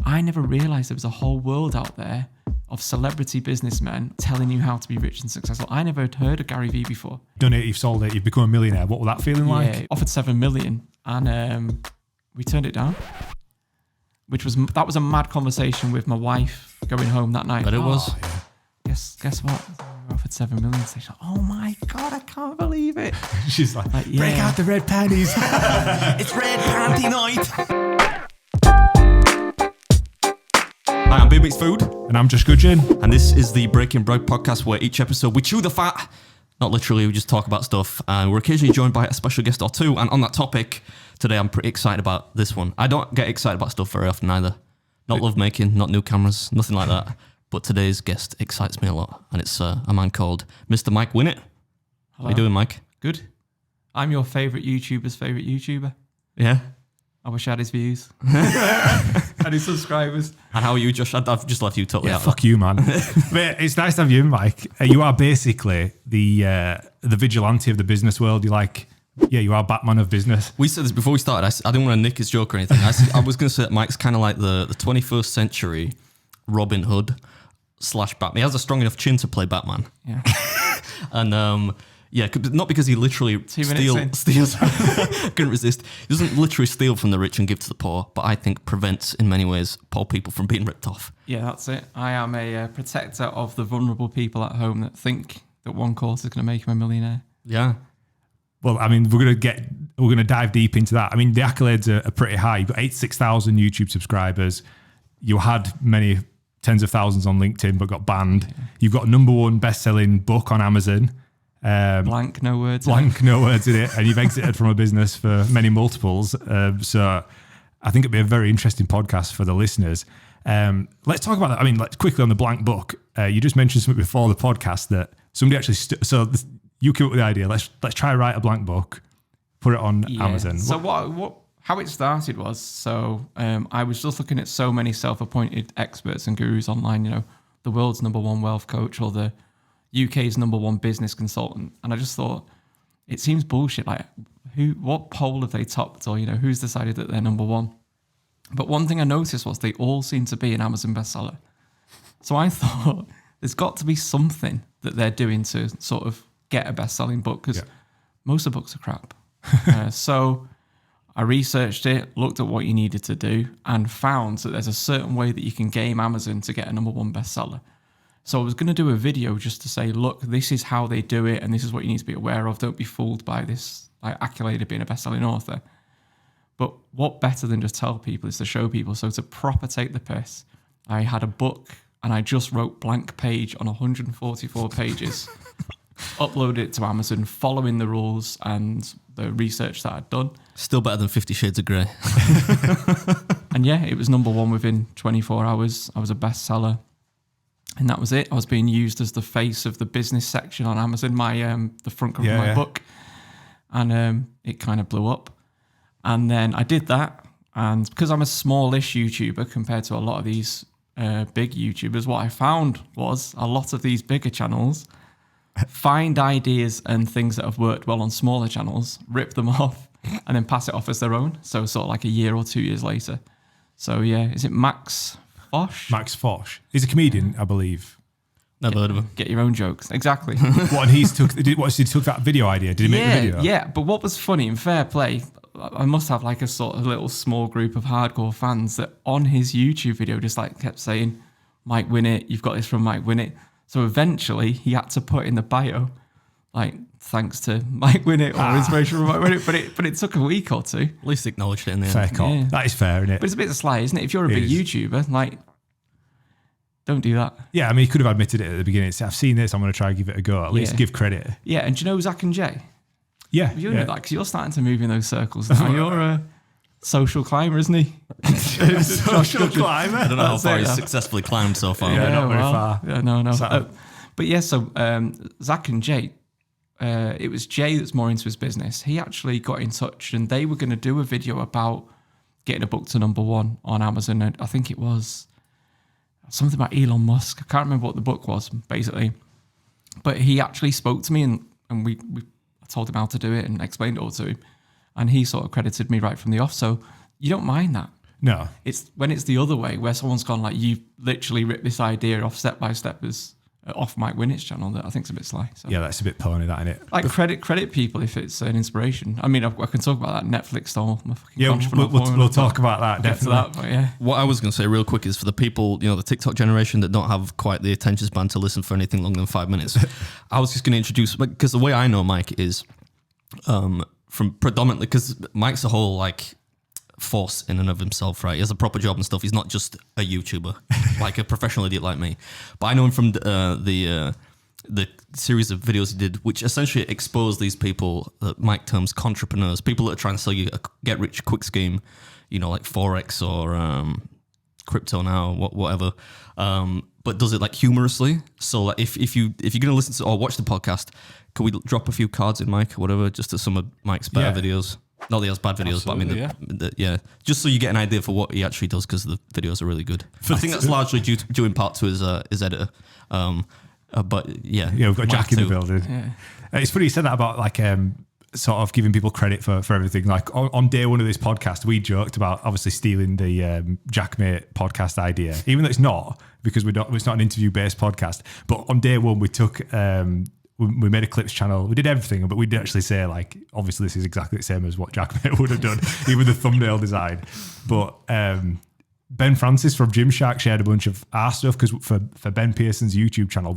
I never realized there was a whole world out there of celebrity businessmen telling you how to be rich and successful. I never had heard of Gary Vee before. Done it, you've sold it, you've become a millionaire. What was that feeling like? Yeah, offered 7 million and we turned it down. That was a mad conversation with my wife going home that night. But it was. Yeah. Guess what? We offered 7 million. She's like, oh my God, I can't believe it. She's like break out the red panties. It's red panty night. Hi, I'm Big Mix Food. And I'm Josh Goodgin. And this is the Breaking Bread podcast where each episode we chew the fat. Not literally, we just talk about stuff. And we're occasionally joined by a special guest or two. And on that topic, today I'm pretty excited about this one. I don't get excited about stuff very often either. Not love making, not new cameras, nothing like that. But today's guest excites me a lot. And it's a man called Mr. Mike Winnet. Hello. How you doing, Mike? Good. I'm your favourite YouTuber's favourite YouTuber. Yeah? I wish I had his views. And his subscribers. And how are you, Josh? I've just left you totally out. Fuck you, man. But it's nice to have you in, Mike. You are basically the vigilante of the business world. You're like, yeah, you are Batman of business. We said this before we started. I didn't want to nick his joke or anything. I was going to say that Mike's kind of like the 21st century Robin Hood / Batman. He has a strong enough chin to play Batman. Yeah. And yeah, not because he literally steals. Couldn't resist. He doesn't literally steal from the rich and give to the poor, but I think prevents in many ways poor people from being ripped off. Yeah, that's it. I am a protector of the vulnerable people at home that think that one course is going to make them a millionaire. Yeah. Well, I mean, we're going to dive deep into that. I mean, the accolades are pretty high. You've got 86,000 YouTube subscribers. You had many tens of thousands on LinkedIn, but got banned. Yeah. You've got #1 best-selling book on Amazon. Blank, no words. Blank, no words in it. And you've exited from a business for many multiples. So I think it'd be a very interesting podcast for the listeners. Let's talk about that. I mean, quickly on the blank book. You just mentioned something before the podcast that somebody actually. You came up with the idea. Let's try write a blank book, put it on Amazon. So how it started was I was just looking at so many self-appointed experts and gurus online. You know, the world's #1 wealth coach or the UK's #1 business consultant, and I just thought it seems bullshit. Like, what poll have they topped, or who's decided that they're #1? But one thing I noticed was they all seem to be an Amazon bestseller. So I thought there's got to be something that they're doing to sort of get a best-selling book, because most of the books are crap. So I researched it, looked at what you needed to do, and found that there's a certain way that you can game Amazon to get a #1 bestseller. So I was going to do a video just to say, look, this is how they do it, and this is what you need to be aware of. Don't be fooled by this accolade of being a best-selling author. But what better than just tell people is to show people. So to proper take the piss, I had a book, and I just wrote blank page on 144 pages, uploaded it to Amazon, following the rules and the research that I'd done. Still better than 50 Shades of Grey. And yeah, it was #1 within 24 hours. I was a bestseller. And that was it. I was being used as the face of the business section on Amazon, the front cover of my book. And it kind of blew up. And then I did that. And because I'm a smallish YouTuber compared to a lot of these big YouTubers, what I found was a lot of these bigger channels find ideas and things that have worked well on smaller channels, rip them off, and then pass it off as their own. So sort of like a year or 2 years later. So yeah, is it Max Fosh? Max Fosh. He's a comedian, I believe. Never heard of him. Get your own jokes. Exactly. He took that video idea? Did he make the video? Yeah, but what was funny, in fair play, I must have like a sort of little small group of hardcore fans that on his YouTube video just kept saying, Mike Winnet, you've got this from Mike Winnet. So eventually he had to put in the bio, thanks to Mike Winnet or inspiration from Mike Winnet, but it took a week or two. At least acknowledged it in the end. Fair call. Yeah. That is fair, isn't it? But it's a bit sly, isn't it? If you're a big YouTuber, don't do that. Yeah, I mean, he could have admitted it at the beginning. I've seen this, I'm going to try and give it a go. At least give credit. Yeah, and do you know Zach and Jay? Yeah. You know that, because you're starting to move in those circles now. You're a social climber, isn't he? Social climber? I don't know how far he's successfully climbed so far. Yeah, not very far. Yeah, no. But yeah, so Zach and Jay, it was Jay that's more into his business. He actually got in touch, and they were going to do a video about getting a book to #1 on Amazon. And I think it was something about Elon Musk. I can't remember what the book was, basically. But he actually spoke to me, and I told him how to do it and explained it all to him. And he sort of credited me right from the off. So you don't mind that. No. It's when it's the other way, where someone's gone like, you've literally ripped this idea off step by step as off Mike Winnet's channel, that I think's a bit sly. So. Yeah, that's a bit pony, that, isn't it? Like credit people if it's an inspiration. I mean, I can talk about that. Netflix stole my fucking. Yeah, we'll talk about that definitely. That, but yeah. What I was going to say real quick is for the people, the TikTok generation that don't have quite the attention span to listen for anything longer than 5 minutes. I was just going to introduce, because the way I know Mike is from predominantly, because Mike's a whole like force in and of himself, right? He has a proper job and stuff. He's not just a YouTuber, like a professional idiot like me. But I know him from the series of videos he did, which essentially expose these people that Mike terms entrepreneurs, people that are trying to sell you a get rich quick scheme, like Forex or crypto now, whatever. But does it like humorously. So like if you're gonna listen to or watch the podcast, can we drop a few cards in, Mike, or whatever, just to some of Mike's better videos? Not that he has bad videos, Absolutely, but I mean, just so you get an idea for what he actually does, because the videos are really good. I think that's largely due in part to his editor. But yeah, we've got Jack in the too. building. Yeah. It's funny you said that about like sort of giving people credit for everything. Like on day one of this podcast, we joked about obviously stealing the Jackmate podcast idea, even though it's not, because it's not an interview based podcast. But on day one, we took. We made a clips channel. We did everything, but we did actually say, like, obviously this is exactly the same as what Jackmate would have done, even the thumbnail design. But Ben Francis from Gymshark shared a bunch of our stuff, because for Ben Pearson's YouTube channel,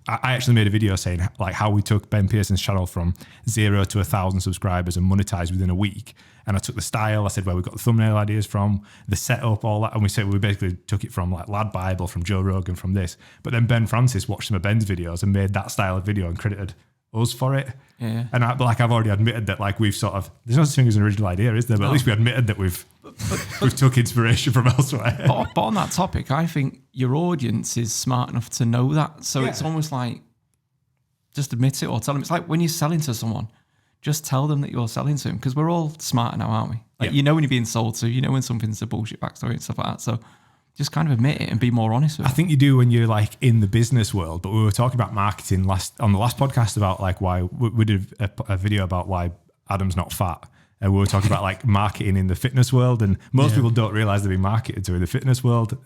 I actually made a video saying like how we took Ben Pearson's channel from 0 to 1,000 subscribers and monetized within a week. And I took the style, I said where we got the thumbnail ideas from, the setup, all that. And we basically took it from like Lad Bible, from Joe Rogan, from this. But then Ben Francis watched some of Ben's videos and made that style of video and credited us for it. Yeah. And I've already admitted that like we've sort of, there's no such thing as an original idea, is there? But at least we admitted that we've took inspiration from elsewhere. But on that topic, I think your audience is smart enough to know that. So it's almost like, just admit it or tell them. It's like when you're selling to someone, just tell them that you're selling to them, because we're all smarter now, aren't we? Like, when you're being sold to, when something's a bullshit backstory and stuff like that. So just kind of admit it and be more honest with it. I think you do when you're like in the business world, but we were talking about marketing on the last podcast about like why we did a video about why Adam's not fat. And we were talking about like marketing in the fitness world, and most people don't realize they're being marketed to in the fitness world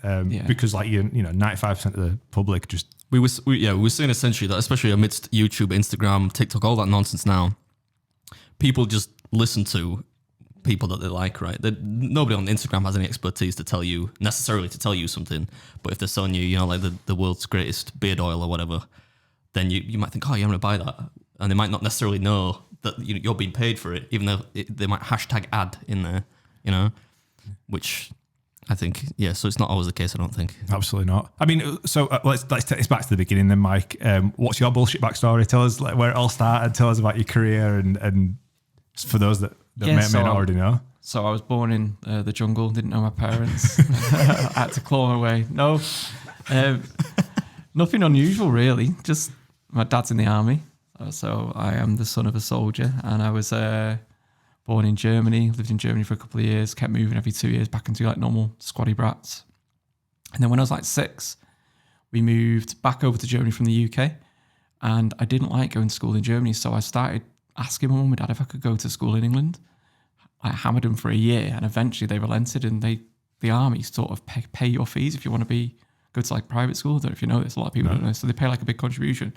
because like 95% of the public just. We were saying essentially that, especially amidst YouTube, Instagram, TikTok, all that nonsense now, people just listen to people that they like, right? Nobody on Instagram has any expertise to tell you something. But if they're selling you, like the world's greatest beard oil or whatever, then you might think, oh, yeah, I'm going to buy that. And they might not necessarily know that you're being paid for it, even though they might hashtag ad in there, which I think, so it's not always the case, I don't think. Absolutely not. I mean, so let's take this back to the beginning then, Mike. What's your bullshit backstory? Tell us like where it all started. Tell us about your career and for those that may not already know. So I was born in the jungle, didn't know my parents. I had to claw my way. No, nothing unusual really. Just my dad's in the army. So I am the son of a soldier, and I was born in Germany, lived in Germany for a couple of years, kept moving every 2 years back into like normal squatty brats. And then when I was like 6, we moved back over to Germany from the UK, and I didn't like going to school in Germany. So I started asking my mum and dad if I could go to school in England. I hammered them for a year, and eventually they relented, and the army sort of pay your fees if you want to go to like private school. I don't know if you know this, a lot of people don't know. So they pay like a big contribution.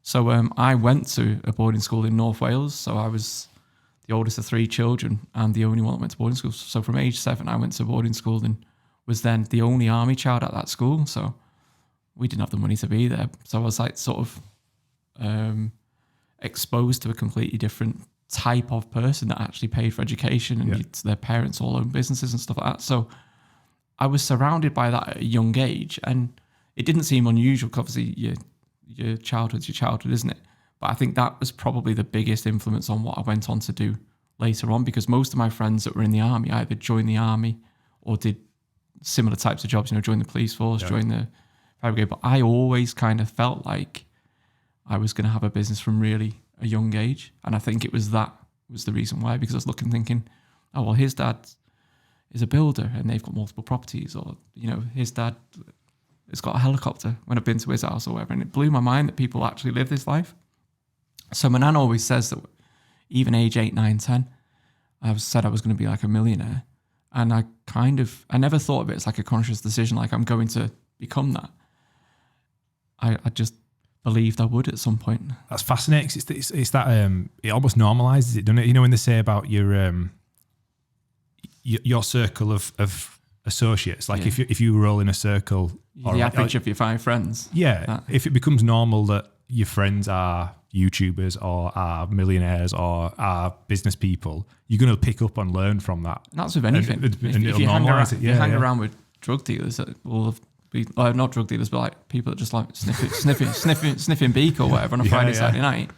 So I went to a boarding school in North Wales. So I was the oldest of 3 children and the only one that went to boarding school. So from age 7, I went to boarding school and was then the only army child at that school. So we didn't have the money to be there. So I was like sort of exposed to a completely different type of person that actually paid for education, and their parents all own businesses and stuff like that. So I was surrounded by that at a young age, and it didn't seem unusual because obviously your childhood's your childhood, isn't it? But I think that was probably the biggest influence on what I went on to do later on, because most of my friends that were in the army either joined the army or did similar types of jobs, joined the police force, joined the fire brigade. But I always kind of felt like I was going to have a business from really a young age. And I think it was the reason why, because I was looking thinking, oh, well, his dad is a builder and they've got multiple properties, or, his dad has got a helicopter when I've been to his house or whatever. And it blew my mind that people actually live this life. So my nan always says that even age 8, 9, 10, I said I was going to be like a millionaire. And I never thought of it as like a conscious decision, like I'm going to become that. I just believed I would at some point. That's fascinating. 'Cause it's that it almost normalizes it, doesn't it? You know, when they say about your circle of associates, like if you roll in a circle, The average of your 5 friends. If it becomes normal that your friends are YouTubers or are millionaires or are business people, you're going to pick up and learn from that. And that's with anything. And if it'll you normalise it. if you hang around with drug dealers that will be, not drug dealers, but like people that just like sniffing beak or whatever on a Friday, Saturday night,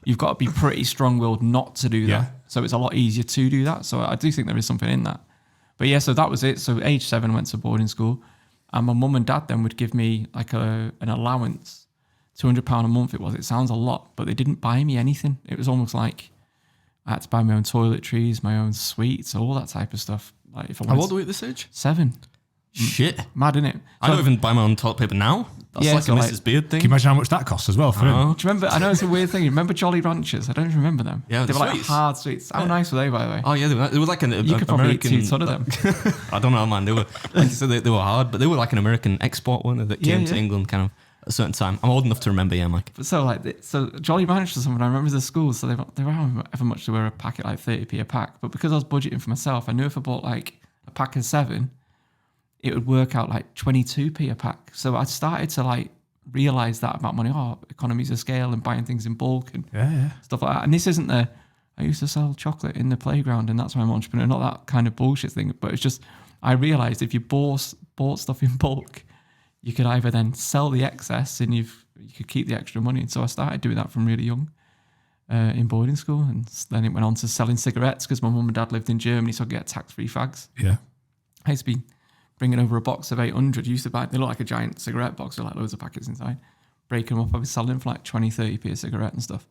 you've got to be pretty strong-willed not to do that. Yeah. So it's a lot easier to do that. So I do think there is something in that. But yeah, so that was it. So age 7, went to boarding school, and my mum and dad then would give me like an allowance, £200 a month it was. It sounds a lot, but they didn't buy me anything. It was almost like I had to buy my own toiletries, my own sweets, all that type of stuff. Like if I How old are we at this age? 7. Shit. Mad, innit? I don't even buy my own toilet paper now. That's Yeah, like so a like- Mrs. Beard thing. Can you imagine how much that costs as well for him? Oh. Do you remember? I know it's a weird thing. Remember Jolly Ranchers? I don't even remember them. Yeah, they the were like sweets. hard sweets. How nice were they, by the way? Oh yeah, they were like an You could probably American. eat 2 ton of them. I don't know, man. They were like you said, they were hard, but they were like an American export one that came to Yeah. England kind of at a certain time. I'm old enough to remember. Yeah, Mike. But so Jolly Ranchers or something. I remember the schools. So they were however much they were a packet, like 30p a pack. But because I was budgeting for myself, I knew if I bought like a pack of 7, it would work out like 22p a pack. So I started to like realize that about money. Oh, economies of scale and buying things in bulk and stuff like that. And this isn't I used to sell chocolate in the playground and that's why I'm an entrepreneur, not that kind of bullshit thing. But it's just, I realized if you bought stuff in bulk, you could either then sell the excess and you could keep the extra money. And so I started doing that from really young in boarding school. And then it went on to selling cigarettes because my mum and dad lived in Germany, so I could get tax-free fags. Yeah. I used to be bringing over a box of 800. You used to buy, they look like a giant cigarette box with like loads of packets inside. Breaking them up, I was selling them for like 20, 30p a cigarette and stuff.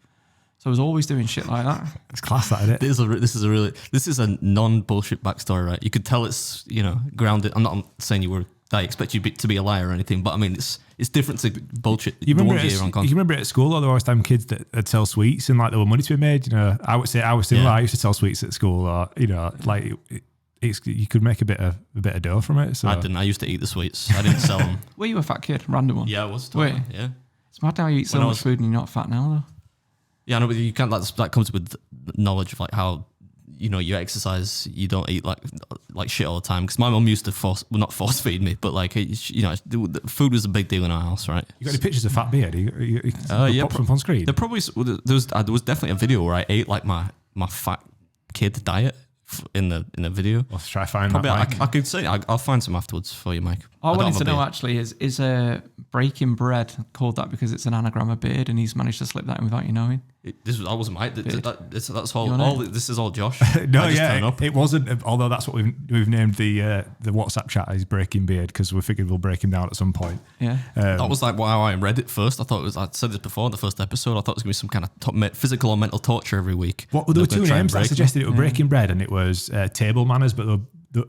So I was always doing shit like that. It's class, that, isn't it? This is a non-bullshit backstory, right? You could tell it's grounded. I'm not saying I expect you to be a liar or anything, but I mean it's different to bullshit. You remember it at school, though, there were always time kids that sell sweets and like there were money to be made. You know, I would say I was similar. Yeah. I used to sell sweets at school, or like you could make a bit of dough from it. So I didn't. I used to eat the sweets. I didn't sell them. Were you a fat kid? Random one? Yeah, I was. Wait. Yeah. It's mad how you eat so When I much was- food and you're not fat now, though. Yeah, no, but you can't. That comes with knowledge of like how you exercise. You don't eat like shit all the time. Because my mum used to not force feed me, but like the food was a big deal in our house, right? you got any pictures of Fat Beard? You Yeah, pop them on screen. There was definitely a video where I ate like my fat kid diet in the video. Let's try to find Probably that. Mike. I could say I'll find some afterwards for you, Mike. All I don't wanted have to a know beard. actually is Breaking Bread called that because it's an anagram of beard and he's managed to slip that in without you knowing? I wasn't Mike. That's all. You know? This is all Josh. No, I just turn yeah, up. it wasn't. Although that's what we've named the WhatsApp chat is Breaking Beard because we figured we'll break him down at some point. Yeah. That was like how I read it first. I thought it was. I said this before the first episode. I thought it was gonna be some kind of physical or mental torture every week. What there were They're two gonna try and names. I break me. suggested it were Breaking Bread and it was Table Manners, but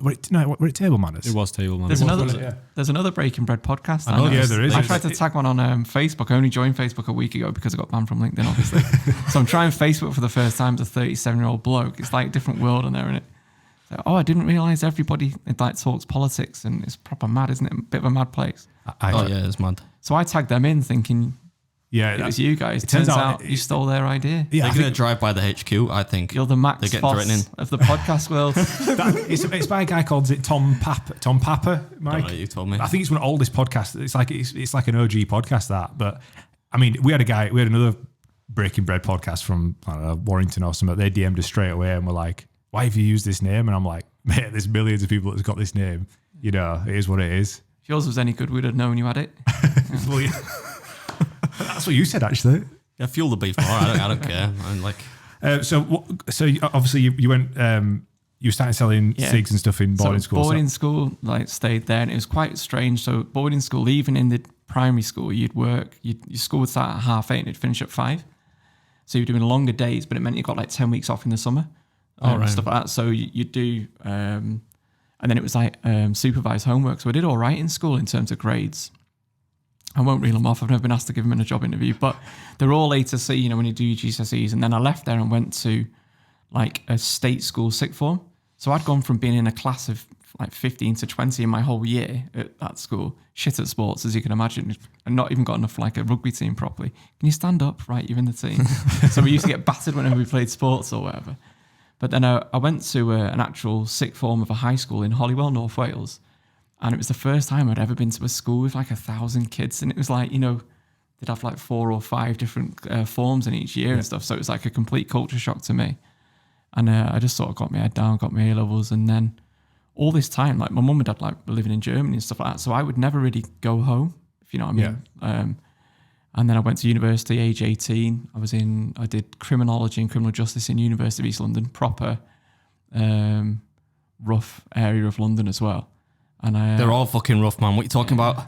were it Table Manners? It was Table Man. There's another Breaking Bread podcast. I know, know. yeah, there is. I tried to tag one on Facebook. I only joined Facebook a week ago because I got banned from LinkedIn, obviously. So I'm trying Facebook for the first time as a 37-year-old bloke. It's like a different world on there, isn't it? So, I didn't realise everybody talks politics and it's proper mad, isn't it? A bit of a mad place. Oh yeah, it's mad. So I tagged them in thinking Yeah, it was you guys. it turns Turns out out you stole their idea. Yeah, They're I gonna think drive by the HQ. I think You're the Max They're getting Foss threatening. of the podcast world. it's by a guy called Tom Papper, Mike. Don't know, you told me. I think it's one of the oldest podcasts. It's like an OG podcast, that. But I mean, we had another Breaking Bread podcast from I don't know, Warrington or something. They DM'd us straight away and were like, "Why have you used this name?" And I'm like, "Mate, there's millions of people that's got this name. You know, it is what it is." If yours was any good, we'd have known you had it. Well, yeah. That's what you said, actually. Yeah, fuel the beef more. I don't care. I'm like, So obviously you went. You started selling Yeah. cigs and stuff in boarding school. Boarding school, stayed there, and it was quite strange. So boarding school, even in the primary school, you'd work. Your school would start at 8:30 and it'd finish at 5. So you're doing longer days, but it meant you got like 10 weeks off in the summer. Right. Stuff like that. So you'd do, and then it was like supervised homework. So I did all right in school in terms of grades. I won't reel them off. I've never been asked to give them in a job interview, but they're all A to C, when you do your GCSEs. And then I left there and went to like a state school sixth form. So I'd gone from being in a class of like 15 to 20 in my whole year at that school, shit at sports, as you can imagine, and not even got enough for like a rugby team properly. Can you stand up? Right, you're in the team. So we used to get battered whenever we played sports or whatever. But then I went to an actual sixth form of a high school in Holywell, North Wales. And it was the first time I'd ever been to a school with like 1,000 kids. And it was like, they'd have like 4 or 5 different forms in each year and stuff. So it was like a complete culture shock to me. And I just sort of got my head down, got my A-levels. And then all this time, like my mum and dad like were living in Germany and stuff like that. So I would never really go home, if you know what I mean. Yeah. And then I went to university, age 18. I did criminology and criminal justice in University of East London, proper rough area of London as well. And They're all fucking rough, man. What are you talking about?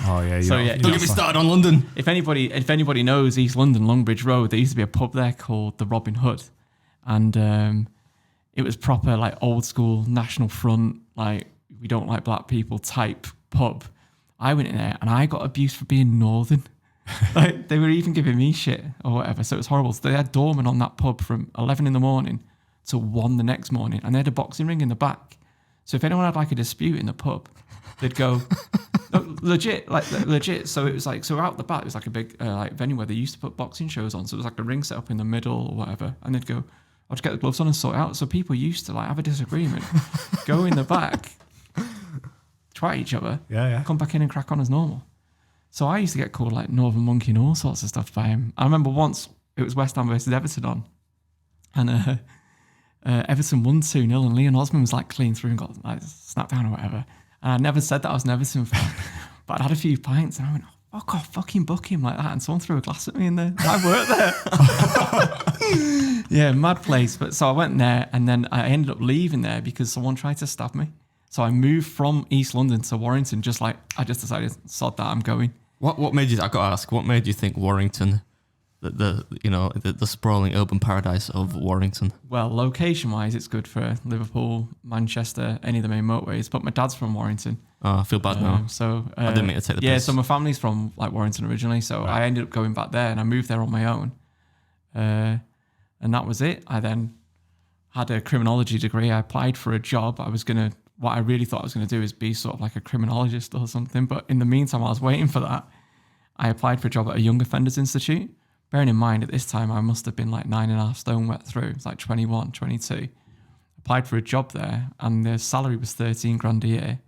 Oh yeah. yeah, Don't get me started on London. If anybody knows East London, Longbridge Road, there used to be a pub there called the Robin Hood, and it was proper like old school National Front, like we don't like black people type pub. I went in there and I got abused for being northern. Like they were even giving me shit or whatever. So it was horrible. So they had doormen on that pub from 11 in the morning to 1 the next morning, and they had a boxing ring in the back. So if anyone had like a dispute in the pub, they'd go legit. So it was like, so out the back, it was like a big like venue where they used to put boxing shows on. So it was like a ring set up in the middle or whatever. And they'd go, I'll just get the gloves on and sort it out. So people used to like have a disagreement, go in the back, try each other, come back in and crack on as normal. So I used to get called like Northern Monkey and all sorts of stuff by him. I remember once it was West Ham versus Everton on, and Everton won 2-0, and Leon Osman was like clean through and got like snapped down or whatever. And I never said that I was an Everton fan, but I'd had a few pints and I went, oh, fuck off, fucking book him like that. And someone threw a glass at me in there. I worked there. Yeah, mad place. But so I went there, and then I ended up leaving there because someone tried to stab me. So I moved from East London to Warrington, I just decided, sod that, I'm going. What made you? I got to ask. What made you think Warrington, the sprawling urban paradise of Warrington? Well, location-wise, it's good for Liverpool, Manchester, any of the main motorways. But my dad's from Warrington. Oh, I feel bad now. So I didn't mean to take the piss. Yeah, so my family's from like Warrington originally. So I ended up going back there, and I moved there on my own. And that was it. I then had a criminology degree. I applied for a job. What I really thought I was going to do is be sort of like a criminologist or something. But in the meantime, while I was waiting for that, I applied for a job at a Young Offenders Institute. Bearing in mind, at this time, I must have been like 9.5 stone wet through. It's like 21, 22. Applied for a job there, and the salary was 13 grand a year.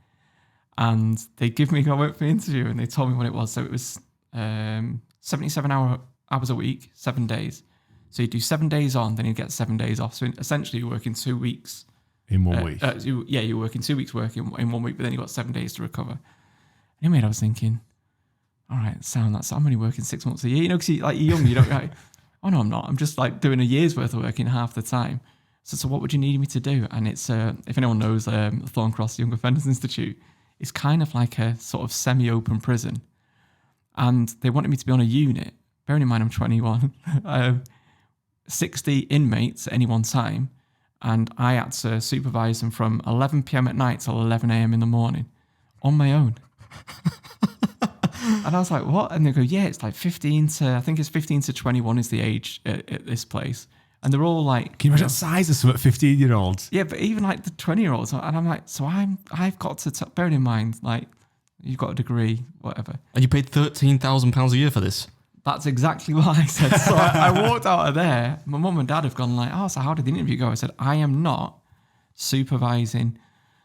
And I went for the interview, and they told me what it was. So it was 77 hours a week, 7 days. So you do 7 days on, then you get 7 days off. So essentially, you're working 2 weeks. In 1 week? You're working 2 weeks work in 1 week, but then you've got 7 days to recover. Anyway, I was thinking, all right, I'm only working 6 months a year. Because you're young, you don't like, oh no, I'm not. I'm just like doing a year's worth of work in half the time. So what would you need me to do? And it's, if anyone knows Thorncross Young Offenders Institute, it's kind of like a sort of semi-open prison. And they wanted me to be on a unit. Bearing in mind, I'm 21. 60 inmates at any one time. And I had to supervise them from 11 p.m. at night till 11 a.m. in the morning on my own. And I was like, what? And they go, yeah, it's like 15 to 21 is the age at this place. And they're all like... Can you imagine the size of some 15-year-olds? Yeah, but even like the 20-year-olds. And I'm like, so I've got to... bear in mind, like, you've got a degree, whatever. And you paid £13,000 a year for this? That's exactly what I said. So I walked out of there. My mum and dad have gone like, oh, so how did the interview go? I said, I am not supervising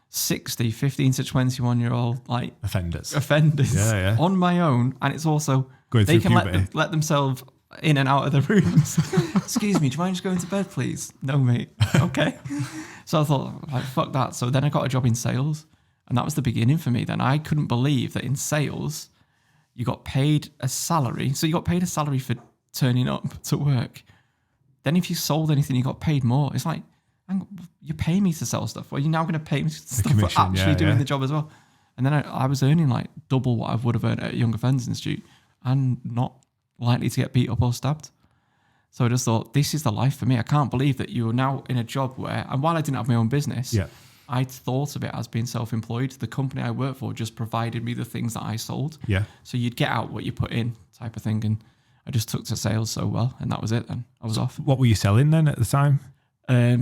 60, 15 to 21-year-old like offenders on my own. And it's also, going they through can let themselves in and out of the rooms. Excuse me, do you mind just going to bed, please? No, mate. Okay. So I thought, like, fuck that. So then I got a job in sales, and that was the beginning for me. Then I couldn't believe that in sales, you got paid a salary. So you got paid a salary for turning up to work. Then if you sold anything, you got paid more. It's like, you pay me to sell stuff. Well, you're now going to pay me stuff for actually doing the job as well. And then I was earning like double what I would have earned at a Young Offenders Institute and not likely to get beat up or stabbed. So I just thought, this is the life for me. I can't believe that you're now in a job where, and while I didn't have my own business, I thought of it as being self-employed. The company I worked for just provided me the things that I sold. Yeah. So you'd get out what you put in type of thing. And I just took to sales so well. And that was it then. I was off. What were you selling then at the time?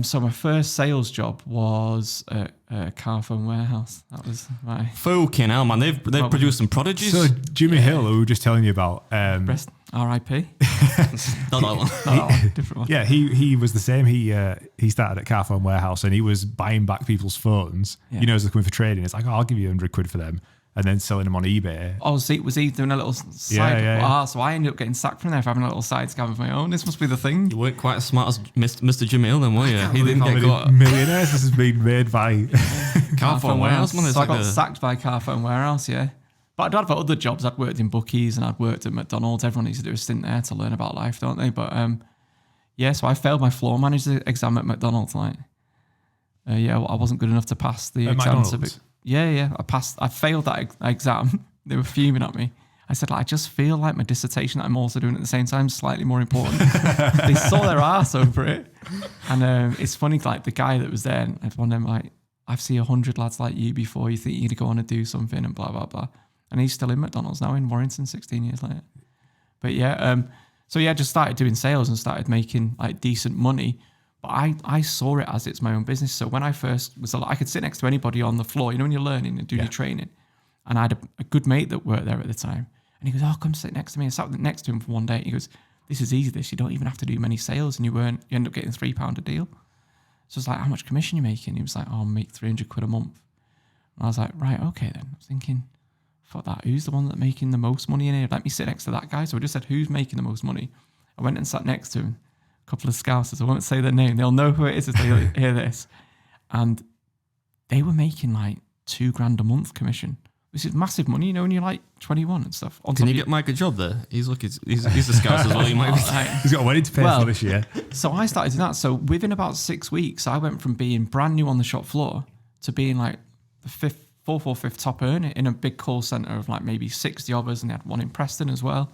So my first sales job was a car phone warehouse. That was my Fucking hell, man. They've produced some prodigies. So Jimmy Hill, who we were just telling you about, rest R.I.P. Not that one. Not that one, different one. yeah, he was the same. He started at Car Phone Warehouse and he was buying back people's phones. Yeah. You know, as they're coming for trading, it's like, oh, I'll give you 100 quid for them, and then selling them on eBay. Oh, see, was he doing a little side? Yeah. So I ended up getting sacked from there for having a little side scam of my own. This must be the thing. You weren't quite as smart as Mr. Jimmy Hill then, were you? He didn't How get many caught. millionaires this has been made by. Car phone warehouse, man. It's So I like got sacked by car phone warehouse, yeah. But I'd had other jobs. I'd worked in bookies and I'd worked at McDonald's. Everyone needs to do a stint there to learn about life, don't they? But yeah, so I failed my floor manager exam at McDonald's. I wasn't good enough to pass the At exam. McDonald's? Yeah. I failed that exam. They were fuming at me. I said, I just feel like my dissertation that I'm also doing at the same time is slightly more important. They saw their ass over it. And it's funny, like the guy that was there, and one of them, like, I've seen 100 lads like you before. You think you're going to go on and do something and blah, blah, blah. And he's still in McDonald's now in Warrington 16 years later. But yeah, just started doing sales and started making like decent money. But I saw it as it's my own business. So when I first was, I could sit next to anybody on the floor, you know, when you're learning and doing your training. And I had a good mate that worked there at the time. And he goes, oh, come sit next to me. I sat next to him for one day. He goes, this is easy, this. You don't even have to do many sales. And you end up getting £3 a deal. So it's like, how much commission are you making? He was like, oh, I make 300 quid a month. And I was like, right, okay then. I was thinking, fuck that. Who's the one that's making the most money in here? Let me sit next to that guy. So I just said, who's making the most money? I went and sat next to him. A couple of scousers. I won't say their name. They'll know who it is if they hear this. And they were making like $2,000 a month commission. This is massive money, you know, when you're like 21 and stuff. Can you get Mike a job there? He's the scout as well. He might be. He's got a wedding to pay for this year. So I started doing that. So within about 6 weeks, I went from being brand new on the shop floor to being like the fourth or fifth top earner in a big call centre of like maybe 60 of us, and they had one in Preston as well.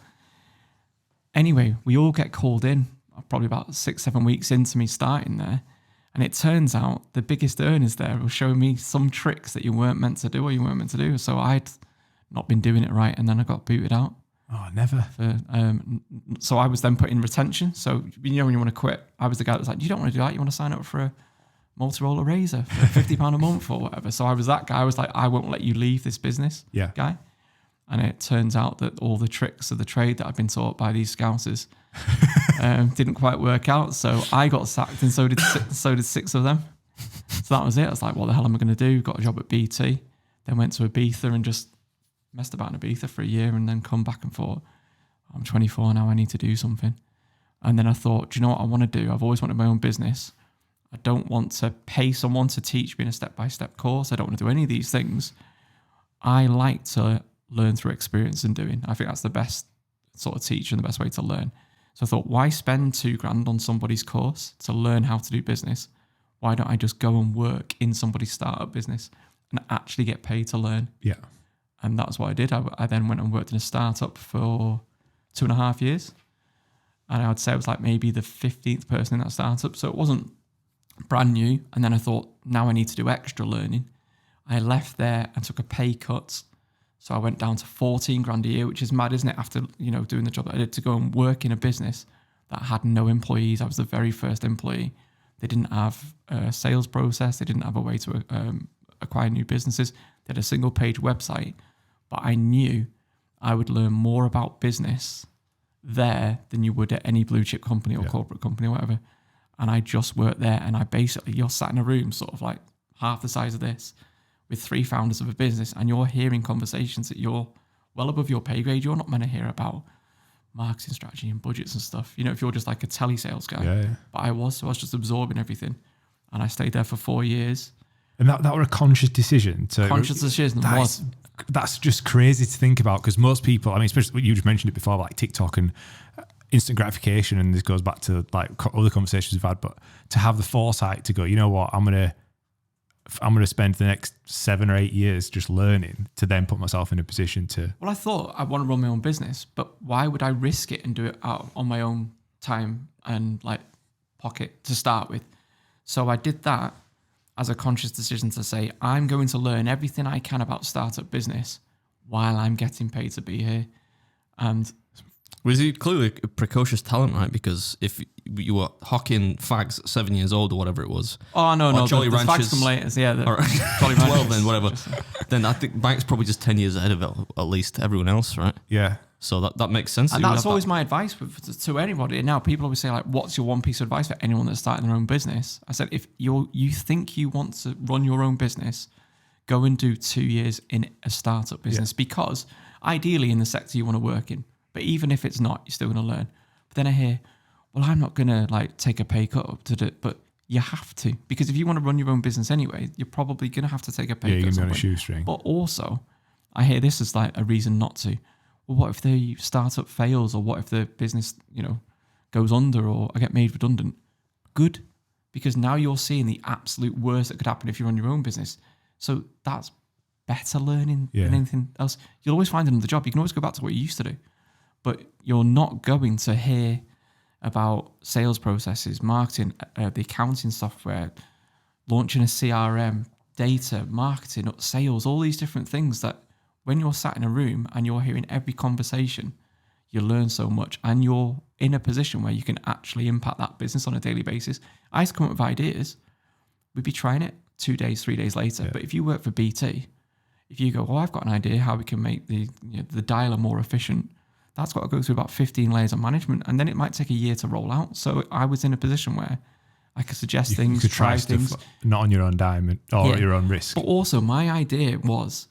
Anyway, we all get called in probably about 6-7 weeks into me starting there. And it turns out the biggest earners there were showing me some tricks that you weren't meant to do or you weren't meant to do. So I'd not been doing it right, and then I got booted out. Oh, never. So I was then put in retention. So, you know, when you want to quit, I was the guy that was like, you don't want to do that. You want to sign up for a Motorola Razor for £50 a month or whatever. So I was that guy. I was like, I won't let you leave this business guy. And it turns out that all the tricks of the trade that I've been taught by these scousers didn't quite work out. So I got sacked, and so did 6 of them. So that was it. I was like, what the hell am I going to do? Got a job at BT, then went to Ibiza and just messed about in Ibiza for a year, and then come back and thought, I'm 24 now, I need to do something. And then I thought, do you know what I want to do? I've always wanted my own business. I don't want to pay someone to teach me in a step-by-step course. I don't want to do any of these things. I like to learn through experience and doing. I think that's the best sort of teacher and the best way to learn. So I thought, why spend $2,000 on somebody's course to learn how to do business? Why don't I just go and work in somebody's startup business and actually get paid to learn? Yeah. And that's what I did. I then went and worked in a startup for 2.5 years. And I would say I was like maybe the 15th person in that startup. So it wasn't brand new. And then I thought, now I need to do extra learning. I left there and took a pay cut. So I went down to 14 grand a year, which is mad, isn't it? After, you know, doing the job that I did, to go and work in a business that had no employees. I was the very first employee. They didn't have a sales process. They didn't have a way to acquire new businesses. They had a single page website, but I knew I would learn more about business there than you would at any blue chip company or corporate company or whatever. And I just worked there, and I basically, you're sat in a room sort of like half the size of this with 3 founders of a business, and you're hearing conversations that you're well above your pay grade. You're not meant to hear about marketing strategy and budgets and stuff, you know, if you're just like a telesales guy. Yeah. But I was just absorbing everything. And I stayed there for 4 years. And that were a conscious decision. Conscious decision was. That's just crazy to think about, because most people, I mean, especially you just mentioned it before, like TikTok and instant gratification, and this goes back to like other conversations we've had, but to have the foresight to go, you know what, I'm going to spend the next 7 or 8 years just learning to then put myself in a position to... Well, I thought I want to run my own business, but why would I risk it and do it out on my own time and like pocket to start with? So I did that as a conscious decision to say, I'm going to learn everything I can about startup business while I'm getting paid to be here. And Was he clearly a precocious talent, right? Because if you were hawking fags at 7 years old or whatever it was. Oh, no, or Jolly the Ranchers. fags come later. Yeah, Or Jolly 12 Ranchers. then, whatever. Then I think Mike's probably just 10 years ahead of at least everyone else, right? Yeah. So that makes sense. And You would that's have always that- my advice to anybody. And now people always say, like, what's your one piece of advice for anyone that's starting their own business? I said, if you think you want to run your own business, go and do 2 years in a startup business, because ideally in the sector you want to work in. But even if it's not, you're still going to learn. But then I hear, well, I'm not going to like take a pay cut up to do it. But you have to, because if you want to run your own business anyway, you're probably going to have to take a pay cut. You're at going to some be on a point. shoestring. But also, I hear this as like a reason not to. Well, what if the startup fails, or what if the business, goes under, or I get made redundant? Good, because now you're seeing the absolute worst that could happen if you run your own business. So that's better learning than anything else. You'll always find another job. You can always go back to what you used to do, but you're not going to hear about sales processes, marketing, the accounting software, launching a CRM, data, marketing, sales, all these different things that when you're sat in a room and you're hearing every conversation, you learn so much, and you're in a position where you can actually impact that business on a daily basis. I used to come up with ideas. We'd be trying it 2 days, 3 days later. Yeah. But if you work for BT, if you go, oh, I've got an idea how we can make the dialer more efficient, that's got to go through about 15 layers of management, and then it might take a year to roll out. So I was in a position where I could suggest things, You could try stuff things. not on your own dime or at your own risk. But also my idea was,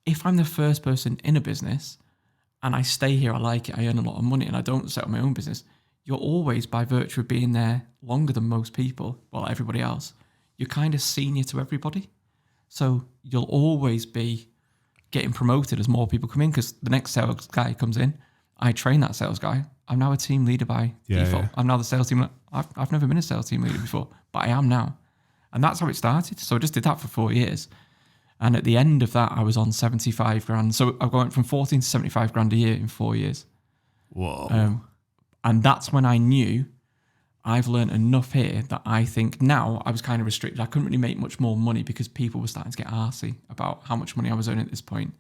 if I'm the first person in a business and I stay here, I like it, I earn a lot of money, and I don't set up my own business, you're always, by virtue of being there longer than most people, well, everybody else, you're kind of senior to everybody. So you'll always be getting promoted as more people come in, because the next sales guy comes in, I train that sales guy. I'm now a team leader by default. Yeah. I'm now the sales team. I've never been a sales team leader before, but I am now. And that's how it started. So I just did that for 4 years. And at the end of that, I was on 75 grand. So I went from 14 to 75 grand a year in 4 years. Whoa. And that's when I knew I've learned enough here that I think now I was kind of restricted. I couldn't really make much more money because people were starting to get arsey about how much money I was earning at this point.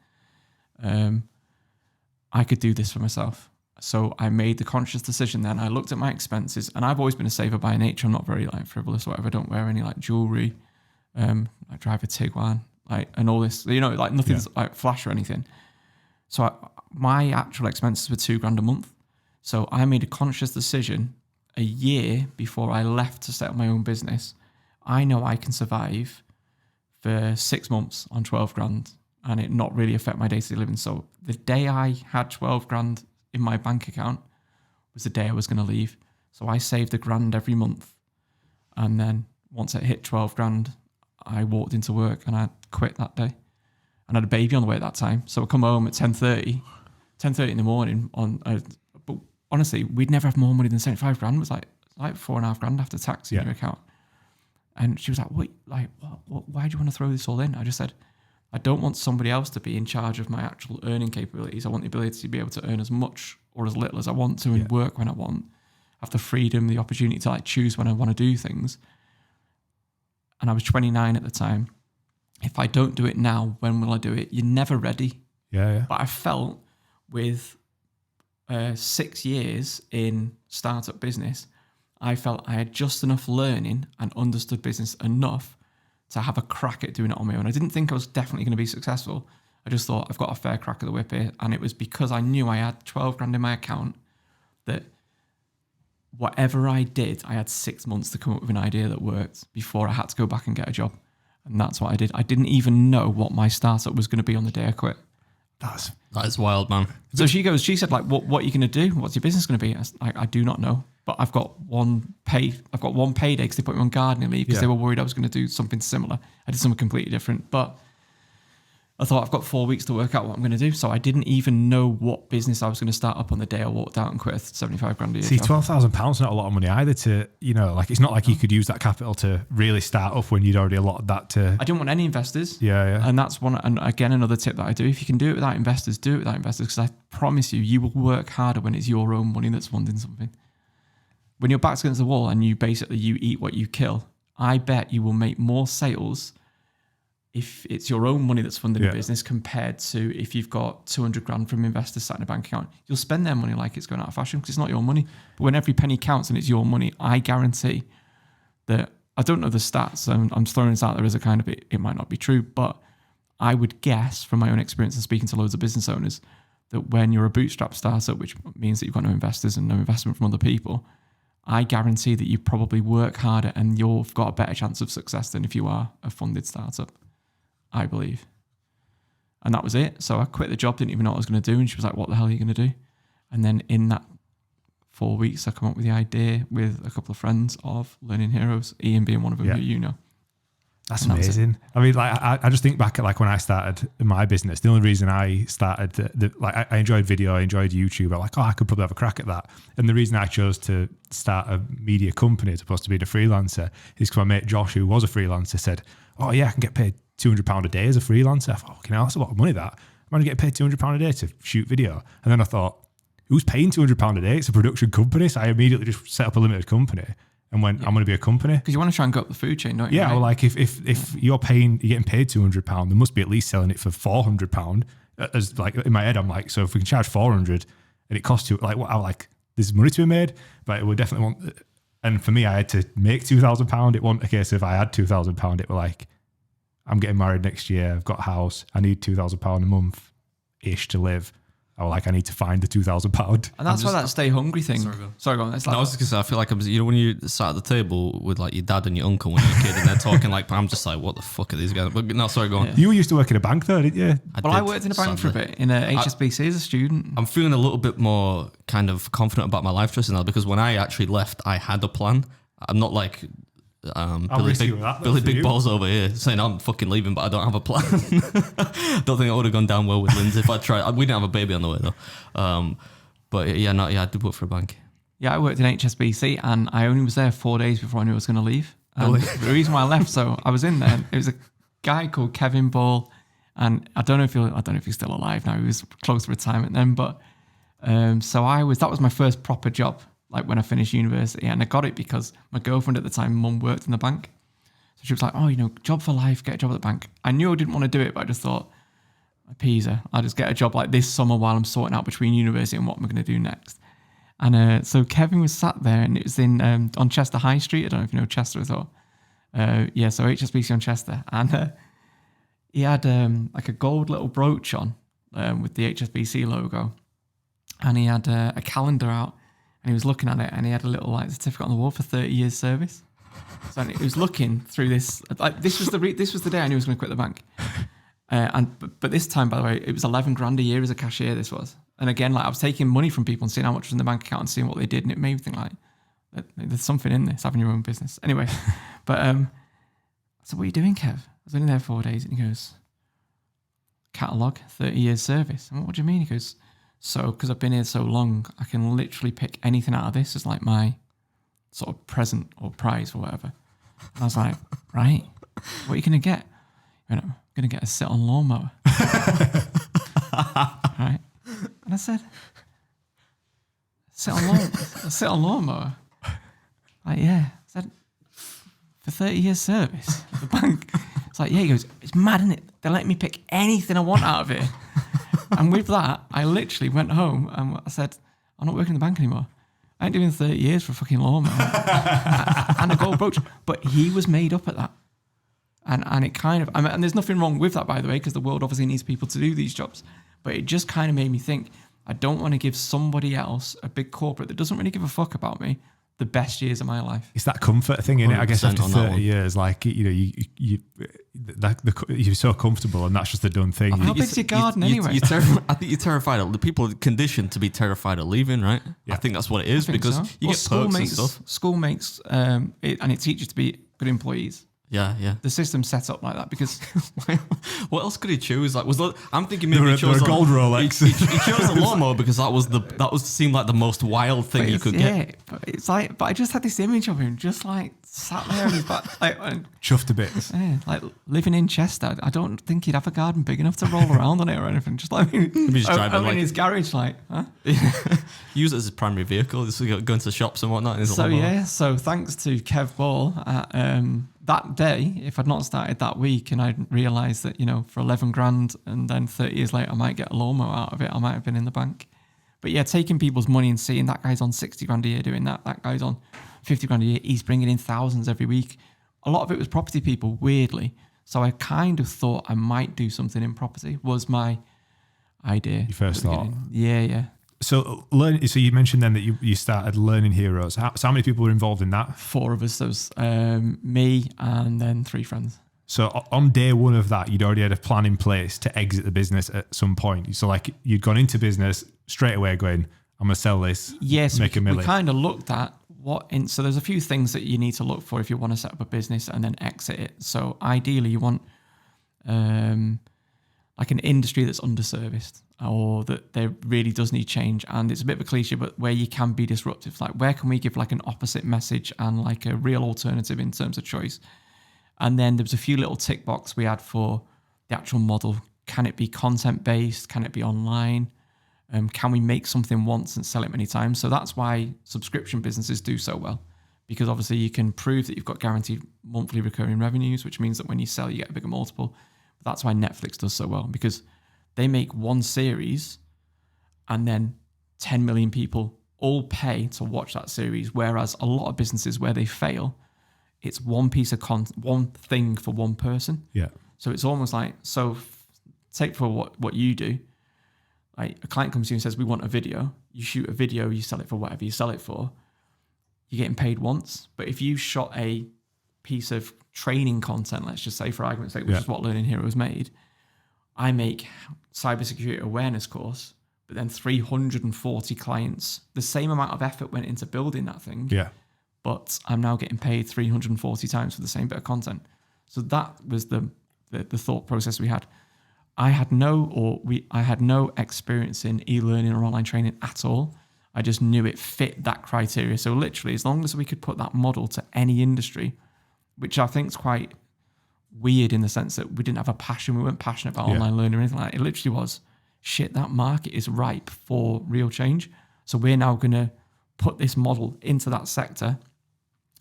I could do this for myself. So I made the conscious decision then. I looked at my expenses, and I've always been a saver by nature. I'm not very like frivolous or whatever. I don't wear any like jewelry. I drive a Tiguan, and all this, like nothing's like flash or anything. So my actual expenses were $2,000 a month. So I made a conscious decision a year before I left to set up my own business. I know I can survive for 6 months on 12 grand and it not really affect my day-to-day living. So the day I had 12 grand in my bank account was the day I was going to leave. So I saved $1,000 every month. And then once it hit 12 grand, I walked into work and I quit that day. And I had a baby on the way at that time. So I come home at 10:30 in the morning but honestly, we'd never have more money than 75 grand. It was like 4.5 grand after tax in your account. And she was like, wait, why do you want to throw this all in? I just said, I don't want somebody else to be in charge of my actual earning capabilities. I want the ability to be able to earn as much or as little as I want to and work when I want. Have the freedom, the opportunity to choose when I want to do things. And I was 29 at the time. If I don't do it now, when will I do it? You're never ready. Yeah. But I felt with 6 years in startup business, I felt I had just enough learning and understood business enough to have a crack at doing it on my own. I didn't think I was definitely going to be successful. I just thought I've got a fair crack at the whip here. And it was because I knew I had 12 grand in my account that whatever I did, I had 6 months to come up with an idea that worked before I had to go back and get a job. And that's what I did. I didn't even know what my startup was going to be on the day I quit. That is wild, man. So she said, what are you going to do? What's your business going to be? I do not know. But I've got one payday because they put me on gardening leave because they were worried I was going to do something similar. I did something completely different. But I thought I've got 4 weeks to work out what I'm going to do. So I didn't even know what business I was going to start up on the day I walked out and quit a 75 grand a year. See, job. £12,000 not a lot of money either to, it's not like you could use that capital to really start up when you'd already allotted that to. I didn't want any investors. Yeah. And that's one, and again, another tip that I do. If you can do it without investors, do it without investors, because I promise you will work harder when it's your own money that's funding something. When your back's against the wall and you eat what you kill, I bet you will make more sales if it's your own money that's funding Yeah. a business compared to if you've got 200 grand from investors sat in a bank account, you'll spend their money like it's going out of fashion because it's not your money. But when every penny counts and it's your money, I guarantee that, I don't know the stats, I'm just throwing this out there as a kind of, it might not be true, but I would guess from my own experience and speaking to loads of business owners that when you're a bootstrap startup, which means that you've got no investors and no investment from other people, I guarantee that you probably work harder and you've got a better chance of success than if you are a funded startup, I believe. And that was it. So I quit the job, didn't even know what I was going to do. And she was like, what the hell are you going to do? And then in that 4 weeks, I come up with the idea with a couple of friends of Learning Heroes, Ian being one of them, Yeah. who you know. That's And that was it. amazing. I mean, like, I just think back at like when I started my business, the only reason I started, I enjoyed video, I enjoyed YouTube. I'm like, I could probably have a crack at that. And the reason I chose to start a media company as opposed to being a freelancer is because my mate Josh, who was a freelancer, said, oh yeah, I can get paid £200 a day as a freelancer. I thought, okay, that's a lot of money that. I'm going to get paid £200 a day to shoot video. And then I thought, who's paying £200 a day? It's a production company. So I immediately just set up a limited company and went, I'm going to be a company. Because you want to try and go up the food chain, don't you? Yeah, right? well, like if you're getting paid £200, they must be at least selling it for £400. As like in my head, I'm like, so if we can charge 400 and it costs you like, what? I'm like, there's money to be made, but it would definitely want. And for me, I had to make £2,000. It wasn't a case of if I had £2,000, it were like, I'm getting married next year. I've got a house. I need £2,000 a month ish to live. I was like, I need to find the £2,000. And that's why that stay hungry thing. Sorry, go on. It's like, No, I was just gonna say, I feel like when you sat at the table with like your dad and your uncle when you're a kid and they're talking like, I'm just like, what the fuck are these guys? But no, sorry, go on. Yeah. You used to work in a bank though, didn't you? I worked in a bank for a bit, in a HSBC as a student. I'm feeling a little bit more kind of confident about my life choices now because when I actually left, I had a plan. I'm not like Billy Big Balls over here saying I'm fucking leaving, but I don't have a plan. Don't think I would have gone down well with Lindsay if I tried. We didn't have a baby on the way though. But I did work for a bank. Yeah, I worked in HSBC and I only was there 4 days before I knew I was going to leave. And the reason why I left, so I was in there, it was a guy called Kevin Ball, and I don't know if he's still alive now. He was close to retirement then, but that was my first proper job, like when I finished university, and I got it because my girlfriend at the time, mum, worked in the bank. So she was like, job for life, get a job at the bank. I knew I didn't want to do it, but I just thought, appease her. I'll just get a job like this summer while I'm sorting out between university and what I'm going to do next. And so Kevin was sat there, and it was in on Chester High Street. I don't know if you know Chester at all. So HSBC on Chester. And he had like a gold little brooch on with the HSBC logo. And he had a calendar out, and he was looking at it, and he had a little like certificate on the wall for 30 years service. So he was looking through this. Like this was the day I knew I was going to quit the bank. But this time, by the way, it was 11 grand a year as a cashier. This was, and again, like I was taking money from people and seeing how much was in the bank account and seeing what they did, and it made me think like, there's something in this, having your own business. Anyway, but so what are you doing, Kev? I was only there 4 days, and he goes, catalog, 30 years service. And what do you mean? He goes, so because I've been here so long, I can literally pick anything out of this as like my sort of present or prize or whatever. And I was like, right, what are you going to get? He went, I'm going to get a sit-on lawnmower. Right? And I said, a sit-on lawnmower? Like, yeah. I said, for 30 years service at the bank. It's like, yeah. He goes, it's mad, isn't it? They let me pick anything I want out of it. And with that, I literally went home and I said, I'm not working in the bank anymore. I ain't doing 30 years for a fucking lawnmower and a gold brooch. But he was made up at that. And it kind of, and there's nothing wrong with that, by the way, because the world obviously needs people to do these jobs. But it just kind of made me think, I don't want to give somebody else, a big corporate that doesn't really give a fuck about me, the best years of my life. It's that comfort thing, innit? I guess after on that 30 years, like, you're so comfortable and that's just a done thing. How big's your garden anyway? I think you're terrified of the people are conditioned to be terrified of leaving, right? Yeah. I think that's what it is because so. you get perks and stuff. School makes, and it teaches to be good employees. Yeah. The system's set up like that because What else could he choose? Like, I'm thinking There maybe were- he chose there were gold Rolex. He chose a lawnmower because that seemed like the most wild thing you could get. But it's like, but I just had this image of him just like sat there on his back, like, Chuffed to bits. like living in Chester. I don't think he'd have a garden big enough to roll around on it or anything. Just like just driving in his garage, like, huh? Use it as his primary vehicle, just going to shops and whatnot. In his So lawnmower. yeah, so thanks to Kev Ball at that day, if I'd not started that week and I'd realised that, for 11 grand and then 30 years later I might get a lawnmower out of it, I might have been in the bank. But yeah, taking people's money and seeing that guy's on 60 grand a year doing that guy's on 50 grand a year, he's bringing in thousands every week. A lot of it was property people, weirdly. So I kind of thought I might do something in property, was my idea. Your first thought? Yeah. So you mentioned then that you started Learning Heroes. So how many people were involved in that? 4 of us. There was me and then 3 friends. So on day one of that, you'd already had a plan in place to exit the business at some point. So like you'd gone into business straight away going, I'm going to sell this, make a million. We kind of looked at so there's a few things that you need to look for if you want to set up a business and then exit it. So ideally you want like an industry that's underserviced or that there really does need change. And it's a bit of a cliche, but where you can be disruptive. Like where can we give like an opposite message and like a real alternative in terms of choice? And then there was a few little tick box we had for the actual model. Can it be content based? Can it be online? Can we make something once and sell it many times? So that's why subscription businesses do so well, because obviously you can prove that you've got guaranteed monthly recurring revenues, which means that when you sell, you get a bigger multiple. But that's why Netflix does so well, because they make one series and then 10 million people all pay to watch that series. Whereas a lot of businesses where they fail, it's one piece of content, one thing for one person. Yeah. So it's almost like, take for what you do. Like a client comes to you and says, we want a video. You shoot a video, you sell it for whatever you sell it for. You're getting paid once. But if you shot a piece of training content, let's just say for argument's sake, which is what Learning Heroes made, I make cybersecurity awareness course, but then 340 clients, the same amount of effort went into building that thing. Yeah. But I'm now getting paid 340 times for the same bit of content. So that was the thought process we had. I had no experience in e-learning or online training at all. I just knew it fit that criteria. So literally, as long as we could put that model to any industry, which I think is quite weird in the sense that we didn't have a passion. We weren't passionate about online learning or anything like that. It literally was, shit, that market is ripe for real change. So we're now going to put this model into that sector.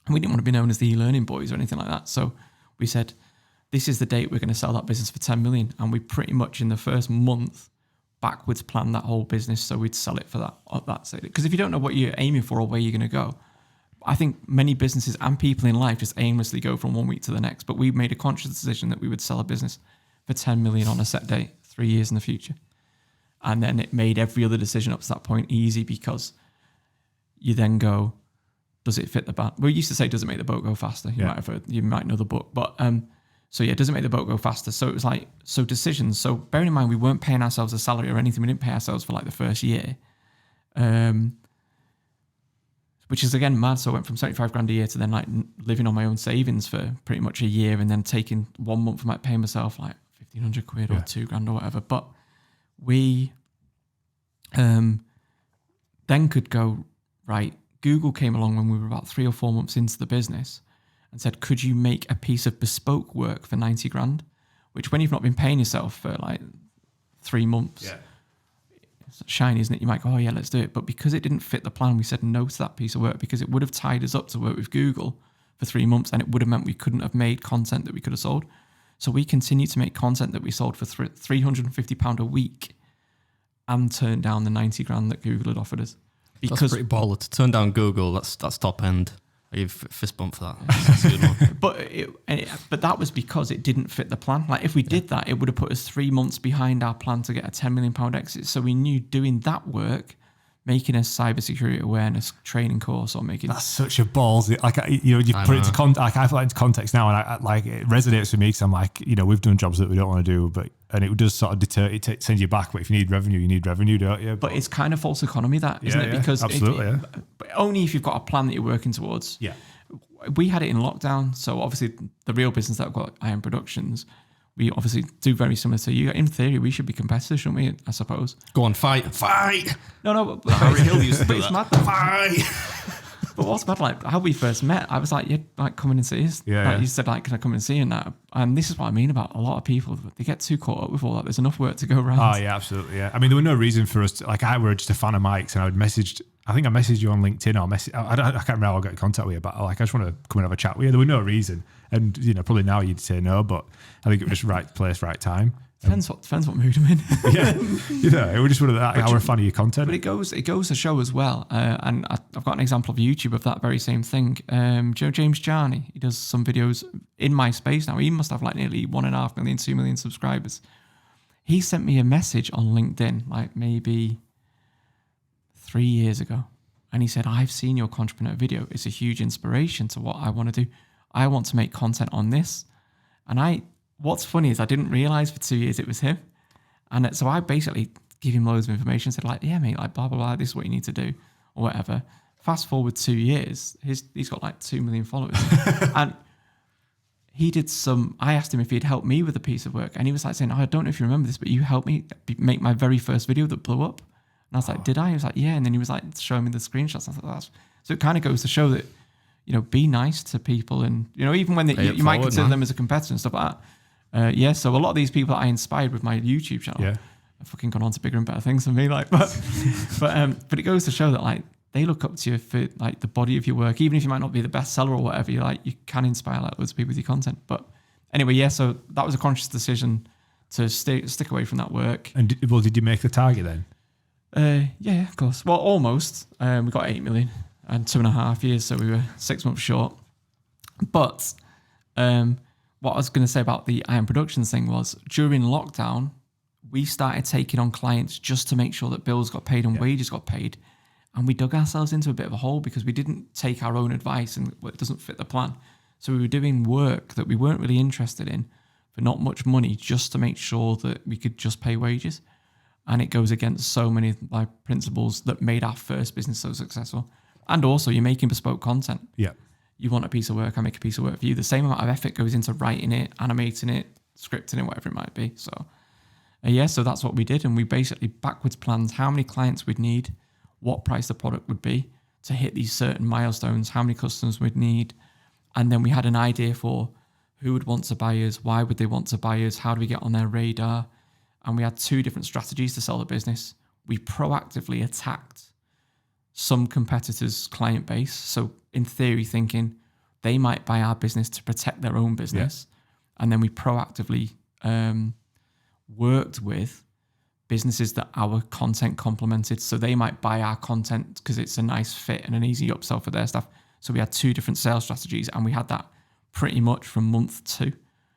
And we didn't want to be known as the e-learning boys or anything like that. So we said, this is the date we're going to sell that business for 10 million. And we pretty much in the first month backwards planned that whole business so we'd sell it for that. Because if you don't know what you're aiming for or where you're going to go, I think many businesses and people in life just aimlessly go from one week to the next. But we made a conscious decision that we would sell a business for 10 million on a set date, 3 years in the future. And then it made every other decision up to that point easy, because you then go, does it fit the band? We used to say, does it make the boat go faster? You might know the book, but so yeah, does it make the boat go faster? So it was like, decisions. So bearing in mind, we weren't paying ourselves a salary or anything. We didn't pay ourselves for like the first year, which is again mad. So I went from 75 grand a year to then like living on my own savings for pretty much a year, and then taking 1 month I might pay myself like 1,500 quid or 2 grand or whatever. But we then could go, right, Google came along when we were about 3 or 4 months into the business and said, could you make a piece of bespoke work for 90 grand? Which when you've not been paying yourself for like 3 months, it's shiny, isn't it? You might go, oh yeah, let's do it. But because it didn't fit the plan, we said no to that piece of work, because it would have tied us up to work with Google for 3 months, and it would have meant we couldn't have made content that we could have sold. So we continued to make content that we sold for £350 a week and turned down the 90 grand that Google had offered us. Because that's pretty baller to turn down Google. That's top end. I give fist bump for that. That's a good one. But that was because it didn't fit the plan. Like if we did that, it would have put us 3 months behind our plan to get a £10 million exit. So we knew doing that work, making a cybersecurity awareness training course, or making that's such a balls. Like you put it into I put it into context now, and I like it resonates with me, because I'm like, we've done jobs that we don't want to do, and it does sort of deter, it sends you back. But if you need revenue, don't you? But it's kind of false economy, that isn't it? Because absolutely, but only if you've got a plan that you're working towards. Yeah, we had it in lockdown, so obviously the real business that I've got, Iron Productions, we obviously do very similar to you. In theory, we should be competitors, shouldn't we? I suppose. Go on, fight! No, but Harry Hill used to do it's that. Mad, fight! But what's mad, like how we first met, I was like, like come in and see us. You said, like, can I come and see you? And that, and this is what I mean about a lot of people. They get too caught up with all that. There's enough work to go around. Oh yeah, absolutely. Yeah, I mean, there was no reason for us to, like, I were just a fan of Mike's, and I I think I messaged you on LinkedIn or I can't remember how I got in contact with you, but like, I just want to come and have a chat with you. There was no reason. And, probably now you'd say no, but I think it was just right place, right time. Depends what mood I'm in. Yeah, it was just one of that. I was a fan of your content. But it goes to show as well. And I've got an example of YouTube of that very same thing. James Jarney, he does some videos in my space now. He must have like nearly 1.5 million, 2 million subscribers. He sent me a message on LinkedIn, like maybe 3 years ago. And he said, I've seen your Entrepreneur video. It's a huge inspiration to what I want to do. I want to make content on this. And what's funny is I didn't realize for 2 years it was him. And so I basically give him loads of information, said like, yeah, mate, like blah, blah, blah, this is what you need to do or whatever. Fast forward 2 years, he's got like 2 million followers. And I asked him if he'd help me with a piece of work. And he was like saying, I don't know if you remember this, but you helped me make my very first video that blew up. And I was like, did I? He was like, yeah. And then he was like showing me the screenshots. I thought so it kind of goes to show that, be nice to people. And, even when you might consider them as a competitor and stuff like that. So a lot of these people that I inspired with my YouTube channel have fucking gone on to bigger and better things than me. Like, but it goes to show that like they look up to you for like the body of your work, even if you might not be the best seller or whatever. You can inspire like loads of people with your content. But anyway, so that was a conscious decision to stick away from that work. And did you make the target then? Yeah, of course. Well, almost. We got 8 million and 2.5 years, so we were 6 months short. But what I was going to say about the Iron Productions thing was during lockdown, we started taking on clients just to make sure that bills got paid and wages got paid. And we dug ourselves into a bit of a hole because we didn't take our own advice and it doesn't fit the plan. So we were doing work that we weren't really interested in for not much money just to make sure that we could just pay wages. And it goes against so many of my principles that made our first business so successful. And also, you're making bespoke content. Yeah. You want a piece of work, I make a piece of work for you. The same amount of effort goes into writing it, animating it, scripting it, whatever it might be. So, so that's what we did. And we basically backwards planned how many clients we'd need, what price the product would be to hit these certain milestones, how many customers we'd need. And then we had an idea for who would want to buy us, why would they want to buy us, how do we get on their radar? And we had 2 different strategies to sell the business. We proactively attacked some competitors' client base. So in theory, thinking they might buy our business to protect their own business. Yeah. And then we proactively worked with businesses that our content complemented. So they might buy our content because it's a nice fit and an easy upsell for their stuff. So we had 2 different sales strategies and we had that pretty much from month 2.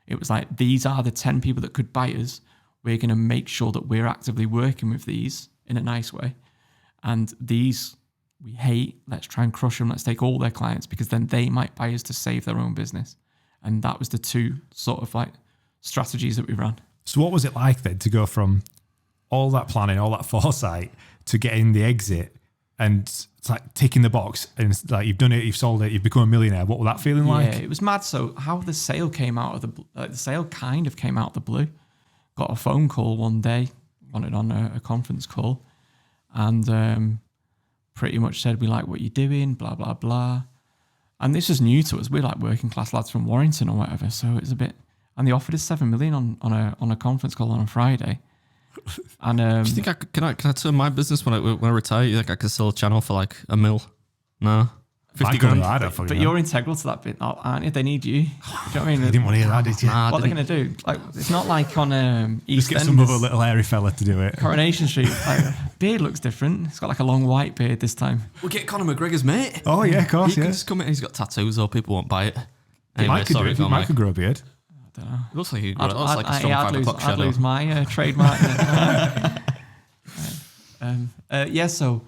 It was like, these are the 10 people that could buy us. We're going to make sure that we're actively working with these in a nice way. And these we hate. Let's try and crush them. Let's take all their clients because then they might buy us to save their own business. And that was the 2 sort of like strategies that we ran. So what was it like then to go from all that planning, all that foresight to getting the exit and it's like ticking the box and it's like you've done it, you've sold it, you've become a millionaire. What was that feeling like? Yeah, it was mad. So how the sale came out of the sale kind of came out of the blue. Got a phone call one day, wanted on a conference call, and pretty much said, we like what you're doing, blah, blah, blah. And this is new to us. We're like working class lads from Warrington or whatever. So it's a bit, and they offered us 7 million on a conference call on a Friday. And do you think can I turn my business when I retire? You think I could sell a channel for like $1 million? No. 50 grand. But you're integral to that bit, aren't you? They need you. Do you know what I mean? You didn't want to hear that, did you? What are they going to do? Like, it's not like on Just East get End, some other little hairy fella to do it. Coronation Street. Like, beard looks different. It's got like a long white beard this time. We'll get Conor McGregor's mate. Oh yeah, of course. He can just come in. He's got tattoos, or people won't buy it. Anyway, Mike could grow a beard. I don't know. It looks like a strong 5 o'clock shadow. I'd lose my trademark. So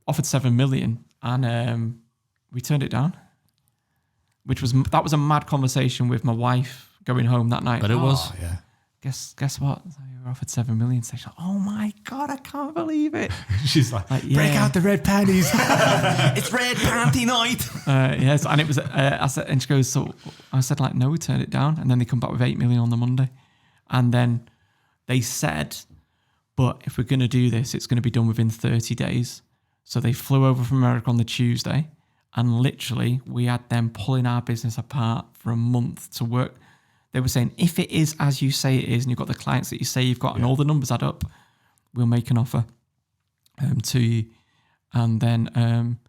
offered 7 million and we turned it down, that was a mad conversation with my wife going home that night. But it was. Yeah. Guess what? You were offered 7 million. So she's like, oh my God, I can't believe it. She's like break out the red panties. It's red panty night. Yes, and it was. I said, and she goes, so I said like, no, we turned it down, and then they come back with 8 million on the Monday, and then they said, but if we're going to do this, it's going to be done within 30 days. So they flew over from America on the Tuesday, and literally we had them pulling our business apart for a month to work. They were saying, if it is as you say it is, and you've got the clients that you say you've got, and all the numbers add up, we'll make an offer to you. And then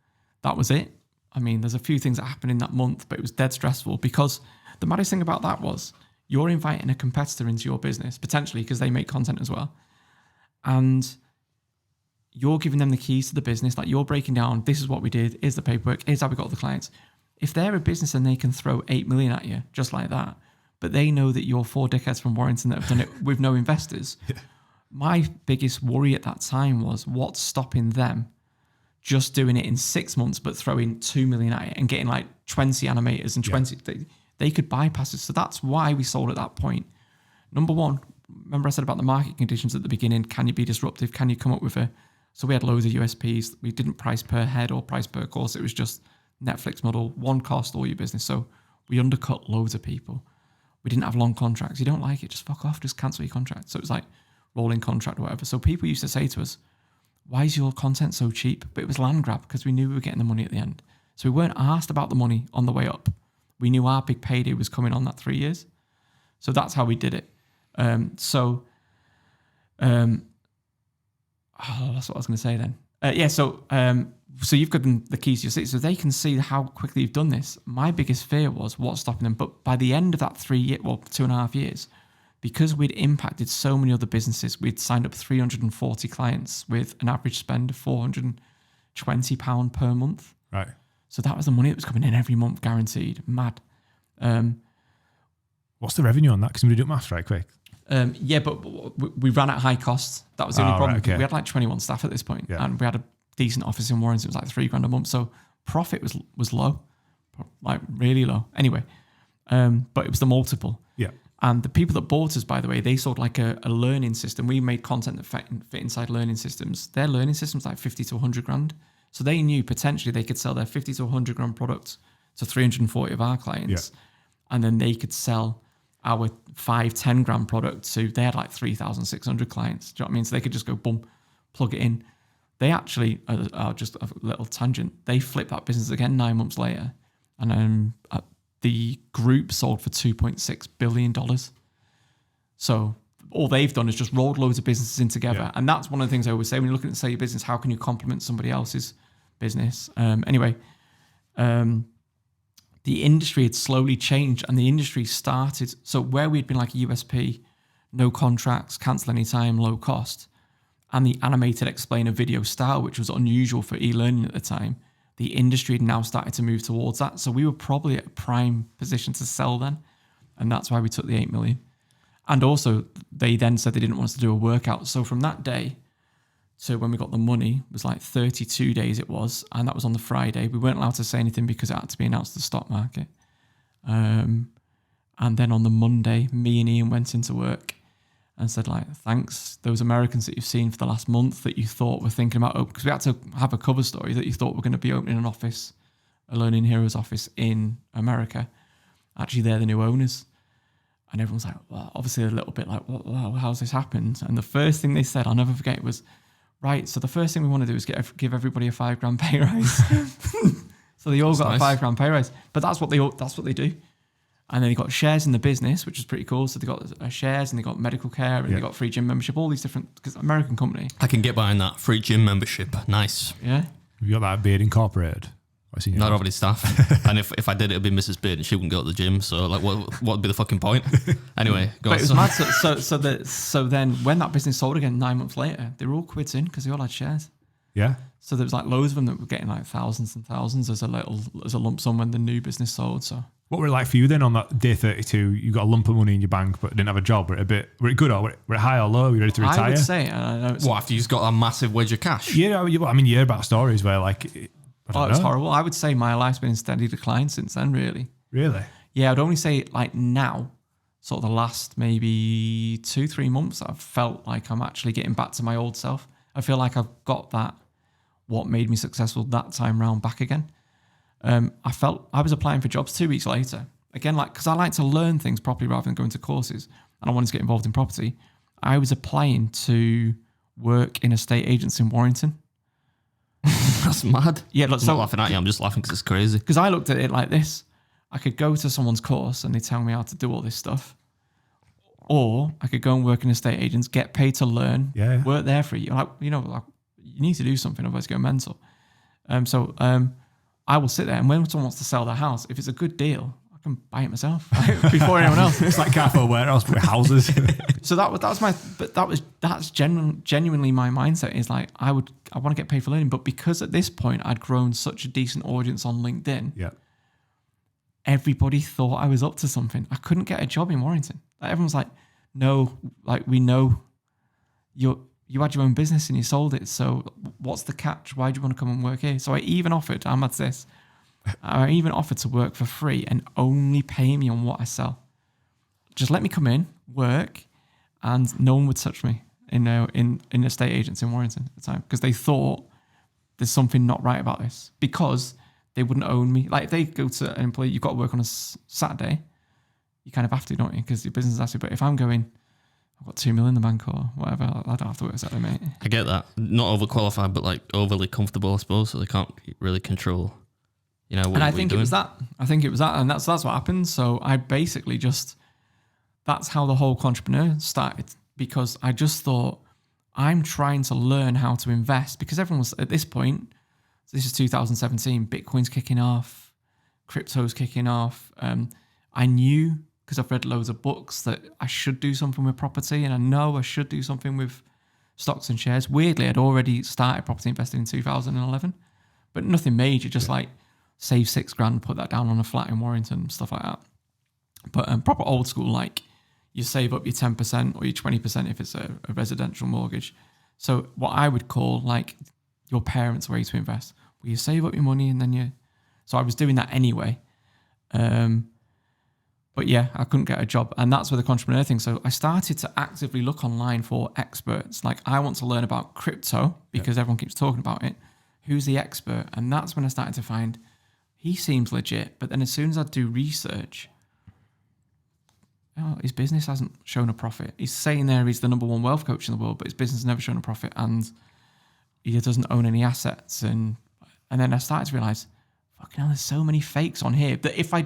that was it. I mean, there's a few things that happened in that month, but it was dead stressful because the maddest thing about that was you're inviting a competitor into your business, potentially because they make content as well. And you're giving them the keys to the business. Like you're breaking down, this is what we did, here's the paperwork, here's how we got all the clients. If they're a business and they can throw 8 million at you just like that, but they know that you're 4 dickheads from Warrington that have done it with no investors. Yeah. My biggest worry at that time was what's stopping them just doing it in 6 months, but throwing 2 million at it and getting like 20 animators and 20, they could bypass it. So that's why we sold at that point. Number one, remember I said about the market conditions at the beginning, can you be disruptive? Can you come up with so we had loads of USPs. We didn't price per head or price per course. It was just Netflix model, one cost, all your business. So we undercut loads of people. We didn't have long contracts. You don't like it, just fuck off, just cancel your contract. So it was like rolling contract or whatever. So people used to say to us, why is your content so cheap? But it was land grab because we knew we were getting the money at the end. So we weren't asked about the money on the way up. We knew our big payday was coming on that 3 years. So that's how we did it. That's what I was going to say then. So you've got them the keys to your city, so they can see how quickly you've done this. My biggest fear was what's stopping them. But by the end of that 2.5 years, because we'd impacted so many other businesses, we'd signed up 340 clients with an average spend of £420 per month. Right. So that was the money that was coming in every month, guaranteed. Mad. What's the revenue on that? Because we do maths right quick. But we ran at high costs. That was the only problem. Right, okay. We had like 21 staff at this point, and we had a decent office in Warrington. It was like £3,000 a month. So profit was low, like really low. Anyway, but it was the multiple. Yeah. And the people that bought us, by the way, they sold like a learning system. We made content that fit inside learning systems. Their learning system's like 50 to 100 grand. So they knew potentially they could sell their 50 to 100 grand product to 340 of our clients. Yeah. And then they could sell our 5-10 grand product to, they had like 3,600 clients. Do you know what I mean? So they could just go, boom, plug it in. They actually, just a little tangent, they flipped that business again 9 months later. And the group sold for $2.6 billion. So all they've done is just rolled loads of businesses in together. Yeah. And that's one of the things I always say when you're looking to sell your business, how can you complement somebody else's business? The industry had slowly changed and the industry started. So where we'd been like a USP, no contracts, cancel anytime, low cost, and the animated explainer video style, which was unusual for e-learning at the time, the industry had now started to move towards that. So we were probably at a prime position to sell then. And that's why we took the 8 million. And also they then said they didn't want us to do a workout. So from that day to when we got the money, it was like 32 days it was. And that was on the Friday. We weren't allowed to say anything because it had to be announced to the stock market. And then on the Monday, me and Ian went into work and said, like, thanks, those Americans that you've seen for the last month that you thought were thinking about opening, because we had to have a cover story that you thought were going to be opening an office, a Learning Heroes office in America. Actually, they're the new owners. And everyone's like, well, obviously a little bit like, wow, how's this happened? And the first thing they said, I'll never forget, was, right, so the first thing we want to do is give everybody a $5,000 pay rise. So they all got a $5,000 pay rise. But that's what they do. And then they got shares in the business, which is pretty cool. So they got shares and they got medical care and they got free gym membership, all these different, because American company. I can get behind that. Free gym membership. Nice. Yeah. Have you got that Beard Incorporated? Not already staff. And if I did, it would be Mrs. Beard and she wouldn't go to the gym. So like, what would be the fucking point? Anyway, go on. But it was mad. So then when that business sold again 9 months later, they were all quitting because they all had shares. Yeah. So there was like loads of them that were getting like thousands and thousands as a lump sum when the new business sold. So what were it like for you then on that day 32? You got a lump of money in your bank but didn't have a job. Were it good or were it high or low? Were you ready to retire? I would say, after you've got a massive wedge of cash? Yeah, I mean, you hear about stories where like, it's horrible. I would say my life's been in steady decline since then, really. Really? Yeah, I'd only say like now, sort of the last maybe 2-3 months, I've felt like I'm actually getting back to my old self. I feel like I've got that, what made me successful that time round back again. I felt I was applying for jobs 2 weeks later. Again, like, because I like to learn things properly rather than going to courses, and I wanted to get involved in property. I was applying to work in a estate agents in Warrington. That's mad. Yeah, look, I'm not laughing at you. I'm just laughing because it's crazy. Because I looked at it like this. I could go to someone's course and they tell me how to do all this stuff. Or I could go and work in estate agents, get paid to learn, work there for you. Like, you need to do something, otherwise you go mental. I will sit there, and when someone wants to sell their house, if it's a good deal, I can buy it myself before anyone else. It's like Carrefour Warehouse with houses. So that's genuinely my mindset is like, I want to get paid for learning. But because at this point I'd grown such a decent audience on LinkedIn, everybody thought I was up to something. I couldn't get a job in Warrington. Like, everyone's like, no, like, we know you had your own business and you sold it. So what's the catch? Why do you want to come and work here? So I even offered to work for free and only pay me on what I sell. Just let me come in, work, and no one would touch me in estate agents in Warrington at the time, because they thought there's something not right about this, because they wouldn't own me. Like, if they go to an employee, you've got to work on a Saturday, you kind of have to, don't you? Because your business has to. But if I'm going, I've got 2 million in the bank or whatever, I don't have to work Saturday, mate. I get that. Not overqualified, but like overly comfortable, I suppose, so they can't really control, And I think it was that. And that's what happened. So I basically that's how the whole entrepreneur started, because I just thought, I'm trying to learn how to invest, because everyone was at this point, this is 2017, Bitcoin's kicking off, crypto's kicking off. I knew, because I've read loads of books, that I should do something with property, and I know I should do something with stocks and shares. Weirdly, I'd already started property investing in 2011, but nothing major, just like save $6,000, put that down on a flat in Warrington, stuff like that. But proper old school, like, you save up your 10% or your 20% if it's a residential mortgage. So what I would call like your parents' way to invest, where you save up your money and then so I was doing that anyway. But yeah, I couldn't get a job, and that's where the entrepreneur thing. So I started to actively look online for experts. Like, I want to learn about crypto because everyone keeps talking about it. Who's the expert? And that's when I started to find, he seems legit. But then as soon as I do research, his business hasn't shown a profit. He's saying there he's the number one wealth coach in the world, but his business has never shown a profit, and he doesn't own any assets. And then I started to realize, fucking hell, there's so many fakes on here that if I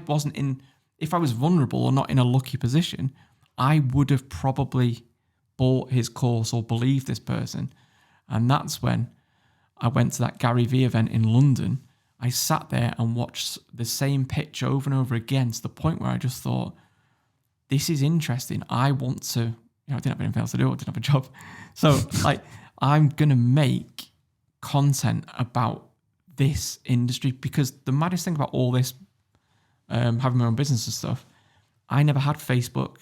was vulnerable or not in a lucky position, I would have probably bought his course or believed this person. And that's when I went to that Gary Vee event in London. I sat there and watched the same pitch over and over again, to the point where I just thought, this is interesting. I want to, I didn't have anything else to do. I didn't have a job. So like, I'm going to make content about this industry, because the maddest thing about all this, having my own business and stuff, I never had Facebook.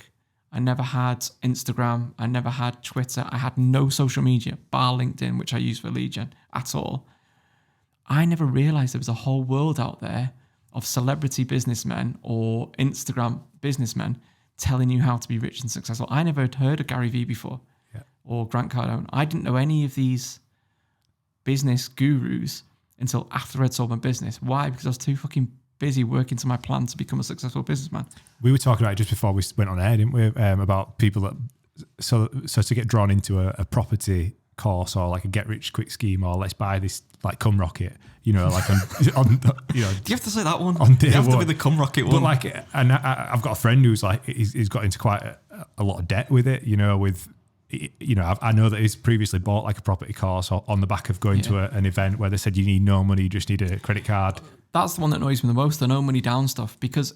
I never had Instagram. I never had Twitter. I had no social media, bar LinkedIn, which I use for lead gen, at all. I never realized there was a whole world out there of celebrity businessmen or Instagram businessmen telling you how to be rich and successful. I never had heard of Gary Vee before, or Grant Cardone. I didn't know any of these business gurus until after I'd sold my business. Why? Because I was too fucking busy working to my plan to become a successful businessman. We were talking about it just before we went on air, didn't we? About people that so to get drawn into a property course, or like a get rich quick scheme, or let's buy this like cum rocket, like on do you have to say that one? On day you have one. to be the cum rocket one. But like, and I've got a friend who's like, he's got into quite a lot of debt with it, I know that he's previously bought like a property course on the back of going to an event where they said you need no money, you just need a credit card. That's the one that annoys me the most, the no money down stuff, because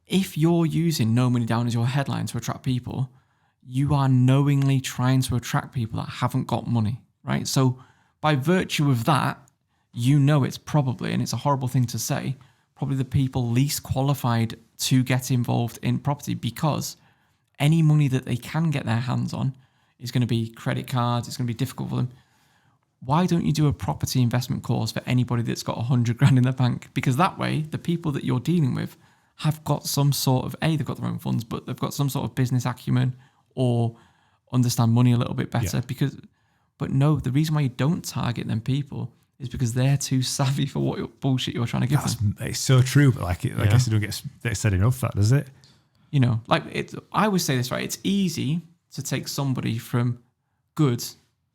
if you're using no money down as your headline to attract people, you are knowingly trying to attract people that haven't got money, right? So by virtue of that, it's probably, and it's a horrible thing to say, probably the people least qualified to get involved in property, because any money that they can get their hands on is going to be credit cards. It's going to be difficult for them. Why don't you do a property investment course for anybody that's got 100 grand in their bank? Because that way, the people that you're dealing with have got some sort of, they've got their own funds, but they've got some sort of business acumen or understand money a little bit better. But no, the reason why you don't target them people is because they're too savvy for what bullshit you're trying to give them. It's so true, but I guess it don't get said enough, that does it? I always say this, right? It's easy to take somebody from good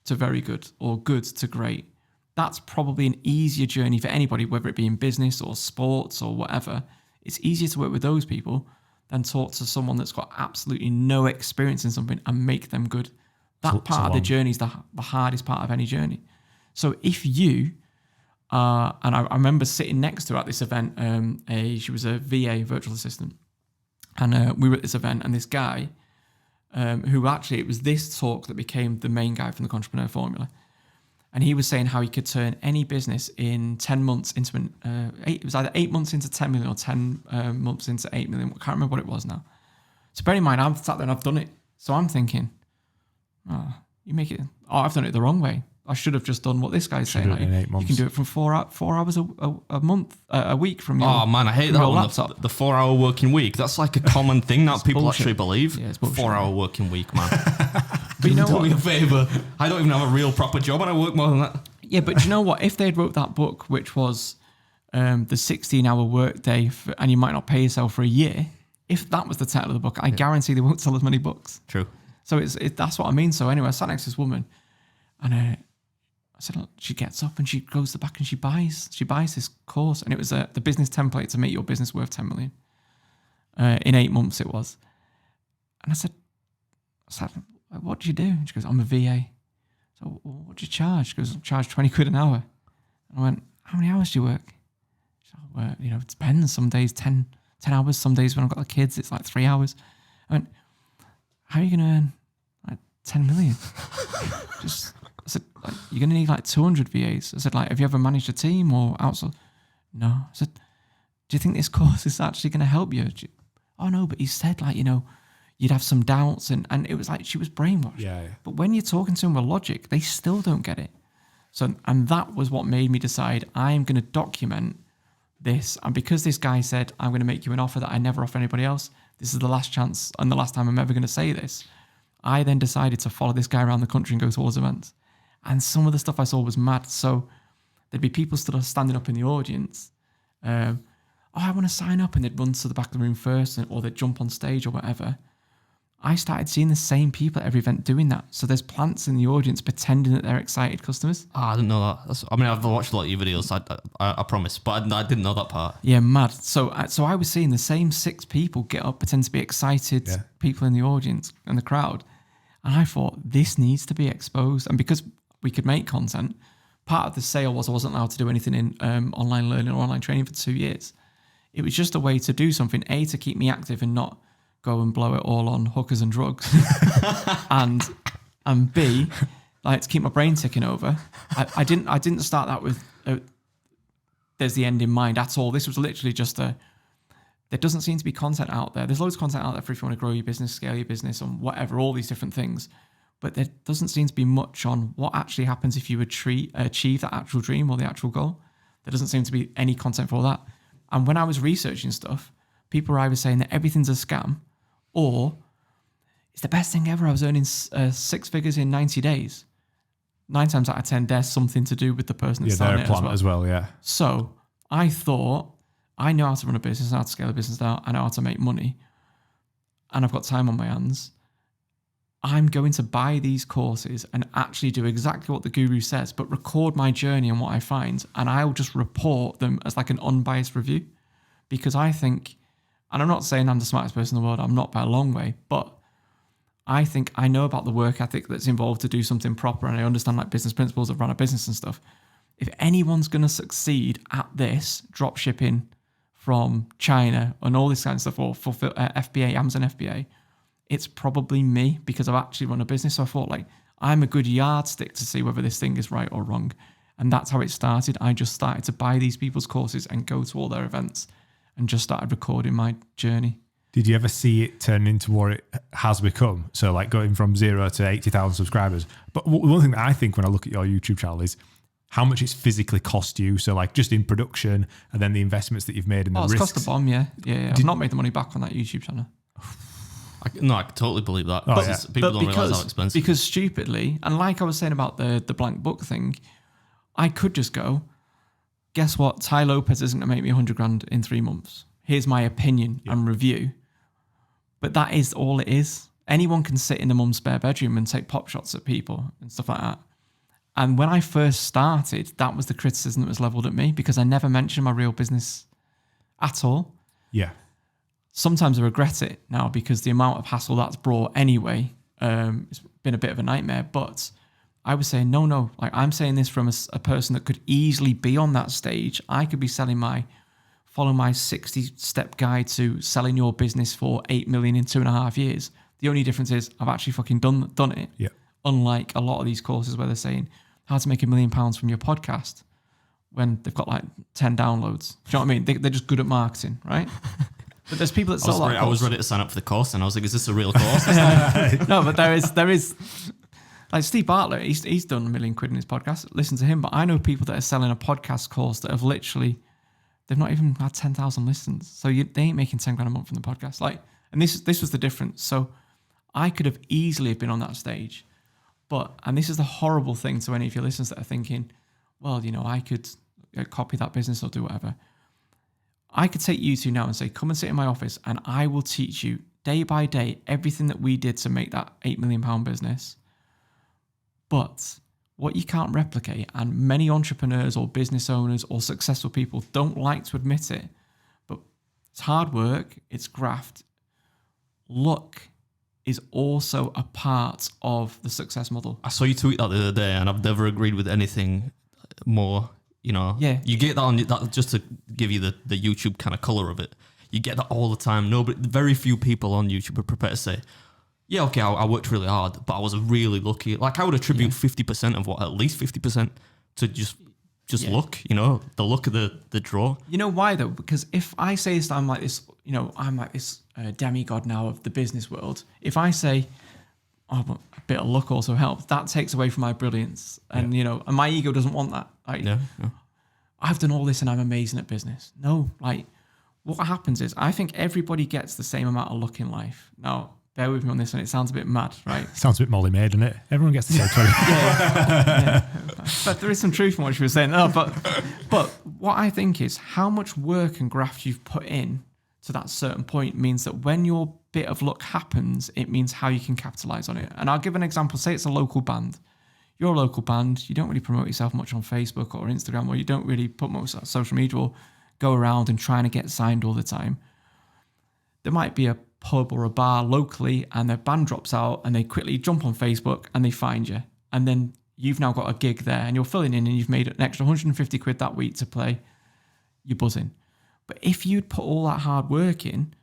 to very good or good to great. That's probably an easier journey for anybody, whether it be in business or sports or whatever. It's easier to work with those people than talk to someone that's got absolutely no experience in something and make them good. That part of the journey is the hardest part of any journey. So if you And I remember sitting next to her at this event. She was a VA, virtual assistant. And we were at this event, and this guy, who actually, it was this talk that became the main guy from the Entrepreneur Formula. And he was saying how he could turn any business in 10 months into it was either 8 months into 10 million or 10 months into 8 million. I can't remember what it was now. So bear in mind, I've sat there and I've done it. So I'm thinking, I've done it the wrong way. I should have just done what this guy's saying. Like, in 8 months. You can do it from 4 hours a week from your Oh man, I hate that one. laptop. The 4-hour working week. That's like a common thing that people bullshit. actually believe. Yeah, it's bullshit. 4-hour working week, man. But you know Do what? me a favor. I don't even have a real proper job, and I work more than that. Yeah, but do you know what? If they'd wrote that book, which was the 16-hour workday, and you might not pay yourself for a year, if that was the title of the book, I guarantee they won't sell as many books. True. So that's what I mean. So anyway, I sat next to this woman, and I said, look, she gets up and she goes to the back and she buys this course, and it was the business template to make your business worth 10 million. In 8 months it was. And I said, what do you do? And she goes, I'm a VA. So what do you charge? She goes, I charge 20 quid an hour. And I went, how many hours do you work? She said, well, it depends. Some days 10 hours. Some days when I've got the kids, it's like 3 hours. I went, how are you going to earn like 10 million? I said, like, you're going to need like 200 VAs. I said, like, have you ever managed a team or outsourced? No. I said, do you think this course is actually going to help you? Oh, no, but he said, like, you'd have some doubts. And it was like she was brainwashed. Yeah. But when you're talking to them with logic, they still don't get it. So, and that was what made me decide I'm going to document this. And because this guy said, I'm going to make you an offer that I never offer anybody else, this is the last chance and the last time I'm ever going to say this. I then decided to follow this guy around the country and go to all his events. And some of the stuff I saw was mad. So there'd be people still standing up in the audience. I want to sign up. And they'd run to the back of the room first, or they'd jump on stage or whatever. I started seeing the same people at every event doing that. So there's plants in the audience pretending that they're excited customers. I didn't know that. I've watched a lot of your videos, I promise, but I didn't know that part. Yeah, mad. So I was seeing the same 6 people get up, pretend to be excited people in the audience and the crowd. And I thought, this needs to be exposed. And because we could make content, part of the sale was I wasn't allowed to do anything in online learning or online training for 2 years. It was just a way to do something, A, to keep me active and not go and blow it all on hookers and drugs, and B, like, to keep my brain ticking over. I didn't start that with there's the end in mind at all. This was literally just there doesn't seem to be content out there. There's loads of content out there for if you want to grow your business, scale your business, and whatever, all these different things. But there doesn't seem to be much on what actually happens if you achieve that actual dream or the actual goal. There doesn't seem to be any content for all that. And when I was researching stuff, people were either saying that everything's a scam, or it's the best thing ever. I was earning 6 figures in 90 days. 9 times out of 10, there's something to do with the person that's selling they're it a plant as well, yeah. So I thought, I know how to run a business, I know how to scale a business now, I know how to make money, and I've got time on my hands. I'm going to buy these courses and actually do exactly what the guru says, but record my journey and what I find, and I'll just report them as like an unbiased review. Because I think, and I'm not saying I'm the smartest person in the world, I'm not by a long way, but I think I know about the work ethic that's involved to do something proper, and I understand like business principles of run a business and stuff. If anyone's going to succeed at this, drop shipping from China and all this kind of stuff, or fulfill FBA, Amazon FBA, it's probably me, because I've actually run a business. So I thought, like, I'm a good yardstick to see whether this thing is right or wrong. And that's how it started. I just started to buy these people's courses and go to all their events and just started recording my journey. Did you ever see it turn into what it has become? So like going from 0 to 80,000 subscribers. But one thing that I think when I look at your YouTube channel is how much it's physically cost you. So like just in production, and then the investments that you've made and the risks. It's cost a bomb, yeah. I've not made the money back on that YouTube channel. I can totally believe that. People don't realise how expensive. Because stupidly, and like I was saying about the blank book thing, I could just go, guess what? Ty Lopez isn't going to make me 100 grand in 3 months. Here's my opinion and review. But that is all it is. Anyone can sit in the mum's spare bedroom and take pop shots at people and stuff like that. And when I first started, that was the criticism that was leveled at me, because I never mentioned my real business at all. Yeah. Sometimes I regret it now, because the amount of hassle that's brought anyway, it's been a bit of a nightmare. But I was saying, no, like I'm saying this from a person that could easily be on that stage. I could be follow my 60-step guide to selling your business for 8 million in 2.5 years. The only difference is I've actually fucking done it. Yeah. Unlike a lot of these courses where they're saying how to make £1 million from your podcast when they've got like 10 downloads. Do you know what I mean? They're just good at marketing, right? But there's people that sell that I was ready to sign up for the course, and I was like, "Is this a real course?" No, but there is like Steve Bartlett. He's done £1 million in his podcast. Listen to him. But I know people that are selling a podcast course that have literally they've not even had 10,000 listens. So they ain't making 10 grand a month from the podcast. Like, and this was the difference. So I could have easily been on that stage, and this is the horrible thing to any of your listeners that are thinking, well, I could copy that business or do whatever. I could take you two now and say, come and sit in my office and I will teach you day by day everything that we did to make that £8 million business. But what you can't replicate, and many entrepreneurs or business owners or successful people don't like to admit it, but it's hard work, it's graft. Luck is also a part of the success model. I saw you tweet that the other day, and I've never agreed with anything more. Yeah. You get that on that just to give you the YouTube kind of color of it. You get that all the time. Very few people on YouTube are prepared to say, yeah, okay, I worked really hard, but I was really lucky. Like I would attribute 50% of at least 50% to just luck, the luck of the draw. You know why though? Because if I say this, I'm like this demigod now of the business world. If I say, oh, but a bit of luck also helps, that takes away from my brilliance. And, and my ego doesn't want that. Like, no. I've done all this and I'm amazing at business. No, like what happens is I think everybody gets the same amount of luck in life. Now, bear with me on this one. It sounds a bit mad, right? Sounds a bit Molly made, doesn't it? Everyone gets the same 20. yeah. But there is some truth in what she was saying. No, but what I think is how much work and graft you've put in to that certain point means that when your bit of luck happens, it means how you can capitalize on it. And I'll give an example. Say it's a local band. You're a local band. You don't really promote yourself much on Facebook or Instagram, or you don't really put much on social media or go around and trying to get signed all the time. There might be a pub or a bar locally and their band drops out and they quickly jump on Facebook and they find you. And then you've now got a gig there and you're filling in and you've made an extra 150 quid that week to play. You're buzzing. But if you'd put all that hard work in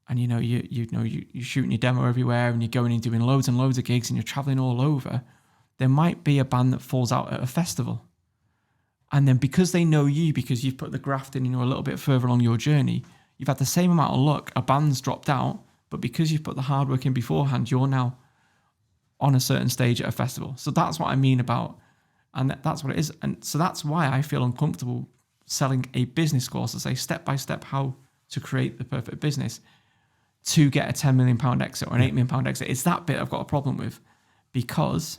and you're shooting your demo everywhere and you're going and doing loads and loads of gigs and you're traveling all over, there might be a band that falls out at a festival. And then because they know you, because you've put the graft in and you're a little bit further along your journey, you've had the same amount of luck. A band's dropped out, but because you've put the hard work in beforehand, you're now on a certain stage at a festival. So that's what I mean about, and that's what it is. And so that's why I feel uncomfortable selling a business course to say step by step how to create the perfect business to get a £10 million exit or an £8 million exit. It's that bit I've got a problem with because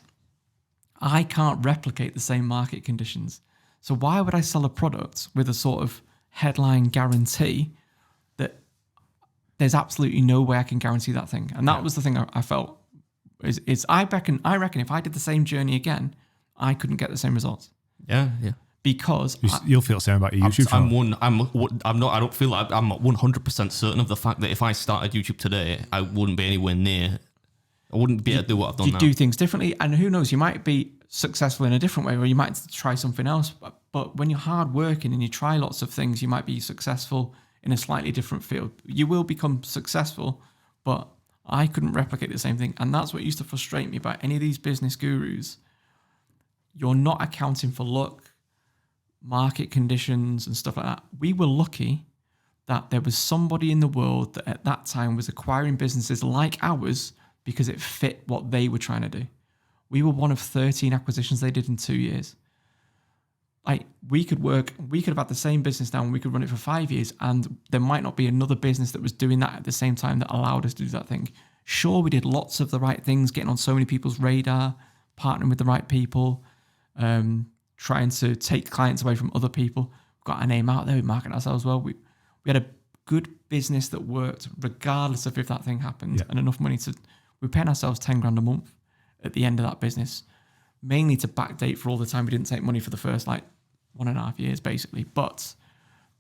I can't replicate the same market conditions. So why would I sell a product with a sort of headline guarantee that there's absolutely no way I can guarantee that thing? And that was the thing I felt is I reckon if I did the same journey again, I couldn't get the same results. Yeah. Because you'll feel the same about your YouTube channel. I don't feel like I'm 100% certain of the fact that if I started YouTube today, I wouldn't be anywhere near. I wouldn't be able to do what I've done now. You do things differently, and who knows, you might be successful in a different way, or you might try something else. But when you're hard working and you try lots of things, you might be successful in a slightly different field. You will become successful, but I couldn't replicate the same thing. And that's what used to frustrate me about any of these business gurus. You're not accounting for luck, market conditions and stuff like that. We were lucky that there was somebody in the world that at that time was acquiring businesses like ours because it fit what they were trying to do. We were one of 13 acquisitions they did in 2 years. Like we could have had the same business now and we could run it for 5 years, and there might not be another business that was doing that at the same time that allowed us to do that thing. Sure, we did lots of the right things, getting on so many people's radar, partnering with the right people, trying to take clients away from other people. We've got our name out there, we market ourselves well. We had a good business that worked regardless of if that thing happened, and enough money we're paying ourselves 10 grand a month at the end of that business, mainly to backdate for all the time we didn't take money for the first 1.5 years basically. But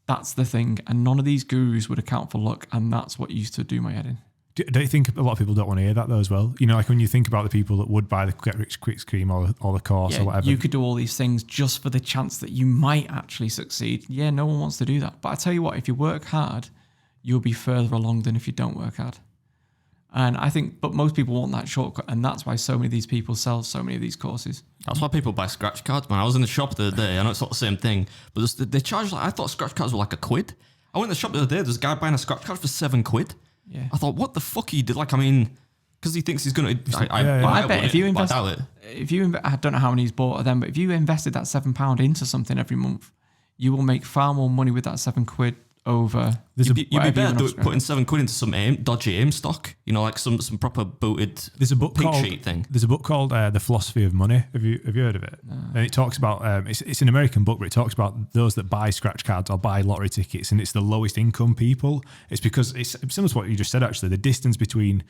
that's the thing, and none of these gurus would account for luck, and that's what used to do my head in. Don't you think a lot of people don't want to hear that though as well? You know, like when you think about the people that would buy the get rich quick scheme or the course or whatever. You could do all these things just for the chance that you might actually succeed. Yeah, no one wants to do that. But I tell you what, if you work hard, you'll be further along than if you don't work hard. And I think, but most people want that shortcut, and that's why so many of these people sell so many of these courses. That's why people buy scratch cards, man. I was in the shop the other day. I know it's not the same thing, but they charge I thought scratch cards were like £1. I went in the shop the other day. There's a guy buying a scratch card for £7. Yeah. I thought, what the fuck he did? Like, I mean, because he thinks he's gonna. I bet if you invest, I doubt it. I don't know how many he's bought of them, but if you invested that £7 into something every month, you will make far more money with that £7 over. You'd be better putting £7 into some dodgy AIM stock. You know, like some proper booted. There's a book pink called sheet thing. There's a book called The Philosophy of Money. Have you heard of it? No. And it talks about it's an American book, but it talks about those that buy scratch cards or buy lottery tickets, and it's the lowest income people. It's because it's similar to what you just said. Actually, the distance between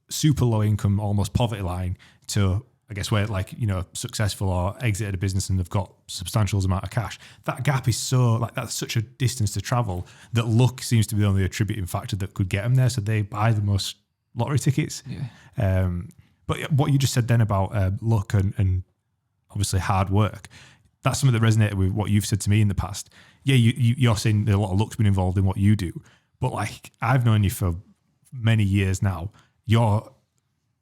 super low income, almost poverty line, to I guess where like, you know, successful or exited a business and they've got substantial amount of cash. That gap is so like that's such a distance to travel that luck seems to be the only attributing factor that could get them there. So they buy the most lottery tickets. Yeah. But what you just said then about luck and obviously hard work, that's something that resonated with what you've said to me in the past. Yeah, you're saying that a lot of luck's been involved in what you do, but like I've known you for many years now. You're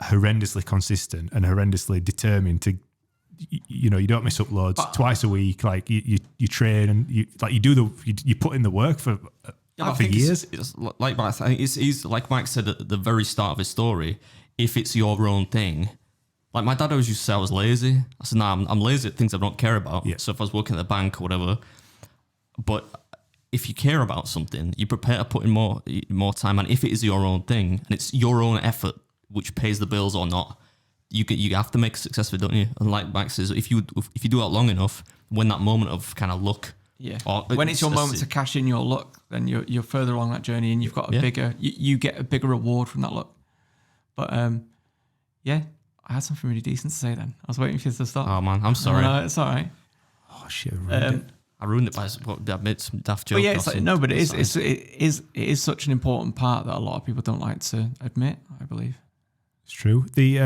horrendously consistent and horrendously determined to, you know, you don't miss uploads twice a week. Like you train and you put in the work for years. It's like I think it's like Mike said at the very start of his story. If it's your own thing, like my dad always used to say I was lazy. I said, nah, I'm lazy at things I don't care about. Yeah. So if I was working at the bank or whatever, but if you care about something, you prepare to put in more time. And if it is your own thing and it's your own effort which pays the bills or not, you have to make a success of it, don't you? And like Mike says, if you do that long enough, when that moment of kind of luck, when it's your moment to cash in your luck, then you're further along that journey and you've got a bigger, you get a bigger reward from that luck. But I had something really decent to say then. I was waiting for you to start. Oh man, I'm sorry. No, it's all right. Oh shit, I ruined it by I made some daft joke. But yeah, it's like, no, but it is such an important part that a lot of people don't like to admit, I believe. It's true. The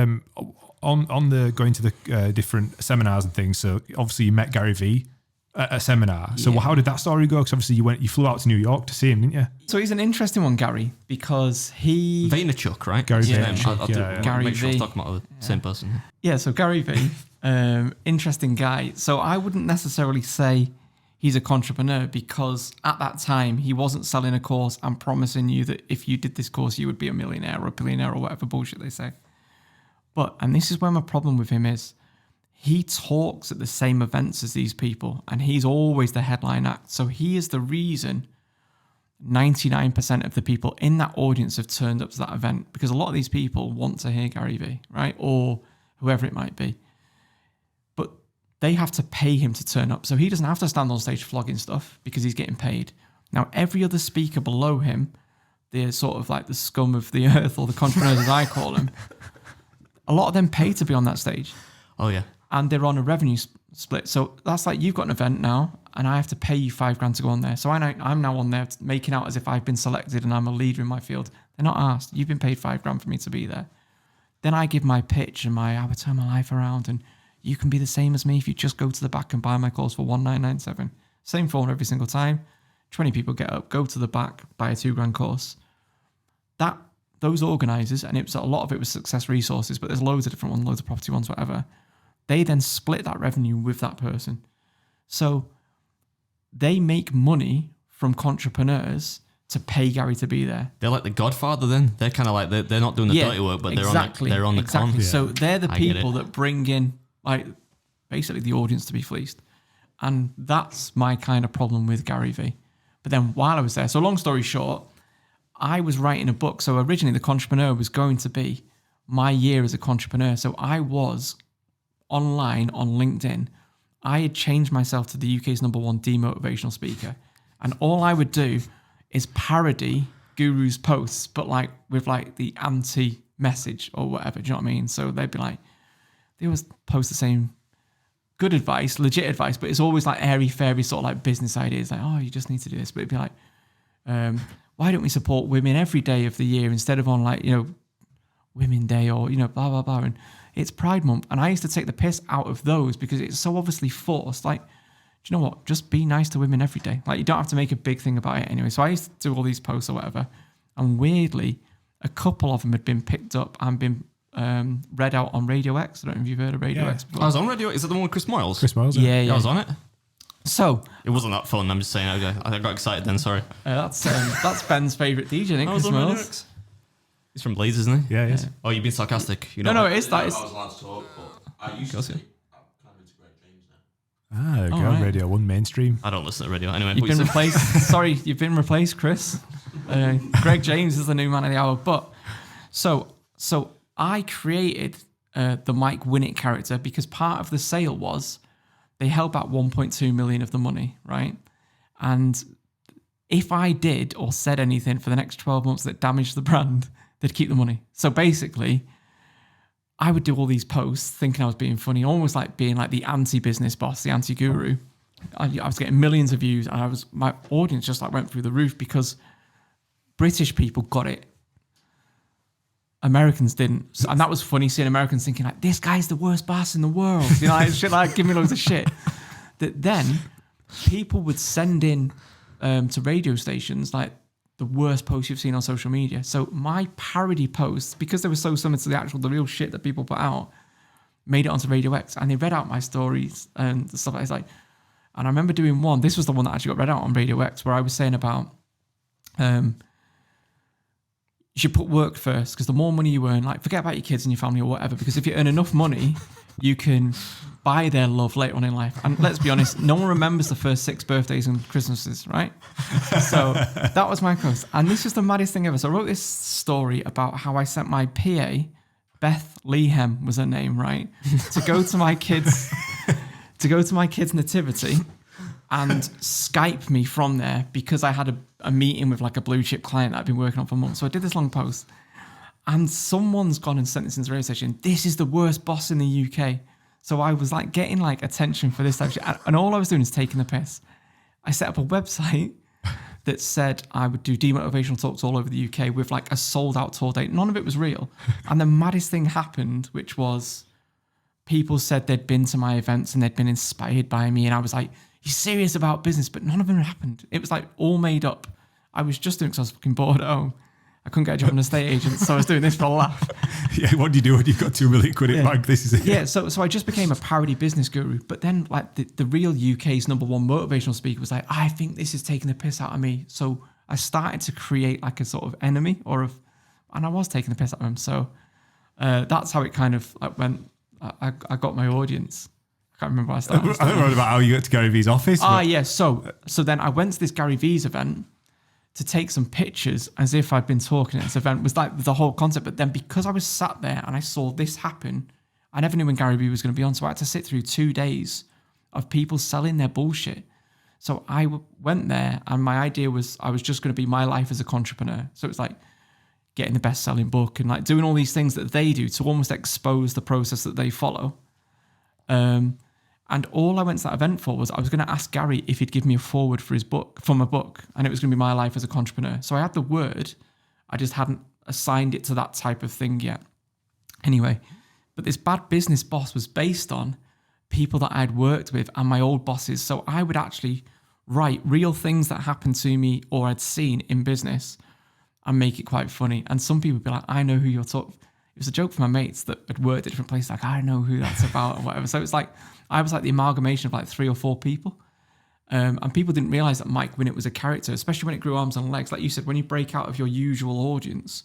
on the going to the different seminars and things. So obviously you met Gary Vee at a seminar. So how did that story go? Because obviously you flew out to New York to see him, didn't you? So he's an interesting one, Gary, because he Vaynerchuk, right? Gary Vaynerchuk. Gary make sure I'm talking about the same person. Yeah. So Gary Vee, interesting guy. So I wouldn't necessarily say he's a entrepreneur because at that time he wasn't selling a course and promising you that if you did this course you would be a millionaire or a billionaire or whatever bullshit they say. And this is where my problem with him is, he talks at the same events as these people and he's always the headline act. So he is the reason 99% of the people in that audience have turned up to that event, because a lot of these people want to hear Gary Vee, right? Or whoever it might be. But they have to pay him to turn up. So he doesn't have to stand on stage flogging stuff because he's getting paid. Now, every other speaker below him, they're sort of like the scum of the earth, or the entrepreneurs as I call them, a lot of them pay to be on that stage. Oh, yeah. And they're on a revenue split. So that's like, you've got an event now and I have to pay you $5,000 to go on there. So I'm now on there making out as if I've been selected and I'm a leader in my field. They're not asked. You've been paid $5,000 for me to be there. Then I give my pitch and I would turn my life around, and you can be the same as me if you just go to the back and buy my course for $1,997. Same phone every single time. 20 people get up, go to the back, buy a $2,000 course. Those organisers, and a lot of it was Success Resources, but there's loads of different ones, loads of property ones, whatever. They then split that revenue with that person. So they make money from entrepreneurs to pay Gary to be there. They're like the Godfather then. They're kind of like, they're not doing the dirty work, but they're on the con. Yeah. So they're the people that bring in like basically the audience to be fleeced. And that's my kind of problem with Gary Vee. But then while I was there, so long story short, I was writing a book. So originally the Entrepreneur was going to be my year as a entrepreneur. So I was online on LinkedIn. I had changed myself to the UK's #1 demotivational speaker. And all I would do is parody Guru's posts, but like with like the anti-message or whatever. Do you know what I mean? So they'd be like, they always post the same good advice, legit advice, but it's always like airy-fairy sort of like business ideas. Like, oh, you just need to do this. But it'd be like, why don't we support women every day of the year instead of on like, Women Day or, blah, blah, blah. And it's Pride Month. And I used to take the piss out of those because it's so obviously forced. Like, do you know what? Just be nice to women every day. Like, you don't have to make a big thing about it anyway. So I used to do all these posts or whatever. And weirdly, a couple of them had been picked up and been read out on Radio X. I don't know if you've heard of Radio X before. I was on Radio. Is that the one with Chris Moyles? Chris Moyles. Yeah. I was on it. So it wasn't that fun. I'm just saying. I got excited then. Sorry. That's Ben's favourite DJ, I think, I Chris was on Radio Moyles. X. He's from Blades, isn't he? Yeah, he is. Oh, you've been sarcastic. No, it is that. I was allowed to talk, but I used to. I'm kind of into Greg James now. There you go. right. Radio 1 mainstream. I don't listen to radio anyway. You've been replaced. Sorry, you've been replaced, Chris. Greg James is the new man of the hour. But so I created the Mike Winnet character because part of the sale was they held back 1.2 million of the money, right? And if I did or said anything for the next 12 months that damaged the brand, they'd keep the money. So basically, I would do all these posts thinking I was being funny, almost like being like the anti-business boss, the anti-guru. I was getting millions of views, and my audience just like went through the roof because British people got it. Americans didn't. And that was funny seeing Americans thinking like, this guy's the worst boss in the world. Like shit, like give me loads of shit. That then people would send in to radio stations like the worst posts you've seen on social media. So my parody posts, because they were so similar to the real shit that people put out, made it onto Radio X, and they read out my stories and stuff like that. And I remember doing one. This was the one that actually got read out on Radio X, where I was saying about you should put work first, because the more money you earn, like forget about your kids and your family or whatever, because if you earn enough money, you can buy their love later on in life. And let's be honest, no one remembers the first 6 birthdays and Christmases, right? So that was my post. And this is the maddest thing ever. So I wrote this story about how I sent my PA, Beth Leahem was her name, right? To go to my kids' nativity and Skype me from there because I had a meeting with like a blue chip client that I've been working on for months. So I did this long post, and someone's gone and sent this into the radio station. This is the worst boss in the UK. So I was like getting like attention for this type of shit. And all I was doing is taking the piss. I set up a website that said I would do demotivational talks all over the UK with like a sold out tour date. None of it was real. And the maddest thing happened, which was people said they'd been to my events and they'd been inspired by me. And I was like, you're serious about business? But none of them happened. It was like all made up. I was just doing it because I was fucking bored at home. I couldn't get a job as an estate agent, so I was doing this for a laugh. Yeah, what do you do when you've got 2 million quid in bank? This is it. Yeah, so I just became a parody business guru. But then like the real UK's #1 motivational speaker was like, I think this is taking the piss out of me. So I started to create like a sort of enemy and I was taking the piss out of him. So that's how it kind of like went. I got my audience. I can't remember what I started. I don't know about how you got to Gary Vee's office. Yeah. So then I went to this Gary Vee's event to take some pictures as if I'd been talking at this event. Was like the whole concept. But then because I was sat there and I saw this happen, I never knew when Gary Vee was going to be on. So I had to sit through 2 days of people selling their bullshit. So I went there and my idea was I was just going to be my life as a entrepreneur. So it's like getting the best-selling book and like doing all these things that they do to almost expose the process that they follow. And all I went to that event for was I was going to ask Gary if he'd give me a forward for my book, and it was going to be my life as a entrepreneur. So I had the word, I just hadn't assigned it to that type of thing yet. Anyway, but this bad business boss was based on people that I'd worked with and my old bosses. So I would actually write real things that happened to me or I'd seen in business and make it quite funny. And some people would be like, I know who you're talking. It was a joke for my mates that had worked at different places. Like, I know who that's about or whatever. So it's like, I was like the amalgamation of like 3 or 4 people. And people didn't realize that Mike Winnet was a character, especially when it grew arms and legs. Like you said, when you break out of your usual audience,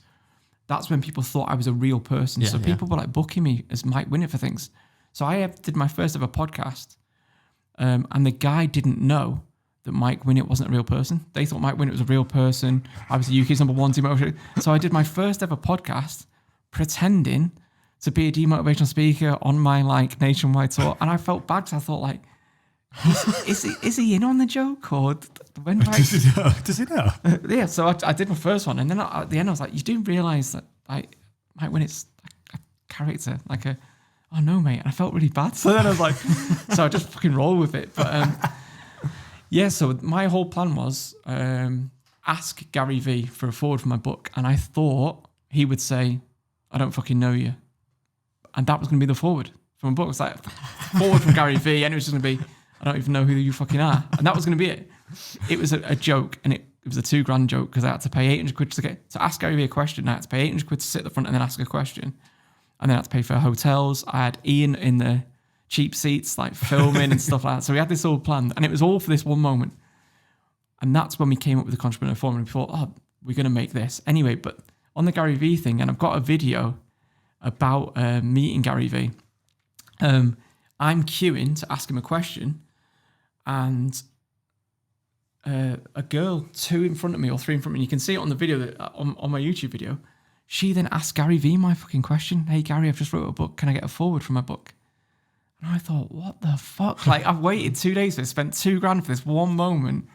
that's when people thought I was a real person. Yeah, so people were like booking me as Mike Winnet for things. So I did my first ever podcast, and the guy didn't know that Mike Winnet wasn't a real person. They thought Mike Winnet was a real person. I was the UK's #1 demotivational. So I did my first ever podcast pretending to be a demotivational speaker on my like nationwide tour. And I felt bad because I thought like, is he in on the joke or when do I... Does he know? Yeah, so I did my first one, and then at the end I was like, you do realise that like Mike Winnet's a character, like a, oh no mate, and I felt really bad. So then I was like, so I just fucking roll with it. But yeah, so my whole plan was ask Gary Vee for a forward for my book. And I thought he would say, I don't fucking know you. And that was going to be the forward for my book. It's like, forward from Gary Vee. And it was just going to be, I don't even know who you fucking are. And that was going to be it. It was a joke. And it was a $2,000 joke because I had to pay 800 quid to ask Gary Vee a question. I had to pay 800 quid to sit at the front and then ask a question. And then I had to pay for hotels. I had Ian in the cheap seats, like filming and stuff like that. So we had this all planned. And it was all for this one moment. And that's when we came up with the entrepreneur formula. And we thought, oh, we're going to make this. Anyway, but on the Gary Vee thing, and I've got a video about meeting Gary Vee. I'm queuing to ask him a question. And a girl, 2 in front of me or 3 in front of me, and you can see it on the video, that, on my YouTube video, she then asked Gary Vee my fucking question. Hey, Gary, I've just wrote a book. Can I get a forward for my book? And I thought, what the fuck? Like, I've waited 2 days for this, spent $2,000 for this one moment,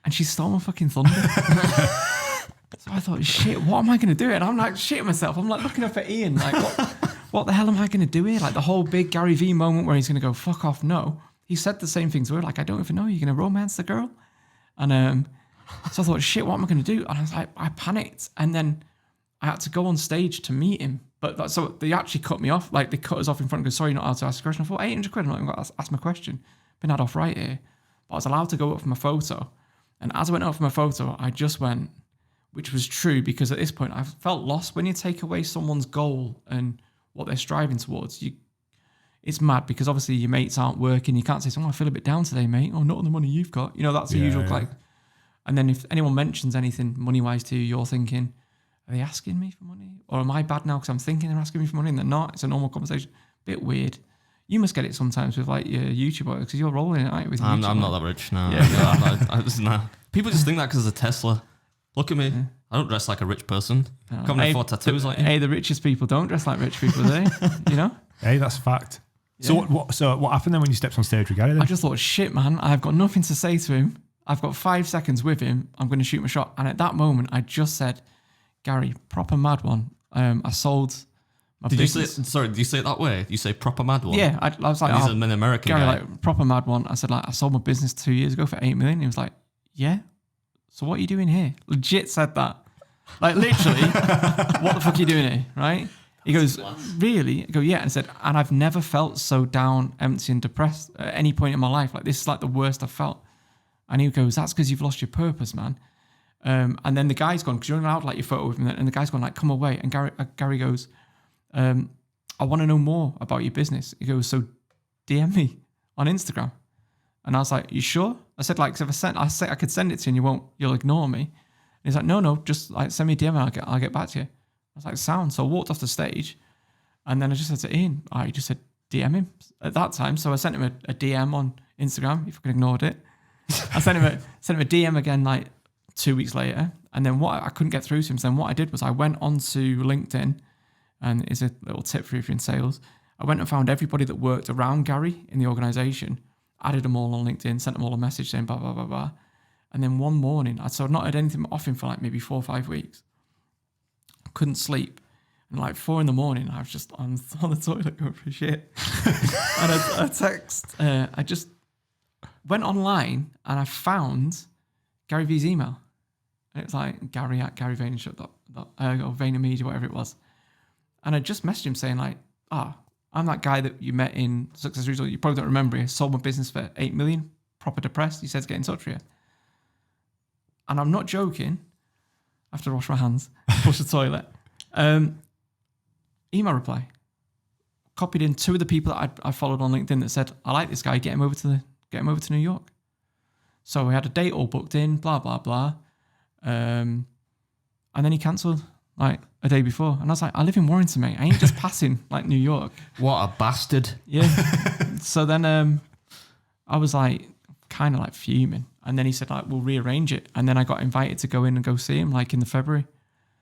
and she stole my fucking thunder. So I thought, shit, what am I going to do? And I'm like shitting myself. I'm like looking up at Ian, like, what the hell am I going to do here? Like the whole big Gary Vee moment where he's going to go, fuck off. No, he said the same things. We're like, I don't even know. You're going to romance the girl? And so I thought, shit, what am I going to do? And I was like, I panicked. And then I had to go on stage to meet him. But so they actually cut me off. Like they cut us off in front and go, sorry, you're not allowed to ask a question. I thought, 800 quid. I'm not even going to ask my question. Been had off right here. But I was allowed to go up for my photo. And as I went up for my photo, I just went, which was true, because at this point I felt lost. When you take away someone's goal and what they're striving towards, it's mad, because obviously your mates aren't working. You can't say, oh, I feel a bit down today, mate. Oh, not on the money you've got. You know, that's the usual like. And then if anyone mentions anything money-wise to you, you're thinking, are they asking me for money? Or am I bad now because I'm thinking they're asking me for money and they're not? It's a normal conversation. Bit weird. You must get it sometimes with like your YouTube, because you're rolling it, right? With I'm not that rich, no. Yeah. No. People just think that because of Tesla. Look at me. Yeah. I don't dress like a rich person. Can't afford tattoos like you. Hey, the richest people don't dress like rich people, do they? You know? Hey, that's a fact. Yeah. So what happened then when you stepped on stage with Gary then? I just thought, shit, man, I've got nothing to say to him. I've got 5 seconds with him. I'm going to shoot my shot. And at that moment, I just said, Gary, proper mad one. I sold my business. Did you say it that way? You say proper mad one? Yeah. I was like, he's an American Gary, guy. Like, proper mad one. I said, like, I sold my business 2 years ago for 8 million. He was like, yeah. So what are you doing here? Legit said that. Like, literally, what the fuck are you doing here, right? He goes, really? I go, yeah. And I said, and I've never felt so down, empty and depressed at any point in my life. Like, this is like the worst I've felt. And he goes, that's because you've lost your purpose, man. And then the guy's gone, because you're only allowed like your photo with him, and the guy's gone like, come away. And Gary goes, I want to know more about your business. He goes, so DM me on Instagram. And I was like, you sure? I said, like, if I could send it to you and you'll ignore me. And he's like, no, just like send me a DM and I'll get back to you. I was like, sound. So I walked off the stage, and then I just said to Ian, I just said, DM him at that time. So I sent him a DM on Instagram, if I could ignored it. I sent him a DM again, like 2 weeks later. And then I couldn't get through to him. So then what I did was I went onto LinkedIn, and it's a little tip for you if you're in sales. I went and found everybody that worked around Gary in the organization, added them all on LinkedIn, sent them all a message saying blah, blah, blah, blah. And then one morning, I'd not heard anything off him for like maybe 4 or 5 weeks. Couldn't sleep. And like 4 a.m, I was just on the toilet going for shit. And I just went online and I found Gary Vee's email. And it's like Gary@GaryVaynerchuk or VaynerMedia, whatever it was. And I just messaged him saying like, I'm that guy that you met in Success Result. You probably don't remember. He sold my business for 8 million, proper depressed. He said to get in touch with you. And I'm not joking. I have to wash my hands, flush the toilet. Email reply. Copied in 2 of the people that I followed on LinkedIn that said, I like this guy, get him over to New York. So we had a date all booked in, blah, blah, blah. And then he cancelled like a day before. And I was like, I live in Warrington, mate. I ain't just passing like New York. What a bastard. Yeah. So then I was like, kind of like fuming. And then he said, like, we'll rearrange it. And then I got invited to go in and go see him like in the February.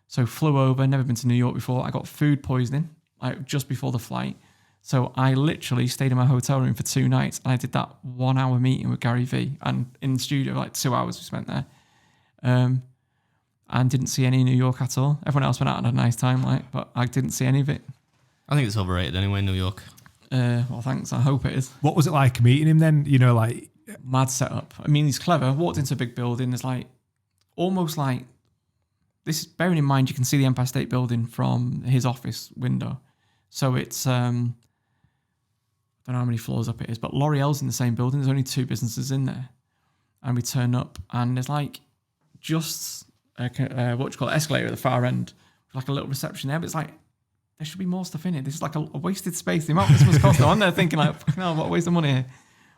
So flew over, never been to New York before. I got food poisoning like just before the flight. So I literally stayed in my hotel room for 2 nights. And I did that 1 hour meeting with Gary Vee, and in the studio, like 2 hours we spent there. And didn't see any New York at all. Everyone else went out and had a nice time, like, but I didn't see any of it. I think it's overrated anyway, New York. Well, thanks. I hope it is. What was it like meeting him then? You know, like... Mad setup. I mean, he's clever. Walked into a big building. There's like almost like this. Bearing in mind, you can see the Empire State Building from his office window. So it's I don't know how many floors up it is, but L'Oreal's in the same building. There's only 2 businesses in there, and we turn up, and there's like just escalator at the far end, like a little reception there. But it's like there should be more stuff in it. This is like a wasted space. The amount this must cost. I'm there thinking like, fucking hell, what a waste of money here.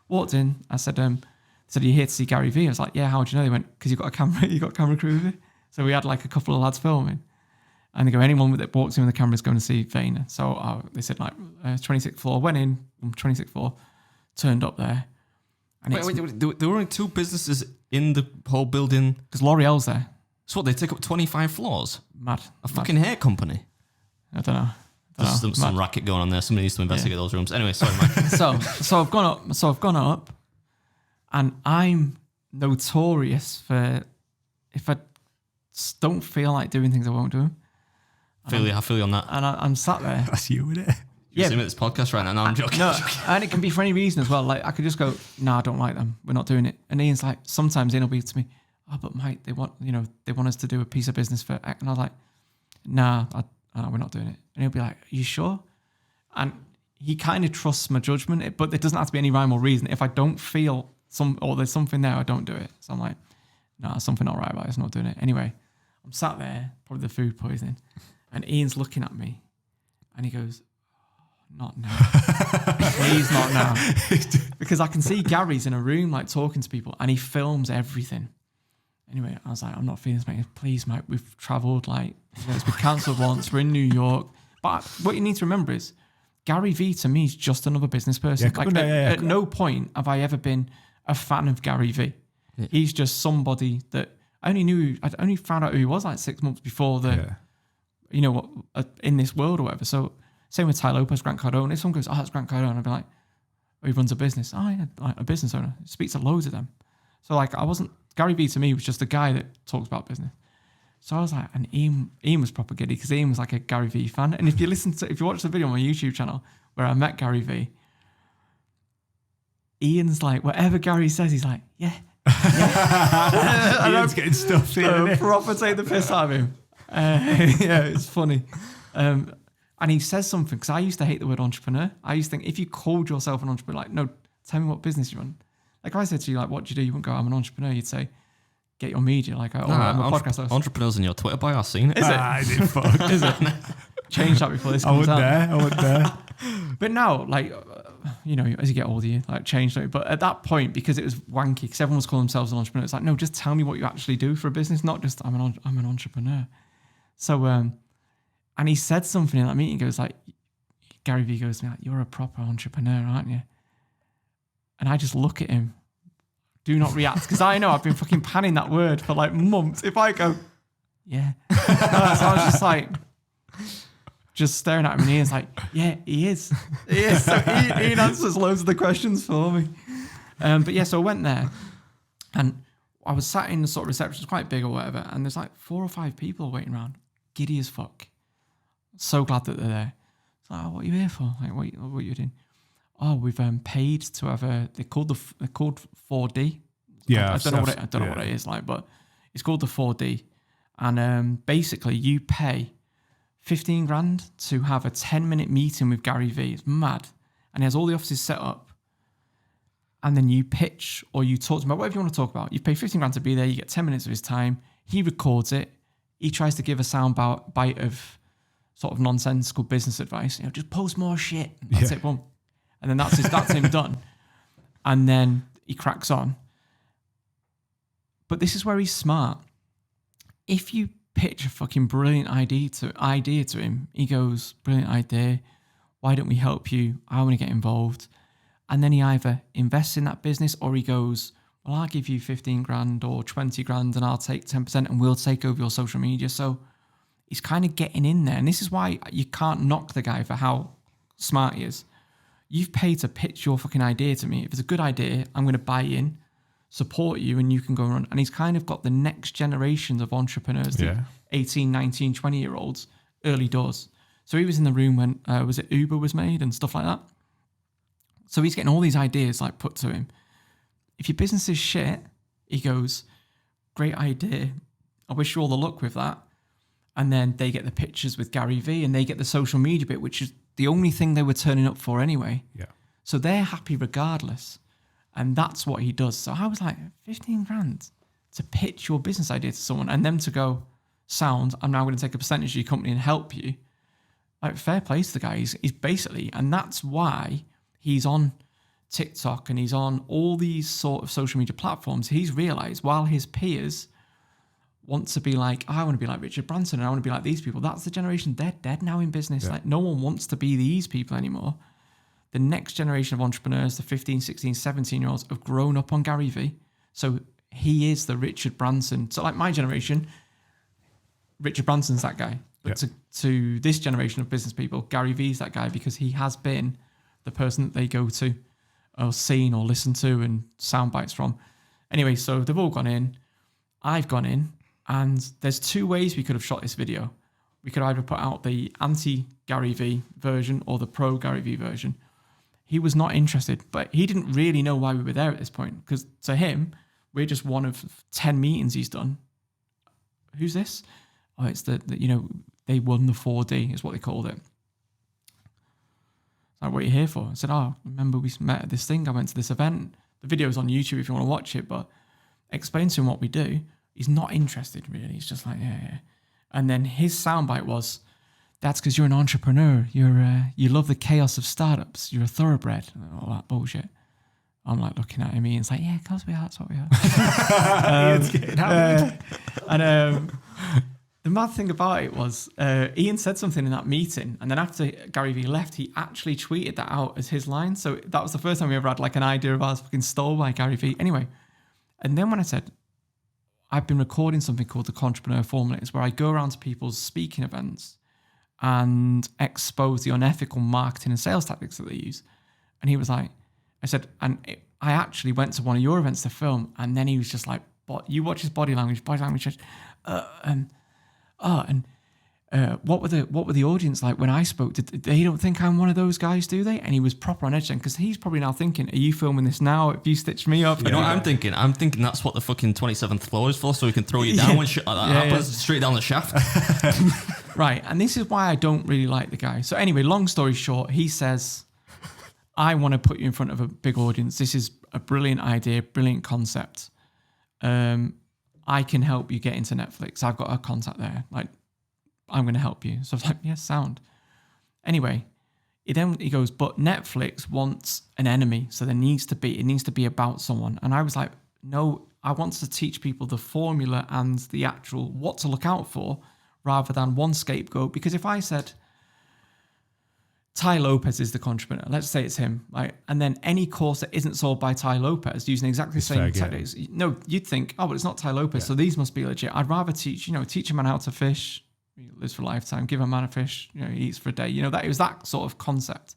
Walked in, I said, "Are you here to see Gary Vee?" I was like, "Yeah, how do you know?" They went, "Because you got a camera, you got a camera crew with you." So we had like a couple of lads filming, and they go, "Anyone that walks in with the camera is going to see Vayner." So they said like 26th floor. Went in from 26th floor, turned up there. And Wait, there were only 2 businesses in the whole building. because L'Oreal's there. So what, they take up 25 floors? Mad. A fucking hair company. I don't know. There's some racket going on there. Somebody needs to investigate those rooms. Anyway, sorry, Mike. So I've gone up, and I'm notorious for if I don't feel like doing things, I won't do them. I feel you on that. And I'm sat there. That's you, isn't it? You're seeing this podcast right now. No, I'm joking. No, and it can be for any reason as well. Like I could just go, "No, I don't like them. We're not doing it." And Ian's like, sometimes Ian will be to me, "Oh, but Mike, they want us to do a piece of business for," and I was like, "Nah, we're not doing it." And he'll be like, "Are you sure?" And he kind of trusts my judgment, but there doesn't have to be any rhyme or reason. If I don't feel there's something there, I don't do it. So I'm like, "Nah, something not right about it. It's not doing it." Anyway, I'm sat there, probably the food poisoning, and Ian's looking at me, and he goes, "Not now. Please not now." Because I can see Gary's in a room like talking to people, and he films everything. Anyway, I was like, "I'm not feeling this, mate. Please, mate, we've travelled, like, it's been cancelled once. We're in New York." But what you need to remember is Gary Vee to me is just another business person. At no point have I ever been a fan of Gary Vee. Yeah. He's just somebody that I only found out who he was like 6 months before in this world or whatever. So same with Ty Lopez, Grant Cardone. If someone goes, "Oh, that's Grant Cardone," I'd be like, "Oh, he runs a business." "Oh, yeah, like a business owner." He speaks to loads of them. So like Gary Vee to me was just a guy that talks about business. So I was like, and Ian was proper giddy because Ian was like a Gary Vee fan. And if you watch the video on my YouTube channel where I met Gary Vee, Ian's like, whatever Gary says, he's like, "Yeah." Ian's getting stuff in. Proper take the piss out of him. Yeah, it's funny. And he says something, because I used to hate the word entrepreneur. I used to think if you called yourself an entrepreneur, like, "No, tell me what business you run." Like if I said to you, like, "What do you do?" You wouldn't go, "I'm an entrepreneur." You'd say, "Get your media." Like, "I'm a podcast host." Entrepreneurs in your Twitter bio, I've seen it. Is it? I did fuck. Is it? Change that before this comes out. I wouldn't dare. But now, like, as you get older, you like change. But at that point, because it was wanky, because everyone was calling themselves an entrepreneur, it's like, no, just tell me what you actually do for a business, not just I'm an entrepreneur. So, and he said something in that meeting. Goes like, Gary Vee goes to me like, "You're a proper entrepreneur, aren't you?" And I just look at him, do not react, because I know I've been fucking panning that word for like months. If I go, "Yeah," so I was just like, just staring at him, and Ian's like, "Yeah, he is." He is. So Ian answers loads of the questions for me. But yeah, so I went there, and I was sat in the sort of reception, it's quite big or whatever, and there's like 4 or 5 people waiting around, giddy as fuck. So glad that they're there. It's like, "Oh, what are you here for? Like, what are you doing?" "Oh, we've paid to have they're called 4D. Yeah, I don't know what it is like, but it's called the 4D, and basically you pay 15 grand to have a 10-minute meeting with Gary Vee. It's mad, and he has all the offices set up, and then you pitch or you talk to him about whatever you want to talk about. You pay 15 grand to be there. You get 10 minutes of his time. He records it. He tries to give a sound bite of sort of nonsensical business advice. Just post more shit. That's it. Boom. And then that's him done. And then he cracks on. But this is where he's smart. If you pitch a fucking brilliant idea to him, he goes, "Brilliant idea. Why don't we help you? I want to get involved." And then he either invests in that business or he goes, "Well, I'll give you 15 grand or 20 grand and I'll take 10% and we'll take over your social media." So he's kind of getting in there. And this is why you can't knock the guy for how smart he is. You've paid to pitch your fucking idea to me. If it's a good idea, I'm going to buy in, support you, and you can go and run. And he's kind of got the next generations of entrepreneurs, the 18, 19, 20-year-olds, early doors. So he was in the room when, was it Uber was made and stuff like that? So he's getting all these ideas like put to him. If your business is shit, he goes, "Great idea, I wish you all the luck with that. And then they get the pictures with Gary Vee and they get the social media bit, which is the only thing they were turning up for anyway. Yeah. So they're happy regardless. And that's what he does. So I was like, 15 grand to pitch your business idea to someone and them to go, sound, I'm now going to take a percentage of your company and help you. Like, fair play to the guy. He's basically, and that's why he's on TikTok and he's on all these sort of social media platforms. He's realized while his peers want to be like, I want to be like Richard Branson and I want to be like these people. That's the generation. They're dead now in business. Like, no one wants to be these people anymore. The next generation of entrepreneurs, the 15, 16, 17-year-olds have grown up on Gary Vee. So he is the Richard Branson. So like my generation, Richard Branson's that guy. But to this generation of business people, Gary Vee's that guy because he has been the person that they go to or seen or listened to and sound bites from. Anyway, so they've all gone in. I've gone in. And there's two ways we could have shot this video. We could either put out the anti-Gary Vee version or the pro-Gary Vee version. He was not interested, but he didn't really know why we were there at this point because to him, we're just one of 10 meetings he's done. Who's this? Oh, it's the they won the 4D is what they called it. It's like, what are you here for? I said, oh, remember we met at this thing. I went to this event. The video's on YouTube if you want to watch it, but explain to him what we do. He's not interested really. He's just like, yeah. And then his soundbite was, that's because you're an entrepreneur. You love the chaos of startups. You're a thoroughbred. And all that bullshit. I'm like looking at him. Ian's like, yeah, of course we are. That's what we are. Ian's getting hammered. And the mad thing about it was Ian said something in that meeting. And then after Gary Vee left, he actually tweeted that out as his line. So that was the first time we ever had like an idea of ours fucking stole by Gary Vee. Anyway. And then when I said, I've been recording something called the Contrepreneur Formula. It's where I go around to people's speaking events and expose the unethical marketing and sales tactics that they use. And he was like, I said, I actually went to one of your events to film. And then he was just like, you watch his body language said, what were the audience like when I spoke? They don't think I'm one of those guys, do they? And he was proper on edge then because he's probably now thinking, are you filming this now? Have you stitched me up? You know what I'm thinking? I'm thinking that's what the fucking 27th floor is for, so we can throw you down when shit like that happens, straight down the shaft. Right, and this is why I don't really like the guy. So anyway, long story short, he says, I want to put you in front of a big audience. This is a brilliant idea, brilliant concept. I can help you get into Netflix. I've got a contact there. Like, I'm going to help you. So I was like, yes, sound. Anyway, he goes, but Netflix wants an enemy. So it needs to be about someone. And I was like, no, I want to teach people the formula and the actual what to look out for rather than one scapegoat. Because if I said, Ty Lopez is the entrepreneur, let's say it's him, right? And then any course that isn't sold by Ty Lopez using exactly the same techniques, no, you'd think, oh, but it's not Ty Lopez, so these must be legit. I'd rather teach a man how to fish. He lives for a lifetime. Give a man a fish. He eats for a day. That it was that sort of concept.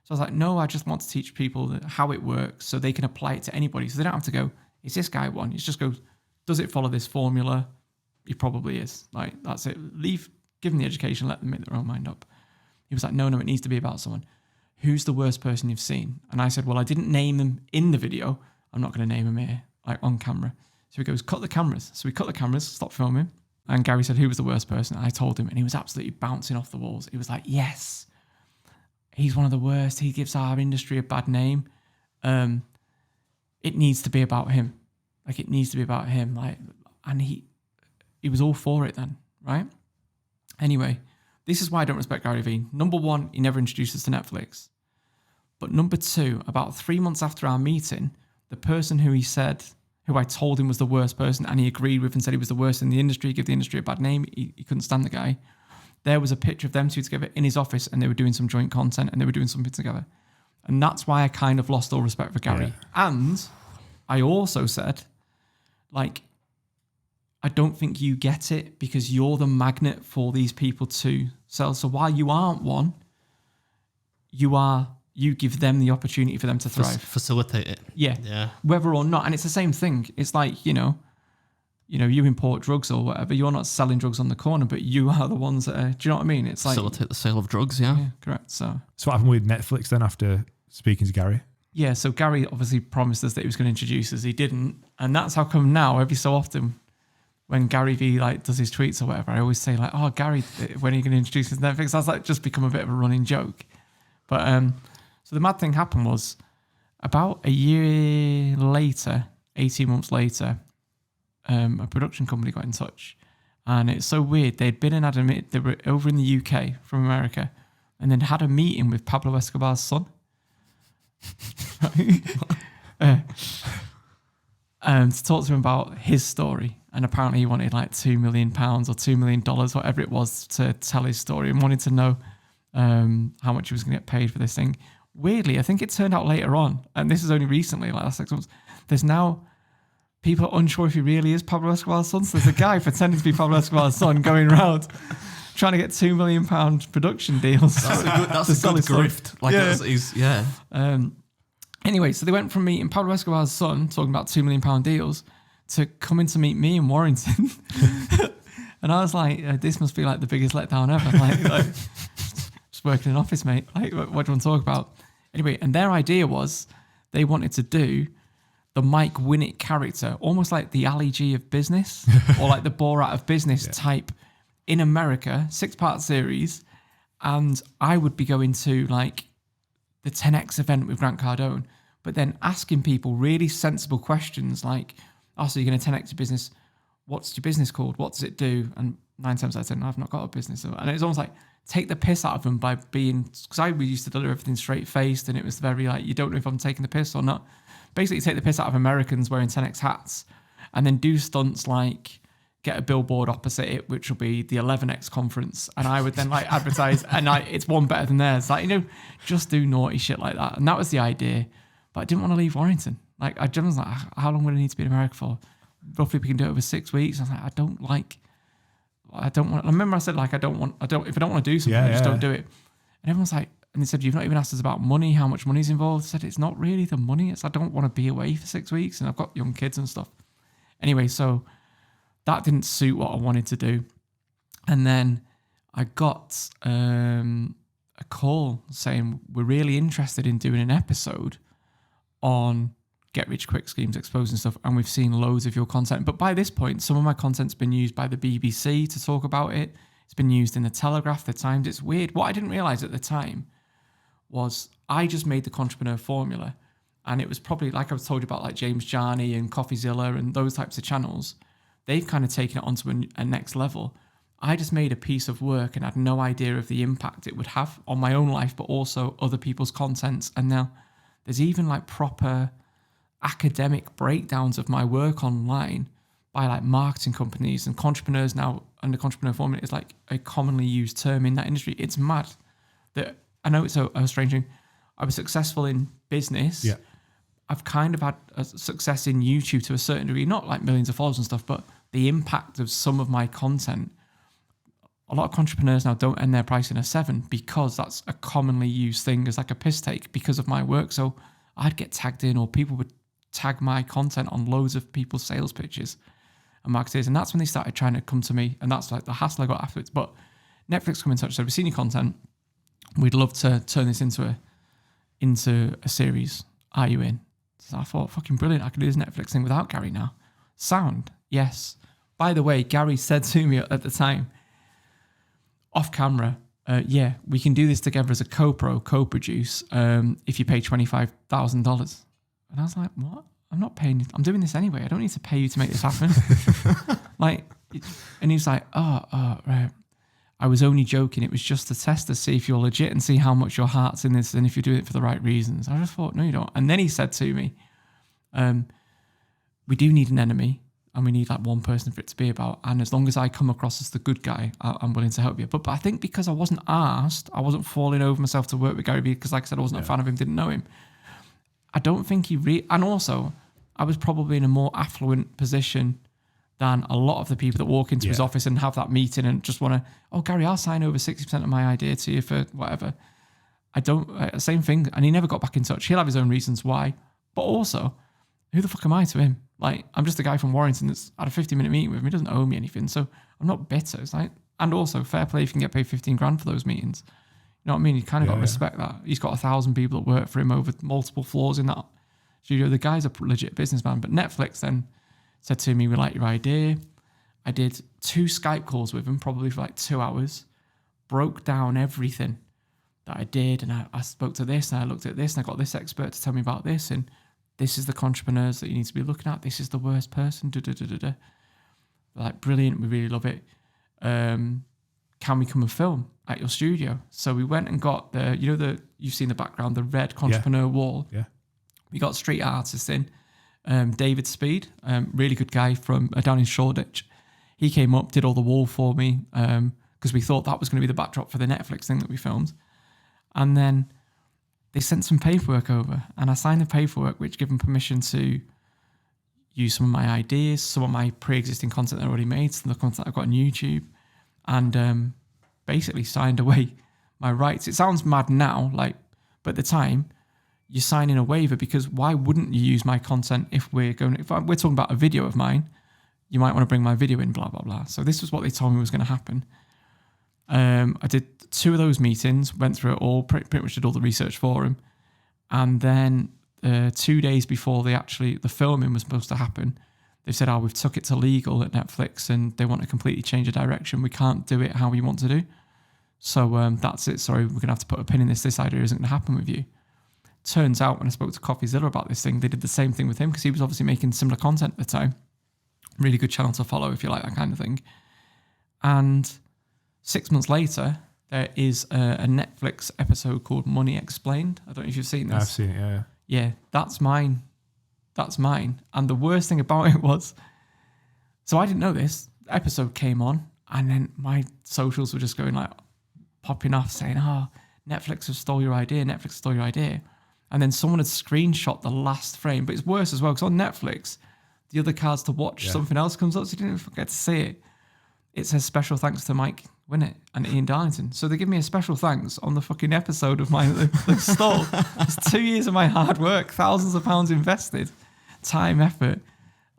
So I was like, no, I just want to teach people how it works so they can apply it to anybody. So they don't have to go, is this guy one? It just goes, does it follow this formula? He probably is. Like, that's it. Give them the education. Let them make their own mind up. He was like, no, it needs to be about someone. Who's the worst person you've seen? And I said, well, I didn't name them in the video. I'm not going to name them here, like on camera. So he goes, cut the cameras. So we cut the cameras, stopped filming. And Gary said, who was the worst person? I told him, and he was absolutely bouncing off the walls. He was like, yes, he's one of the worst. He gives our industry a bad name. It needs to be about him. Like, it needs to be about him. Like, and he was all for it then, right? Anyway, this is why I don't respect Gary Vee. Number one, he never introduced us to Netflix. But number two, about 3 months after our meeting, the person who I told him was the worst person and he agreed with and said he was the worst in the industry, give the industry a bad name, he couldn't stand the guy. There was a picture of them two together in his office and they were doing some joint content and they were doing something together. And that's why I kind of lost all respect for Gary. Yeah. And I also said, like, I don't think you get it because you're the magnet for these people to sell. So while you aren't one, you give them the opportunity for them to thrive. Facilitate it. Yeah. Whether or not. And it's the same thing. It's like, you import drugs or whatever. You're not selling drugs on the corner, but you are the ones that are, do you know what I mean? It's like facilitate the sale of drugs, yeah. Yeah, correct. So what happened with Netflix then after speaking to Gary? Yeah, so Gary obviously promised us that he was going to introduce us. He didn't. And that's how come now, every so often, when Gary Vee like does his tweets or whatever, I always say like, "Oh, Gary, when are you going to introduce his Netflix?" That's like just become a bit of a running joke. But so the mad thing happened was about a year later, 18 months later, a production company got in touch, and it's so weird. They'd been and had a meet. They were over in the UK from America, and then had a meeting with Pablo Escobar's son. To talk to him about his story, and apparently he wanted like £2 million or $2 million, whatever it was, to tell his story, and wanted to know how much he was going to get paid for this thing. Weirdly, I think it turned out later on, and this is only recently, like last 6 months, there's now people are unsure if he really is Pablo Escobar's son. So there's a guy pretending to be Pablo Escobar's son going around trying to get £2 million production deals. That's a good grift. Like, Anyway, so they went from meeting Pablo Escobar's son, talking about £2 million deals, to coming to meet me in Warrington. And I was like, this must be like the biggest letdown ever. Like just working in an office, mate. Like, what do you want to talk about? Anyway, and their idea was they wanted to do the Mike Winnet character, almost like the Ali G of business, or like the Borat of business type in America, 6-part series. And I would be going to like the 10X event with Grant Cardone, but then asking people really sensible questions like, oh, so you're going to 10X your business. What's your business called? What does it do? And 9 times out of 10, I've not got a business. And it's almost like take the piss out of them by being, because I used to deliver everything straight faced, and it was very like, you don't know if I'm taking the piss or not. Basically take the piss out of Americans wearing 10X hats, and then do stunts like get a billboard opposite it, which will be the 11X conference. And I would then like advertise, and it's one better than theirs. Like, just do naughty shit like that. And that was the idea. But I didn't want to leave Warrington. Like, I was like, how long would I need to be in America for? Roughly, we can do it over 6 weeks. I was like, I don't want, I remember I said, like, if I don't want to do something, I just don't do it. And everyone's like, and they said, you've not even asked us about money, how much money's involved. I said, it's not really the money. It's I don't want to be away for 6 weeks, and I've got young kids and stuff. Anyway, so that didn't suit what I wanted to do. And then I got a call saying, we're really interested in doing an episode on get rich quick schemes, exposing stuff, and we've seen loads of your content. But by this point, some of my content's been used by the BBC to talk about it. It's been used in the Telegraph, the Times. It's weird. What I didn't realise at the time was I just made the Entrepreneur Formula, and it was probably, like I was told you about, like James Jarney and CoffeeZilla and those types of channels. They've kind of taken it onto a next level. I just made a piece of work and had no idea of the impact it would have on my own life, but also other people's contents. And now there's even like proper academic breakdowns of my work online by like marketing companies and entrepreneurs now. And the Entrepreneur Formula is like a commonly used term in that industry. It's mad that I know it's a strange thing. I was successful in business. Yeah. I've kind of had a success in YouTube to a certain degree, not like millions of followers and stuff, but the impact of some of my content. A lot of entrepreneurs now don't end their price in a 7 because that's a commonly used thing as like a piss take because of my work. So I'd get tagged in, or people would tag my content on loads of people's sales pitches and marketers. And that's when they started trying to come to me. And that's like the hassle I got afterwards. But Netflix come in touch, said, we've seen your content. We'd love to turn this into a series. Are you in? So I thought, fucking brilliant. I can do this Netflix thing without Gary now. Sound, yes. By the way, Gary said to me at the time, off camera, yeah, we can do this together as a co-produce if you pay $25,000. And I was like, what? I'm not paying you. I'm doing this anyway. I don't need to pay you to make this happen. And he was like, oh, right. I was only joking. It was just a test to see if you're legit and see how much your heart's in this and if you're doing it for the right reasons. I just thought, no, you don't. And then he said to me, we do need an enemy, and we need like one person for it to be about. And as long as I come across as the good guy, I'm willing to help you. But I think because I wasn't asked, I wasn't falling over myself to work with Gary Vee because, like I said, I wasn't a fan of him, didn't know him. I don't think and also I was probably in a more affluent position than a lot of the people that walk into his office and have that meeting and just want to, oh, Gary, I'll sign over 60% of my idea to you for whatever. I don't, same thing. And he never got back in touch. He'll have his own reasons why. But also, who the fuck am I to him? Like, I'm just a guy from Warrington that's had a 50-minute meeting with him. He doesn't owe me anything. So I'm not bitter. It's like, and also, fair play if you can get paid 15 grand for those meetings. You know what I mean? You kind of got to respect that. He's got 1,000 people that work for him over multiple floors in that studio. The guy's a legit businessman. But Netflix then said to me, we like your idea. I did 2 Skype calls with him, probably for like 2 hours, broke down everything that I did. And I spoke to this and I looked at this and I got this expert to tell me about this. And this is the entrepreneurs that you need to be looking at. This is the worst person. Like, brilliant. We really love it. Can we come and film at your studio? So we went and got you've seen the background, the red entrepreneur wall. Yeah. We got street artists in. David Speed, really good guy from down in Shoreditch. He came up, did all the wall for me because we thought that was going to be the backdrop for the Netflix thing that we filmed. And then they sent some paperwork over and I signed the paperwork which gave them permission to use some of my ideas, some of my pre-existing content I already made, some of the content I've got on YouTube, and basically signed away my rights. It sounds mad now, but at the time, you're signing a waiver because why wouldn't you use my content if we're talking about a video of mine, you might want to bring my video in, blah, blah, blah. So this was what they told me was going to happen. I did 2 of those meetings, went through it all, pretty much did all the research for him. And then 2 days before the filming was supposed to happen, they said, we've took it to legal at Netflix and they want to completely change the direction. We can't do it how we want to do. So that's it. Sorry, we're going to have to put a pin in this. This idea isn't going to happen with you. Turns out when I spoke to CoffeeZilla about this thing, they did the same thing with him because he was obviously making similar content at the time. Really good channel to follow if you like that kind of thing. And 6 months later, there is a Netflix episode called Money Explained. I don't know if you've seen this. I've seen it, yeah. Yeah, that's mine. That's mine. And the worst thing about it was, so I didn't know this. The episode came on and then my socials were just going popping off saying, Netflix have stole your idea. Netflix stole your idea. And then someone had screenshot the last frame. But it's worse as well because on Netflix, the other cards to watch, something else comes up, so you didn't even get to see it. It says special thanks to Mike Winnet and Ian Darlington. So they give me a special thanks on the fucking episode of mine that they stole. It's 2 years of my hard work, thousands of pounds invested, time, effort.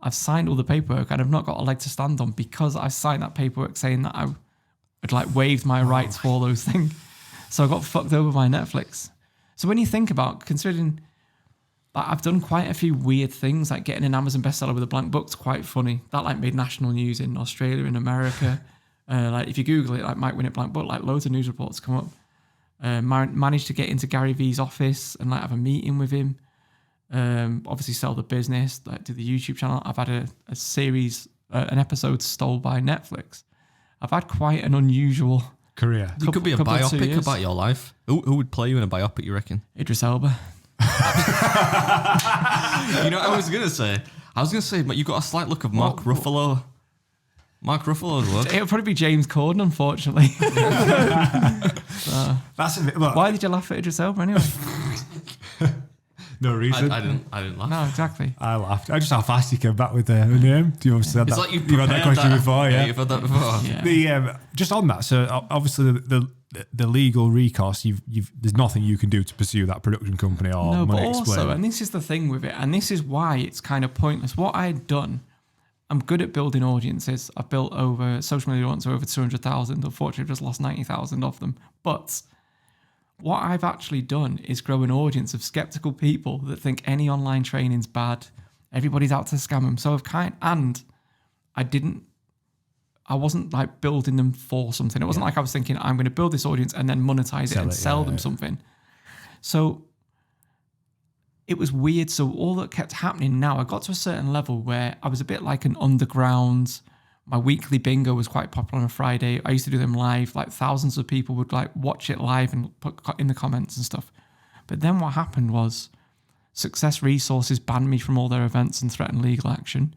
I've signed all the paperwork and I've not got a leg to stand on because I signed that paperwork saying that I had waived my rights for all those things. So I got fucked over by Netflix. So when you think about considering I've done quite a few weird things, like getting an Amazon bestseller with a blank book's quite funny. That made national news in Australia, in America. If you Google it, Mike Winnet blank book, loads of news reports come up. Managed to get into Gary Vee's office and have a meeting with him. Obviously sell the business, do the YouTube channel. I've had a series, an episode stole by Netflix. I've had quite an unusual career. You could be a biopic about your life. Who would play you in a biopic, you reckon? Idris Elba. I was going to say, but you got a slight look of Mark Ruffalo. Mark Ruffalo would work. It'll probably be James Corden, unfortunately. That's a bit. Look, why did you laugh at Idris Elba anyway? No reason. I didn't laugh. No, exactly. I laughed. I just how fast you came back with the name. Do you obviously had It's that? like you've had that question before, yeah. You've had that before. Yeah. The just on that. So obviously the legal recourse. There's nothing you can do to pursue that production company or No, but Money also, Explained. and this is the thing with it, and this is why it's kind of pointless. What I had done, I'm good at building audiences. I've built over social media audience over 200,000. Unfortunately, I've just lost 90,000 of them. But what I've actually done is grow an audience of skeptical people that think any online training's bad. Everybody's out to scam them. So I wasn't building them for something. It wasn't like I was thinking, I'm going to build this audience and then monetize it and sell them something. So it was weird. So all that kept happening now, I got to a certain level where I was a bit like an underground. My weekly bingo was quite popular on a Friday. I used to do them live. Thousands of people would watch it live and put in the comments and stuff. But then what happened was Success Resources banned me from all their events and threatened legal action.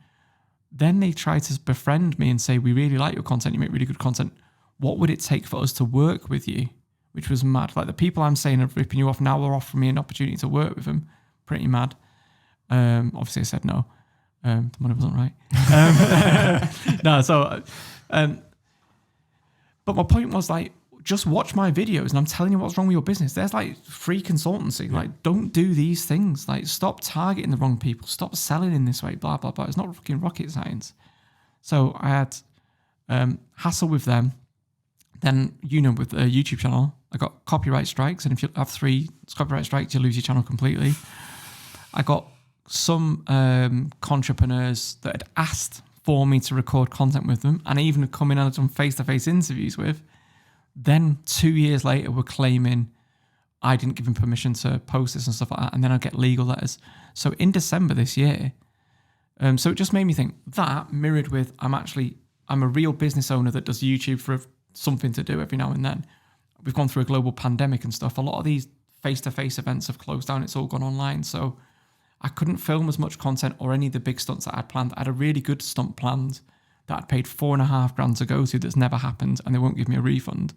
Then they tried to befriend me and say, we really like your content. You make really good content. What would it take for us to work with you? Which was mad. The people I'm saying are ripping you off now are offering me an opportunity to work with them. Pretty mad. Obviously I said no. The money wasn't right. But my point was just watch my videos and I'm telling you what's wrong with your business. There's free consultancy. Don't do these things. Stop targeting the wrong people. Stop selling in this way, blah, blah, blah. It's not fucking rocket science. So I had hassle with them. Then, with the YouTube channel, I got copyright strikes. And if you have 3 copyright strikes, you lose your channel completely. I got some entrepreneurs that had asked for me to record content with them, and even come in and done face-to-face interviews with, then 2 years later were claiming I didn't give him permission to post this and stuff like that, and then I'd get legal letters. So in December this year, so it just made me think that mirrored with I'm a real business owner that does YouTube for something to do every now and then. We've gone through a global pandemic and stuff. A lot of these face-to-face events have closed down. It's all gone online. So I couldn't film as much content or any of the big stunts that I'd planned. I had a really good stunt planned that I'd paid $4,500 to go to that's never happened, and they won't give me a refund.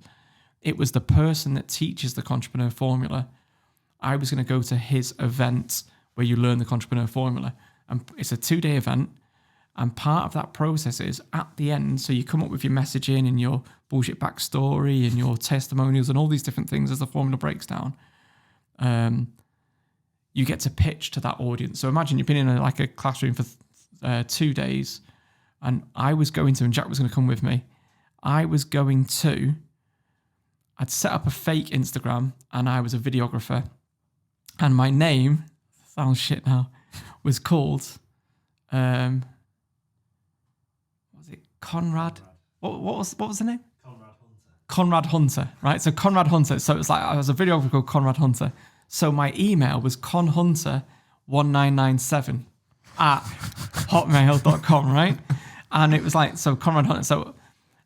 It was the person that teaches the Entrepreneur Formula. I was going to go to his event where you learn the Entrepreneur Formula. And it's a 2-day event. And part of that process is at the end, so you come up with your messaging and your bullshit backstory and your testimonials and all these different things as the formula breaks down. You get to pitch to that audience. So imagine you've been in a classroom for 2 days, and I was going to, and Jack was going to come with me. I'd set up a fake Instagram, and I was a videographer, and my name, sounds shit now, was called, what was it, Conrad? What was the name? Conrad Hunter, right? So Conrad Hunter. So it was like I was a videographer called Conrad Hunter. So my email was conhunter1997 at hotmail.com, right? And it was like, so Conrad Hunter. So,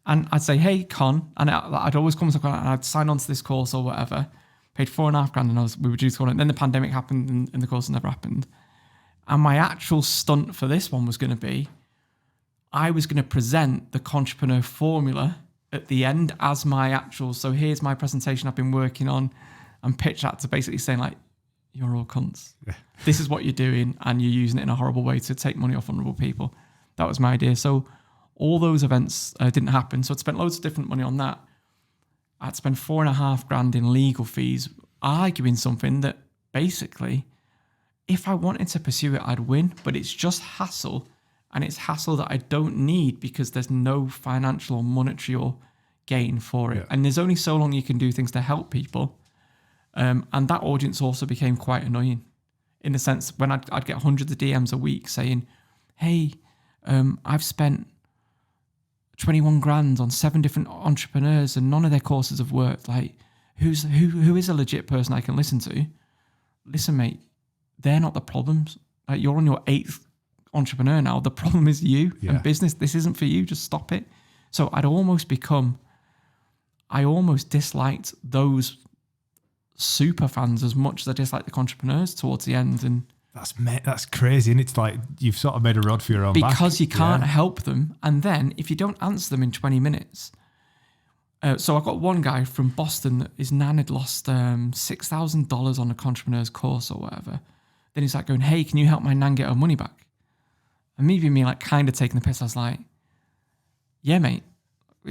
and I'd say, hey, Con, and I'd always come to Con, and I'd sign on to this course or whatever. Paid $4,500, and we were due to go on it. Then the pandemic happened, and the course never happened. And my actual stunt for this one was going to be, I was going to present the Entrepreneur Formula at the end as my actual, so here's my presentation I've been working on, and pitch that to basically saying like, you're all cunts. Yeah. This is what you're doing, and you're using it in a horrible way to take money off vulnerable people. That was my idea. So all those events didn't happen. So I'd spent loads of different money on that. I'd spent $4,500 in legal fees arguing something that basically, if I wanted to pursue it, I'd win, but it's just hassle. And it's hassle that I don't need because there's no financial or monetary or gain for it. Yeah. And there's only so long you can do things to help people. And that audience also became quite annoying in the sense when I'd get hundreds of DMs a week saying, hey, I've spent 21 grand on 7 different entrepreneurs and none of their courses have worked. Like, who is a legit person I can listen to? Listen, mate, they're not the problems. Like, you're on your 8th entrepreneur now. The problem is you and business. This isn't for you. Just stop it. So I almost disliked those super fans as much as I disliked the entrepreneurs towards the end. And that's crazy. And it's like you've sort of made a rod for your own back. Because you can't help them. And then if you don't answer them in 20 minutes. So I got one guy from Boston that his nan had lost $6,000 on a entrepreneur's course or whatever. Then he's like going, hey, can you help my nan get her money back? And me being me, like kind of taking the piss, I was like, yeah, mate,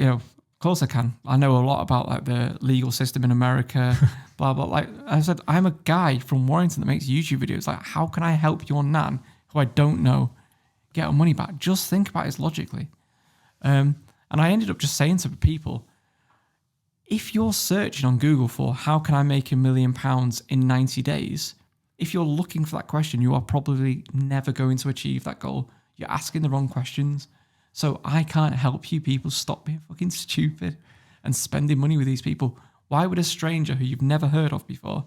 of course I can. I know a lot about like the legal system in America, blah, blah. Like I said, I'm a guy from Warrington that makes YouTube videos. Like, how can I help your nan, who I don't know, get her money back? Just think about it logically. And I ended up just saying to people, if you're searching on Google for how can I make £1 million in 90 days, if you're looking for that question, you are probably never going to achieve that goal. You're asking the wrong questions. So I can't help you people stop being fucking stupid and spending money with these people. Why would a stranger who you've never heard of before,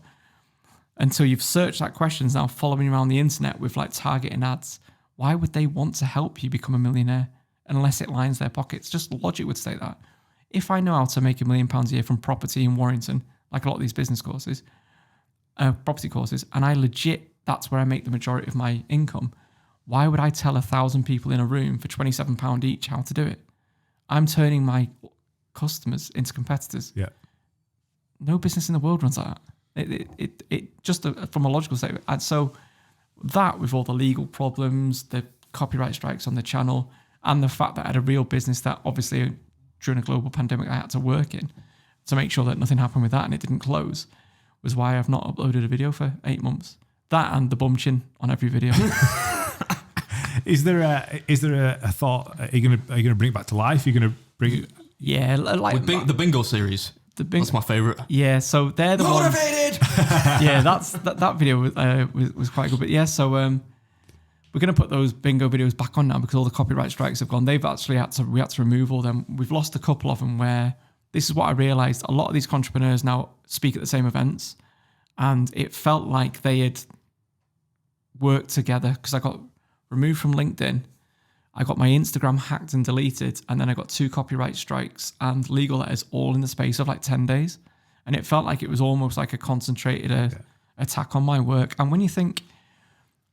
until you've searched that question, is now following around the internet with like targeting ads? Why would they want to help you become a millionaire unless it lines their pockets? Just logic would say that. If I know how to make £1 million a year from property in Warrington, like a lot of these business courses, property courses, and that's where I make the majority of my income, why would I tell 1,000 people in a room for £27 each how to do it? I'm turning my customers into competitors. Yeah. No business in the world runs like that. It just from a logical statement. And so that, with all the legal problems, the copyright strikes on the channel, and the fact that I had a real business that obviously during a global pandemic I had to work in to make sure that nothing happened with that and it didn't close, was why I've not uploaded a video for 8 months. That and the bum chin on every video. Is there a thought? Are you gonna bring it back to life? Are you gonna bring it? Yeah, like the bingo series. That's my favorite. Yeah, so they're the motivated. Yeah, that video was quite good. But yeah, so we're going to put those bingo videos back on now because all the copyright strikes have gone. We had to remove all them. We've lost a couple of them where this is what I realized. A lot of these entrepreneurs now speak at the same events, and it felt like they had worked together because I got removed from LinkedIn. I got my Instagram hacked and deleted, and then I got 2 copyright strikes and legal letters all in the space of like 10 days. And it felt like it was almost like a concentrated attack on my work. And when you think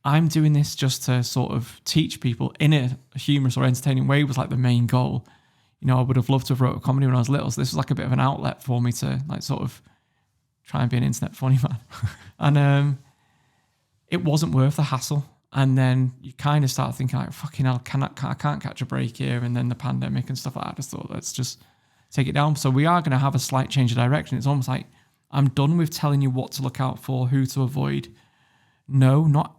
I'm doing this just to sort of teach people in a humorous or entertaining way was like the main goal. You know, I would have loved to have wrote a comedy when I was little. So this was like a bit of an outlet for me to like sort of try and be an internet funny man. And it wasn't worth the hassle. And then you kind of start thinking like, fucking hell, I can't catch a break here. And then the pandemic and stuff like that. I just thought, let's just take it down. So we are going to have a slight change of direction. It's almost like I'm done with telling you what to look out for, who to avoid. No, not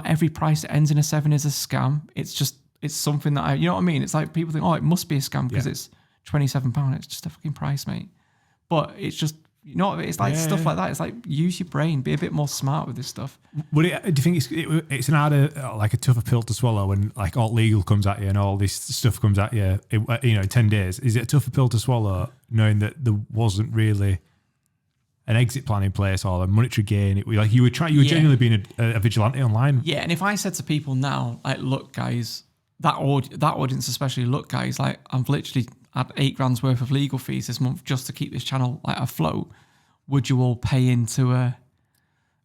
every price that ends in a 7 is a scam. It's something that you know what I mean? It's like people think, oh, it must be a scam because it's £27. It's just a fucking price, mate. But it's just, you know, it's like stuff like that. It's like, use your brain, be a bit more smart with this stuff. Do you think it's an harder, like a tougher pill to swallow when like all legal comes at you and all this stuff comes at you, you know, 10 days? Is it a tougher pill to swallow knowing that there wasn't really an exit plan in place or a monetary gain? You were genuinely being a vigilante online. Yeah, and if I said to people now, like, look, guys, that audience especially, look, guys, like, I've literally had 8 grand's worth of legal fees this month just to keep this channel like afloat. Would you all pay into a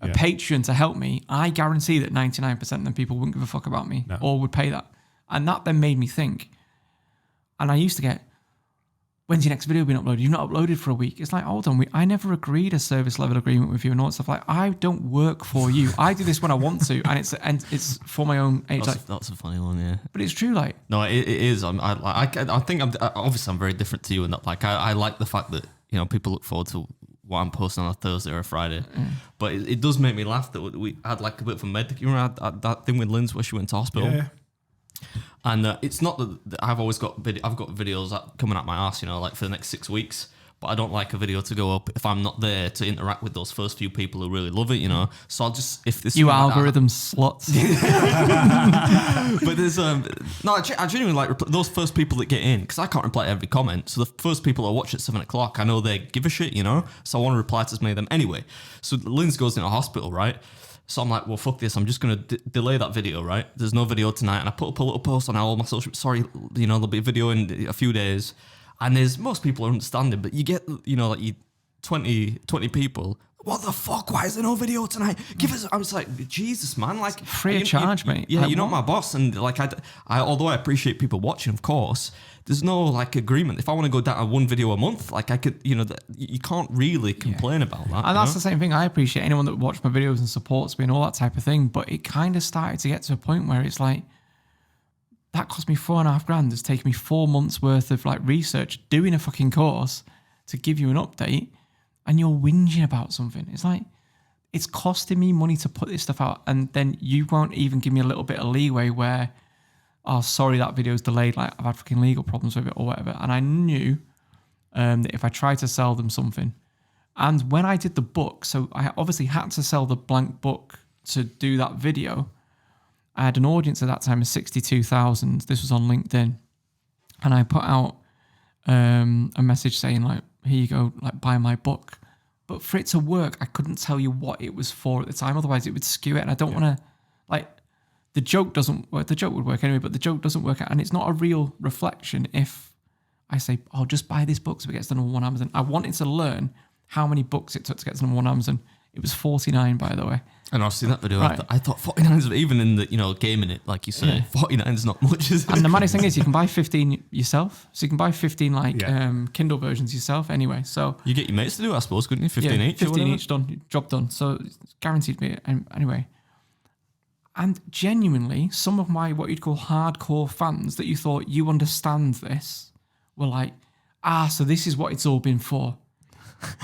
Patreon to help me? I guarantee that 99% of them people wouldn't give a fuck about me or would pay that. And that then made me think. And I used to get, when's your next video been uploaded? You've not uploaded for a week. It's like, hold on, I never agreed a service level agreement with you and all that stuff. Like, I don't work for you. I do this when I want to, and it's for my own age. That's a funny one, yeah. But it's true, like. No, it is. I think I'm very different to you in that. Like, I like the fact that, you know, people look forward to what I'm posting on a Thursday or a Friday. But it does make me laugh that we had like a bit of a med. You remember that thing with Lynn's where she went to hospital? Yeah. And it's not that I've got videos coming at my ass, you know, like for the next 6 weeks. But I don't like a video to go up if I'm not there to interact with those first few people who really love it, you know. So I'll just, if this, you algorithm sluts. But there's I genuinely like those first people that get in, because I can't reply to every comment. So the first people I watch at 7 o'clock, I know they give a shit, you know. So I want to reply to as many of them anyway. So Lynn's goes into hospital, right? So I'm like, well, fuck this. I'm just going to delay that video, right? There's no video tonight. And I put up a little post on all my social, sorry, you know, there'll be a video in a few days. And there's, most people are understanding, but you get, you know, like 20 people. What the fuck? Why is there no video tonight? Give us, I was like, Jesus, man. Like, free of charge, mate. Yeah, like, you're not my boss. And like, although I appreciate people watching, of course, there's no like agreement. If I want to go down to 1 video a month, like I could, you know, you can't really complain about that. And that's the same thing. I appreciate anyone that watches my videos and supports me and all that type of thing. But it kind of started to get to a point where it's like, that cost me $4,500. It's taken me 4 months worth of like research, doing a fucking course to give you an update, and you're whinging about something. It's like, it's costing me money to put this stuff out, and then you won't even give me a little bit of leeway where, oh, sorry, that video's delayed. Like, I've had fucking legal problems with it or whatever. And I knew that if I tried to sell them something, and when I did the book, so I obviously had to sell the blank book to do that video. I had an audience at that time of 62,000. This was on LinkedIn. And I put out a message saying, like, here you go, like, buy my book. But for it to work, I couldn't tell you what it was for at the time. Otherwise, it would skew it. And I don't want to, like, the joke doesn't work. The joke would work anyway, but the joke doesn't work. And it's not a real reflection if I say, oh, just buy this book so it gets to number 1 Amazon. I wanted to learn how many books it took to get to number 1 Amazon. It was 49, by the way. And I've seen that video. Right. I thought 49 is, even in the, you know, gaming it, like you say, 49 is not much, is it? And the maddest thing is you can buy 15 yourself. So you can buy 15 like Kindle versions yourself anyway. So you get your mates to do it, I suppose, couldn't you? 15 each? 15 each, done, job done. So it's guaranteed me. Anyway. And genuinely, some of my, what you'd call hardcore fans that you thought you understand this were like, so this is what it's all been for.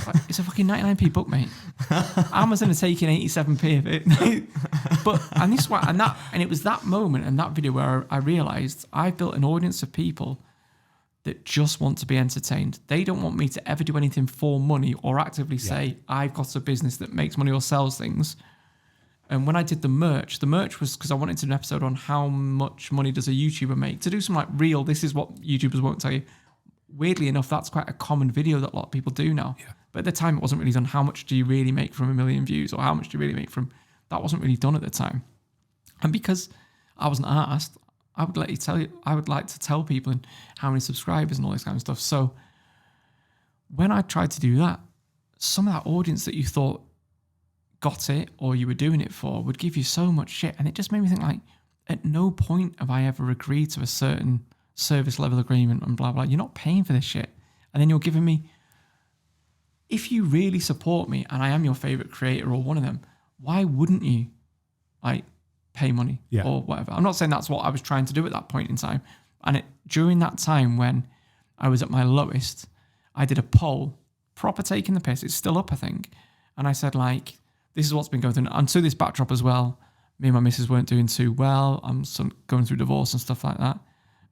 Like, it's a fucking 99p book, mate. Amazon are taking 87p of it. But and this one and it was that moment and that video where I realized I've built an audience of people that just want to be entertained. They don't want me to ever do anything for money or actively say I've got a business that makes money or sells things. And when I did the merch was because I wanted to do an episode on how much money does a YouTuber make. To do some like real, this is what YouTubers won't tell you. Weirdly enough, that's quite a common video that a lot of people do now. Yeah. But at the time, it wasn't really done. How much do you really make from 1 million views? Or how much do you really make from... That wasn't really done at the time. And because I wasn't asked, I would like to tell people and how many subscribers and all this kind of stuff. So when I tried to do that, some of that audience that you thought got it or you were doing it for would give you so much shit. And it just made me think like, at no point have I ever agreed to a certain service level agreement and blah, blah. You're not paying for this shit. And then you're giving me, if you really support me and I am your favorite creator or one of them, why wouldn't you like pay money or whatever? I'm not saying that's what I was trying to do at that point in time. And during that time when I was at my lowest, I did a poll, proper taking the piss. It's still up, I think. And I said like, this is what's been going through. And to this backdrop as well, me and my missus weren't doing too well. I'm going through divorce and stuff like that.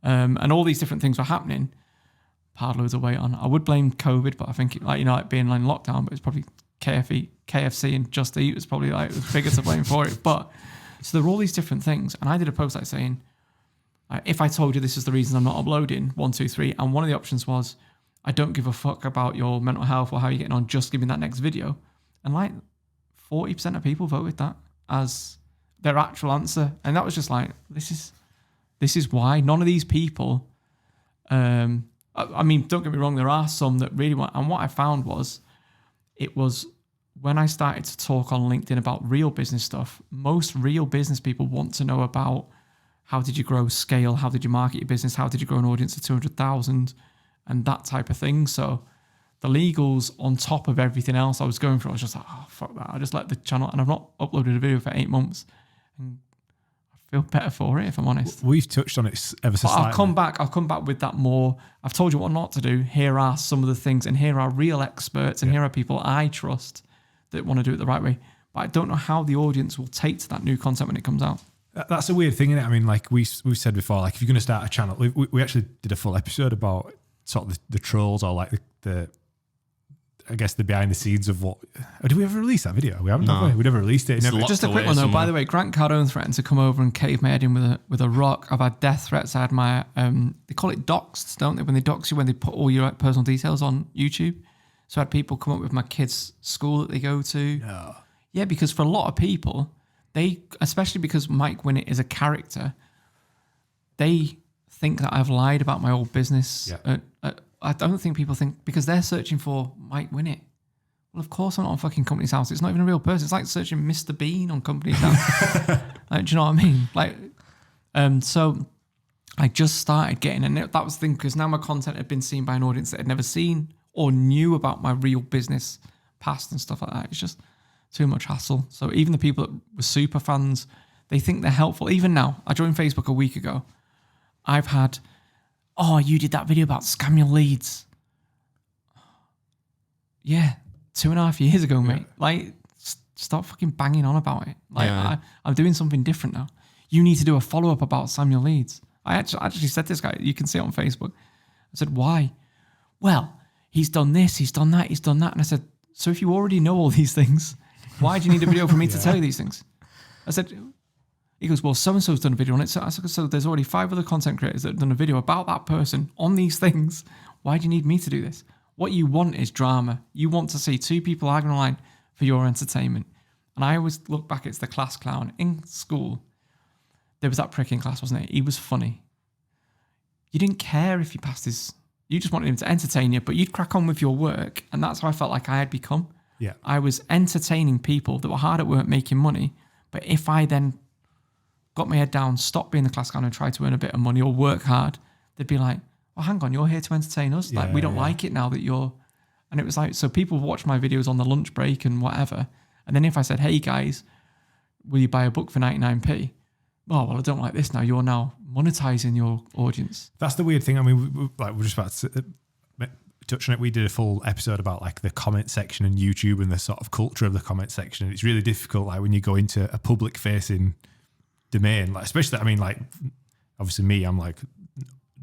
And all these different things were happening. Piled loads of weight on. I would blame COVID, but I think like being in lockdown, but it's probably KFC and Just Eat was probably like the bigger to blame for it. But so there were all these different things. And I did a post like saying, if I told you this is the reason I'm not uploading, 1, 2, 3. And one of the options was, I don't give a fuck about your mental health or how you're getting on, just give me that next video. And like 40% of people voted that as their actual answer. And that was just like, this is why none of these people, I mean, don't get me wrong, there are some that really want, and what I found was, it was when I started to talk on LinkedIn about real business stuff, most real business people want to know about how did you grow scale, how did you market your business, how did you grow an audience of 200,000 and that type of thing. So the legals on top of everything else I was going through, I was just like, oh, fuck that. I just let the channel, and I've not uploaded a video for 8 months. And feel better for it, if I'm honest. We've touched on it ever so slightly. I'll come back with that more. I've told you what not to do. Here are some of the things, and here are real experts, and here are people I trust that want to do it the right way. But I don't know how the audience will take to that new content when it comes out. That's a weird thing, isn't it? I mean, like we've said before, like if you're going to start a channel, we actually did a full episode about sort of the trolls or like the I guess the behind the scenes of what. Did we ever release that video? We haven't. No. Have we? We never released it. Just a quick one though. By the way, Grant Cardone threatened to come over and cave my head in with a rock. I've had death threats. I had my they call it doxed, don't they? When they dox you, when they put all your personal details on YouTube. So I had people come up with my kids' school that they go to. No. Yeah, because for a lot of people, especially because Mike Winnet is a character, they think that I've lied about my old business. Yeah. I don't think people think, because they're searching for Mike Winnet. Well, of course I'm not on fucking Company's House. It's not even a real person. It's like searching Mr. Bean on Company's House. Like, do you know what I mean? Like, so I just started getting, and that was the thing, because now my content had been seen by an audience that had never seen or knew about my real business past and stuff like that. It's just too much hassle. So even the people that were super fans, they think they're helpful. Even now, I joined Facebook a week ago. I've had, oh, you did that video about scam your leads. Yeah, 2.5 years ago, mate. Like, stop fucking banging on about it. Like, I'm doing something different now. You need to do a follow-up about Samuel Leeds. I actually said this guy, you can see it on Facebook. I said, why? Well, he's done this, he's done that, he's done that. And I said, so if you already know all these things, why do you need a video from me to tell you these things? I said, he goes, well, so-and-so's done a video on it. So I said, so there's already 5 other content creators that have done a video about that person on these things. Why do you need me to do this? What you want is drama. You want to see 2 people arguing online for your entertainment. And I always look back, it's the class clown. In school, there was that prick in class, wasn't it? He was funny. You didn't care if he passed his... You just wanted him to entertain you, but you'd crack on with your work. And that's how I felt like I had become. Yeah. I was entertaining people that were hard at work making money. But if I then got my head down, stopped being the class clown and tried to earn a bit of money or work hard, they'd be like, well, hang on, you're here to entertain us. Like, we don't like it now that you're... And it was like, so people watch my videos on the lunch break and whatever. And then if I said, hey guys, will you buy a book for 99p? Oh, well, I don't like this now. You're now monetizing your audience. That's the weird thing. I mean, we're just about to touch on it. We did a full episode about like the comment section and YouTube and the sort of culture of the comment section. And it's really difficult, like when you go into a public facing domain, like especially, I mean, like obviously me, I'm like,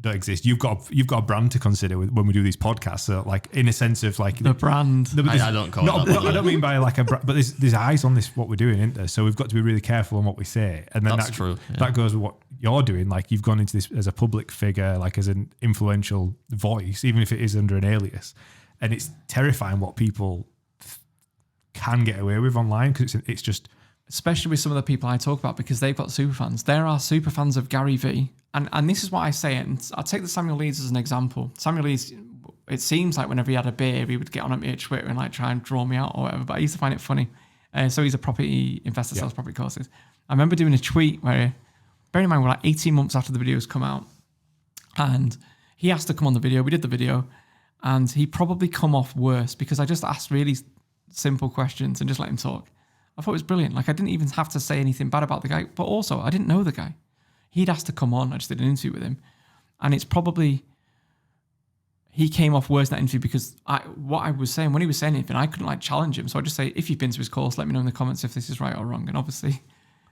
don't exist. You've got a brand to consider when we do these podcasts. So like in a sense of like The brand. I don't call it that. I don't mean by like a brand, but there's eyes on this what we're doing, isn't there? So we've got to be really careful on what we say. And then That's true. Yeah. That goes with what you're doing. Like you've gone into this as a public figure, like as an influential voice, even if it is under an alias. And it's terrifying what people can get away with online because it's just. Especially with some of the people I talk about, because they've got super fans. There are super fans of Gary Vee. And this is what I say, and I'll take the Samuel Leeds as an example. Samuel Leeds, it seems like whenever he had a beer, he would get on at me at Twitter and like try and draw me out or whatever, but I used to find it funny. So he's a property investor, sells property courses. I remember doing a tweet where, bearing in mind, we're like 18 months after the videos come out, and he asked to come on the video. We did the video, and he probably come off worse because I just asked really simple questions and just let him talk. I thought it was brilliant. Like I didn't even have to say anything bad about the guy, but also I didn't know the guy. He'd asked to come on. I just did an interview with him, and it's probably he came off worse in that interview because what I was saying when he was saying anything, I couldn't like challenge him. So I just say, if you've been to his course, let me know in the comments if this is right or wrong. And obviously,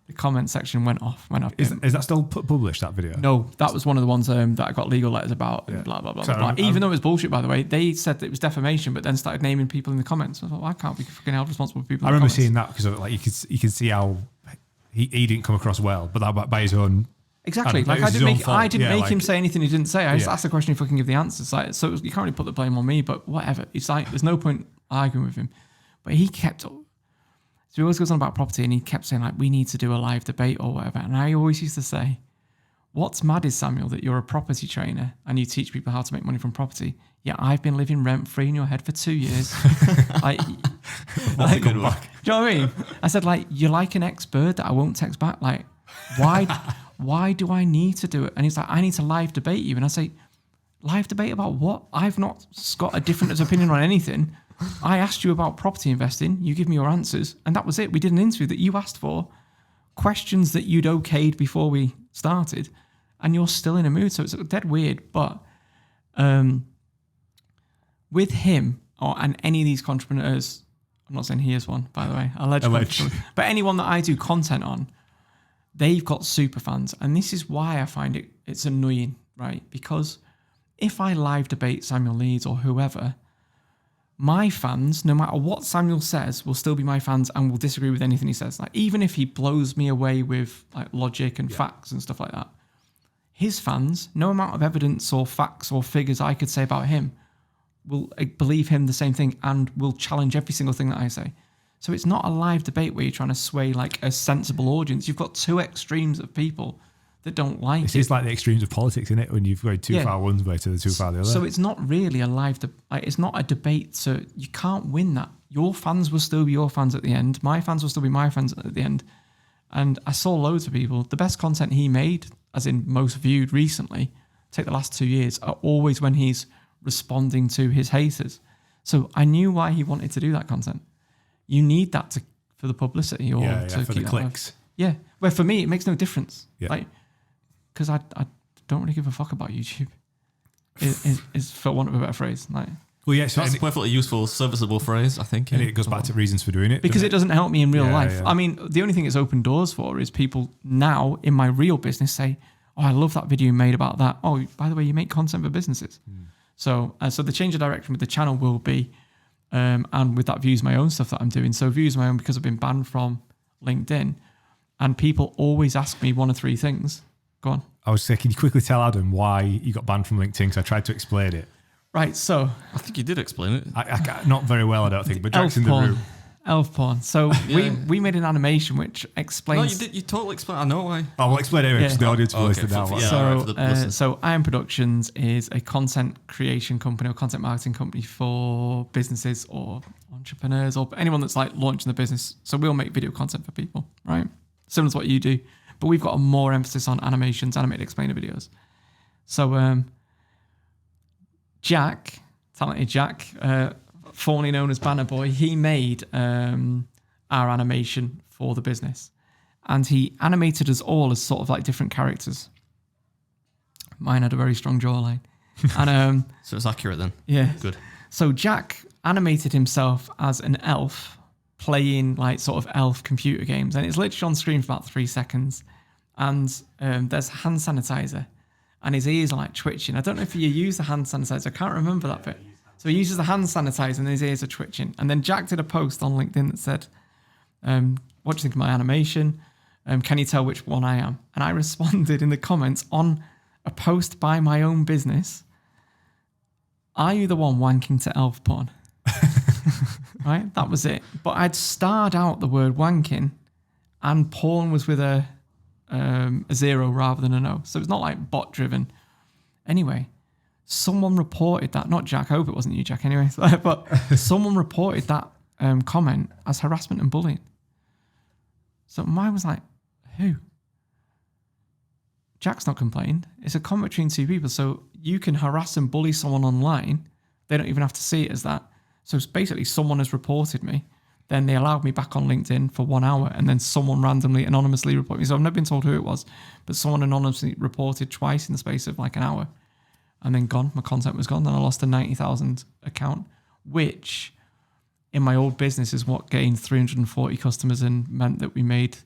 the comment section went off. Is that still published, that video? No, that was one of the ones that I got legal letters about. And blah blah blah. So blah. Even though it was bullshit, by the way, they said that it was defamation, but then started naming people in the comments. I thought, well, I can't be fucking held responsible for people. I remember seeing that because like you can see how he didn't come across well, but that by his own. Exactly. Like I didn't make him say anything he didn't say. I just asked the question if I can give the answers. Like, so you can't really put the blame on me, but whatever. It's like there's no point arguing with him. But he kept. So he always goes on about property, and he kept saying like, we need to do a live debate or whatever. And I always used to say, what's mad is, Samuel, that you're a property trainer and you teach people how to make money from property. Yeah, I've been living rent free in your head for 2 years. Like, That's a good one. do you know what I mean? I said, like, you're like an ex-bird that I won't text back. Like, why do I need to do it? And he's like, I need to live debate you. And I say, live debate about what? I've not got a different opinion on anything. I asked you about property investing. You give me your answers. And that was it. We did an interview that you asked for, questions that you'd okayed before we started, and you're still in a mood. So it's dead weird. But with him and any of these entrepreneurs, I'm not saying he is one, by the way, alleged. But anyone that I do content on, they've got super fans. And this is why I find it's annoying, right? Because if I live debate Samuel Leeds or whoever, my fans, no matter what Samuel says, will still be my fans and will disagree with anything he says. Like, even if he blows me away with like logic and facts and stuff like that, his fans, no amount of evidence or facts or figures I could say about him, will believe him the same thing and will challenge every single thing that I say. So it's not a live debate where you're trying to sway like a sensible audience. You've got two extremes of people that don't like it. It's like the extremes of politics, isn't it? When you've got too far one way to the too far the other. So it's not really a live it's not a debate. So you can't win that. Your fans will still be your fans at the end. My fans will still be my fans at the end. And I saw loads of people. The best content he made, as in most viewed recently, take the last 2 years, are always when he's responding to his haters. So I knew why he wanted to do that content. You need that for the publicity or to for keep the clicks. Yeah. Well, for me, it makes no difference. Yeah. Like, because I don't really give a fuck about YouTube. Is for want of a better phrase. Like, well, yeah, so That's a perfectly useful, serviceable phrase, I think. and it goes back to reasons for doing it. because it doesn't help me in real Yeah, life. yeah. I mean, the only thing it's opened doors for is people now in my real business say, "Oh, I love that video you made about that. Oh, by the way, you make content for businesses." So the change of direction with the channel will be, and with that Views My Own stuff that I'm doing. So Views My Own, because I've been banned from LinkedIn, and people always ask me one of three things. Go on. I was saying, can you quickly tell Adam why you got banned from LinkedIn? Because I tried to explain it. Right. So I think you did explain it. I not very well, I don't think, but Jack's in the room. Elf porn. So we made an animation which explains. No, you did. You totally explained. I know why. Oh, we'll explain it anyway because the audience will Okay, listen now. yeah. So, alright, for the listeners. so Iron Productions is a content creation company or content marketing company for businesses or entrepreneurs or anyone that's like launching the business. So we'll make video content for people, right? Similar to what you do, but we've got a more emphasis on animations, animated explainer videos. So Jack, talented Jack, formerly known as Banner Boy, he made our animation for the business. And he animated us all as sort of like different characters. Mine had a very strong jawline. And So it's accurate then. yeah. Good. So Jack animated himself as an elf playing like sort of elf computer games. And it's literally on screen for about 3 seconds. And there's hand sanitizer. and his ears are like twitching. I don't know if you use the hand sanitizer. I can't remember that bit. So he uses the hand sanitizer and his ears are twitching. And then Jack did a post on LinkedIn that said, what do you think of my animation? Can you tell which one I am? And I responded in the comments on a post by my own business. Are you the one wanking to elf porn? Right? That was it. But I'd starred out the word wanking and porn was with a 0 rather than an O. So it's not like bot driven. Anyway, someone reported that, not Jack, I hope it wasn't you, Jack, anyway, but someone reported that comment as harassment and bullying. So mine was like, who? Jack's not complained. It's a comment between two people. So you can harass and bully someone online. They don't even have to see it as that. So it's basically someone has reported me. Then they allowed me back on LinkedIn for 1 hour and then someone randomly, anonymously reported me. So I've never been told who it was, but someone anonymously reported twice in the space of like an hour and then gone. My content was gone. Then I lost a 90,000 account, which in my old business is what gained 340 customers and meant that we made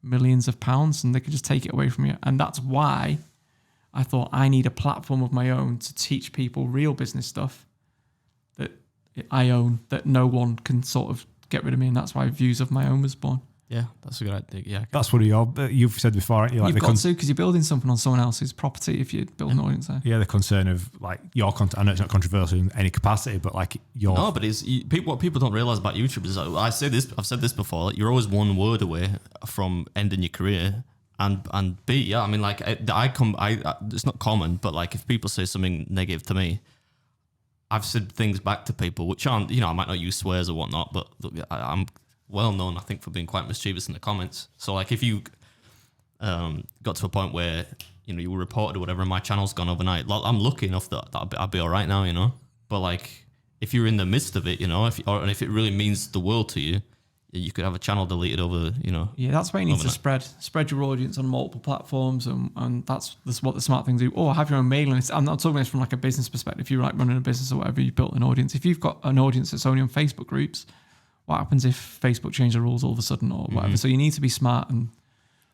millions of pounds and they could just take it away from you. And that's why I thought I need a platform of my own to teach people real business stuff that I own, that no one can sort of get rid of me, and that's why Views of My Own was born. Yeah, that's a good idea. Yeah, That's what you've said before, aren't you? Like You've got to, because you're building something on someone else's property if you build an audience there. Yeah, the concern of like your content. I know it's not controversial in any capacity, but like your no, but what people don't realize about YouTube is I've said this before. Like, you're always one word away from ending your career, and B, yeah, I mean, like it's not common, but like if people say something negative to me, I've said things back to people which aren't, I might not use swears or whatnot, but I'm well known, I think, for being quite mischievous in the comments. So like if you got to a point where, you were reported or whatever and my channel's gone overnight, I'm lucky enough that I'll be all right now, But like if you're in the midst of it, and if it really means the world to you, you could have a channel deleted over, Yeah, that's why you need overnight. to spread your audience on multiple platforms, and that's what the smart thing to do. Or have your own mailing list. I'm not talking this from like a business perspective. If you're like running a business or whatever, you built an audience. If you've got an audience that's only on Facebook groups, what happens if Facebook change the rules all of a sudden or whatever? So you need to be smart and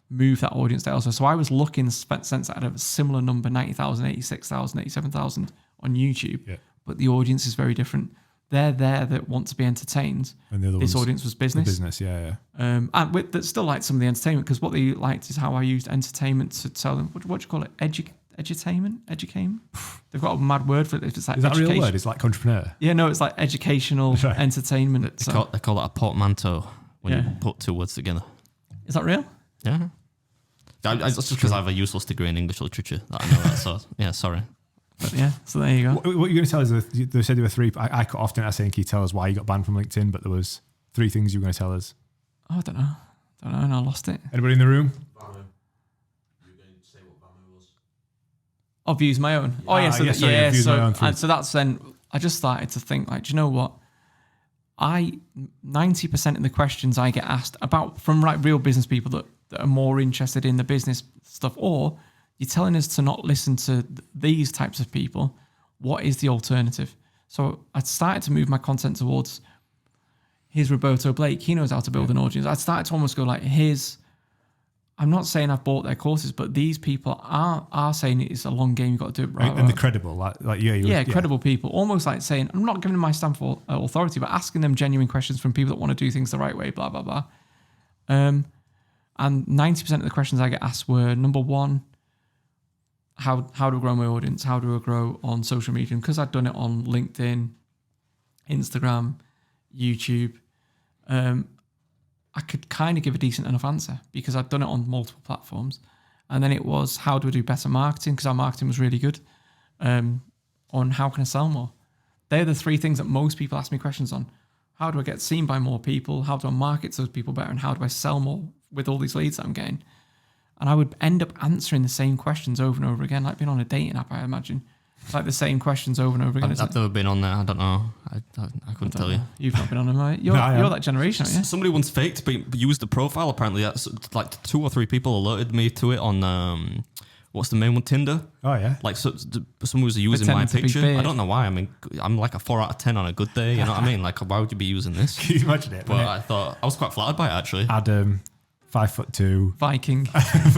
move that audience to elsewhere. So I was looking, since I had a similar number, 90,000, 86,000, 87,000 on YouTube, but the audience is very different. They're there that want to be entertained. And the other this audience was business. Business, yeah. And that still liked some of the entertainment, because what they liked is how I used entertainment to tell them, what do you call it? Edutainment? Educame? They've got a mad word for it. It's like is that a real word? It's like entrepreneur? Yeah, no, it's like educational entertainment. They call that a portmanteau when you put two words together. Is that real? Yeah. It's just because I have a useless degree in English literature that I know that. So, yeah, sorry. But yeah, so there you go. What you're going to tell us, they said there were 3, I cut off saying, can you tell us why you got banned from LinkedIn, but there was 3 things you were going to tell us. Oh, I don't know, and I lost it. Anybody in the room? Vamo. You were going to say what Vamo was? Oh, Views My Own. Oh yeah, so that's then, I just started to think, like, do you know what? 90% of the questions I get asked about from like real business people that are more interested in the business stuff, or you're telling us to not listen to these types of people. What is the alternative? So I started to move my content towards, here's Roberto Blake. He knows how to build an audience. I started to almost go like, I'm not saying I've bought their courses, but these people are saying it's a long game. You've got to do it right. And the credible, credible people. Almost like saying, I'm not giving them my stamp of authority, but asking them genuine questions from people that want to do things the right way, blah, blah, blah. And 90% of the questions I get asked were, number one, how do I grow my audience? How do I grow on social media? Because I'd done it on LinkedIn, Instagram, YouTube, I could kind of give a decent enough answer because I'd done it on multiple platforms. And then it was, how do I do better marketing? Because our marketing was really good. On how can I sell more? They're the 3 things that most people ask me questions on. How do I get seen by more people? How do I market to those people better? And how do I sell more with all these leads that I'm getting? And I would end up answering the same questions over and over again, like being on a dating app, I imagine. It's like the same questions over and over again. I've never been on there. I don't know. I couldn't tell you. You've not been on them, right? You're that generation, aren't you? Somebody once faked, but used the profile. Apparently, like 2 or 3 people alerted me to it on what's the main one, Tinder. Oh yeah. Like someone was using my picture. I don't know why. I mean, I'm like a 4 out of 10 on a good day. You know what I mean? Like, why would you be using this? Can you imagine it? But I thought I was quite flattered by it actually. Adam, 5'2", Viking.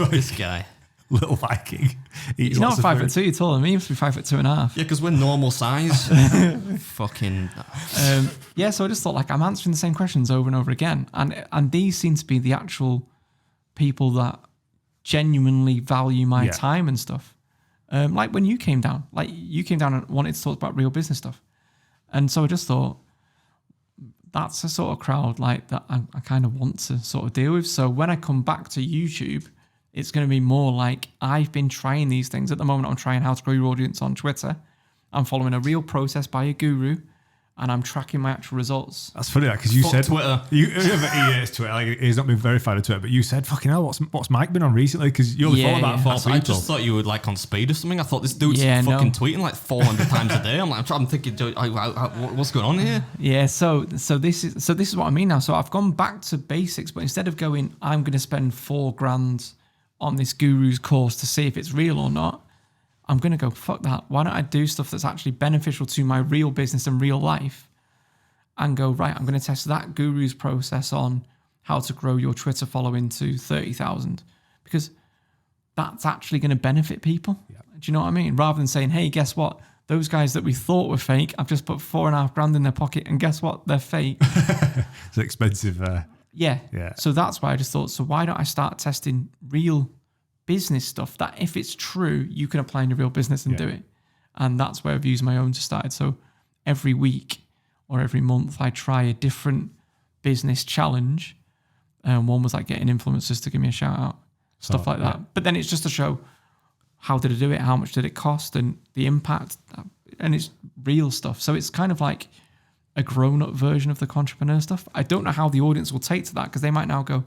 This guy. little Viking. You're not 5'2", you're taller than me. You must be 5'2.5". Yeah, because we're normal size. Fucking. Yeah, so I just thought, like, I'm answering the same questions over and over again. And these seem to be the actual people that genuinely value my time and stuff. Like when you came down and wanted to talk about real business stuff. And so I just thought, that's a sort of crowd like that I kind of want to sort of deal with. So when I come back to YouTube, it's going to be more like I've been trying these things. At the moment, I'm trying how to grow your audience on Twitter. I'm following a real process by a guru, and I'm tracking my actual results. That's funny, because you said Twitter. He is Twitter. Like, he's not been verified on Twitter, but you said, "Fucking hell, what's Mike been on recently?" Because you only follow about 4 people. I just thought you were like on speed or something. I thought this dude's fucking tweeting like 400 times a day. I'm thinking, what's going on here? Yeah. So this is what I mean now. So I've gone back to basics, but instead of going, I'm going to spend $4,000 on this guru's course to see if it's real or not. I'm going to go, fuck that. Why don't I do stuff that's actually beneficial to my real business and real life? And go, right, I'm going to test that guru's process on how to grow your Twitter following to 30,000, because that's actually going to benefit people. Yeah. Do you know what I mean? Rather than saying, hey, guess what? Those guys that we thought were fake, I've just put $4,500 in their pocket, and guess what? They're fake. It's expensive. Yeah. Yeah. So that's why I just thought, so why don't I start testing real business stuff that if it's true, you can apply in your real business and do it. And that's where I've used my own to start. So every week or every month, I try a different business challenge. One was like getting influencers to give me a shout out, stuff like that. But then it's just to show how did I do it? How much did it cost? And the impact, and it's real stuff. So it's kind of like a grown-up version of the entrepreneur stuff. I don't know how the audience will take to that, because they might now go,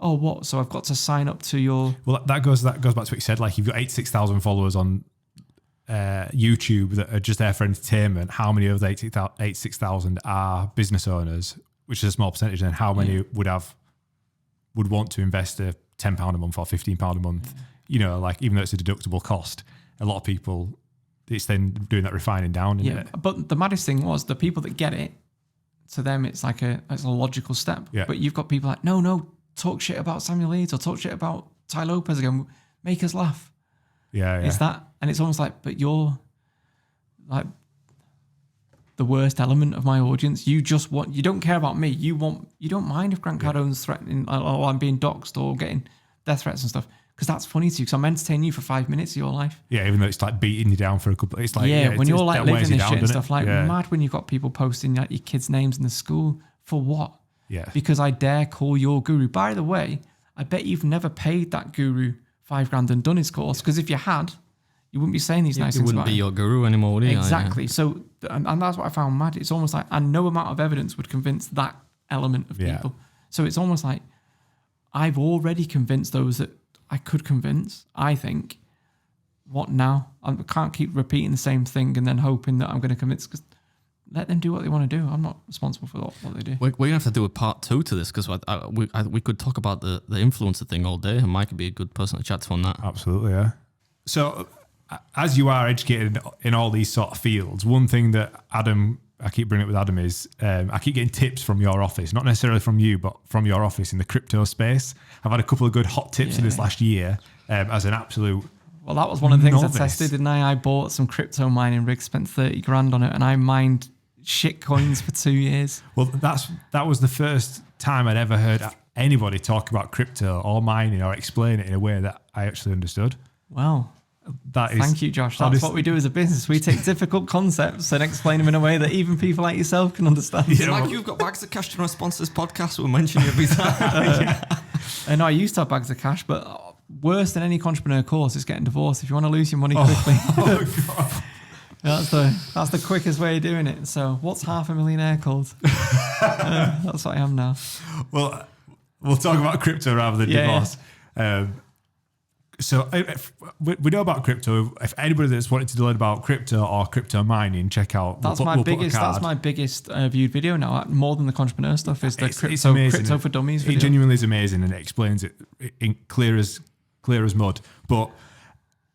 oh, what? So I've got to sign up to your... Well, that goes back to what you said. Like, you've got 86,000 followers on YouTube that are just there for entertainment. How many of the 86,000 are business owners, which is a small percentage, and how many would want to invest a £10 a month or £15 a month? You know, like, even though it's a deductible cost, a lot of people, it's then doing that refining down. It? But the maddest thing was the people that get it, to them it's like a logical step. Yeah. But you've got people like, no, talk shit about Samuel Leeds or talk shit about Ty Lopez again, make us laugh. Yeah. It's that, and it's almost like, but you're like the worst element of my audience. You don't care about me. You don't mind if Grant Cardone's threatening, or I'm being doxxed or getting death threats and stuff, because that's funny to you, because I'm entertaining you for 5 minutes of your life. Yeah, even though it's like beating you down for a couple. It's like when you're like living this shit and stuff, like yeah. mad when you've got people posting like your kids' names in the school for what? Yeah, because I dare call your guru. By the way, I bet you've never paid that guru $5,000 and done his course, because if you had, you wouldn't be saying these nice things. It wouldn't be your guru anymore, would he? Exactly. So, and that's what I found mad. It's almost like, and no amount of evidence would convince that element of people. So it's almost like I've already convinced those that I could convince, I think. What now? I can't keep repeating the same thing and then hoping that I'm going to convince, because let them do what they want to do. I'm not responsible for what they do. We're going to have to do a part 2 to this, because we could talk about the influencer thing all day, and Mike would be a good person to chat to on that. Absolutely, yeah. So, as you are educated in all these sort of fields, one thing that I keep bringing up with Adam is I keep getting tips from your office, not necessarily from you, but from your office in the crypto space. I've had a couple of good hot tips in this last year as an absolute... Well, that was one of the things novice. I tested, didn't I? I bought some crypto mining rigs, spent $30,000 on it, and I mined shit coins for 2 years. Well, that was the first time I'd ever heard anybody talk about crypto or mining or explain it in a way that I actually understood. Well, thank you, Josh. That's what we do as a business. We take difficult concepts and explain them in a way that even people like yourself can understand. Yeah, like you've got bags of cash to respond to this podcast, we'll mention you every time. And I used to have bags of cash, but worse than any entrepreneur course is getting divorced if you want to lose your money quickly. Oh, God. That's the quickest way of doing it. So what's half a millionaire called? That's what I am now. Well, we'll talk about crypto rather than divorce. So we know about crypto. If anybody that's wanted to learn about crypto or crypto mining, check out. That's my biggest viewed video now. More than the entrepreneur stuff is the crypto for dummies video. It genuinely is amazing, and it explains it in clear as mud. But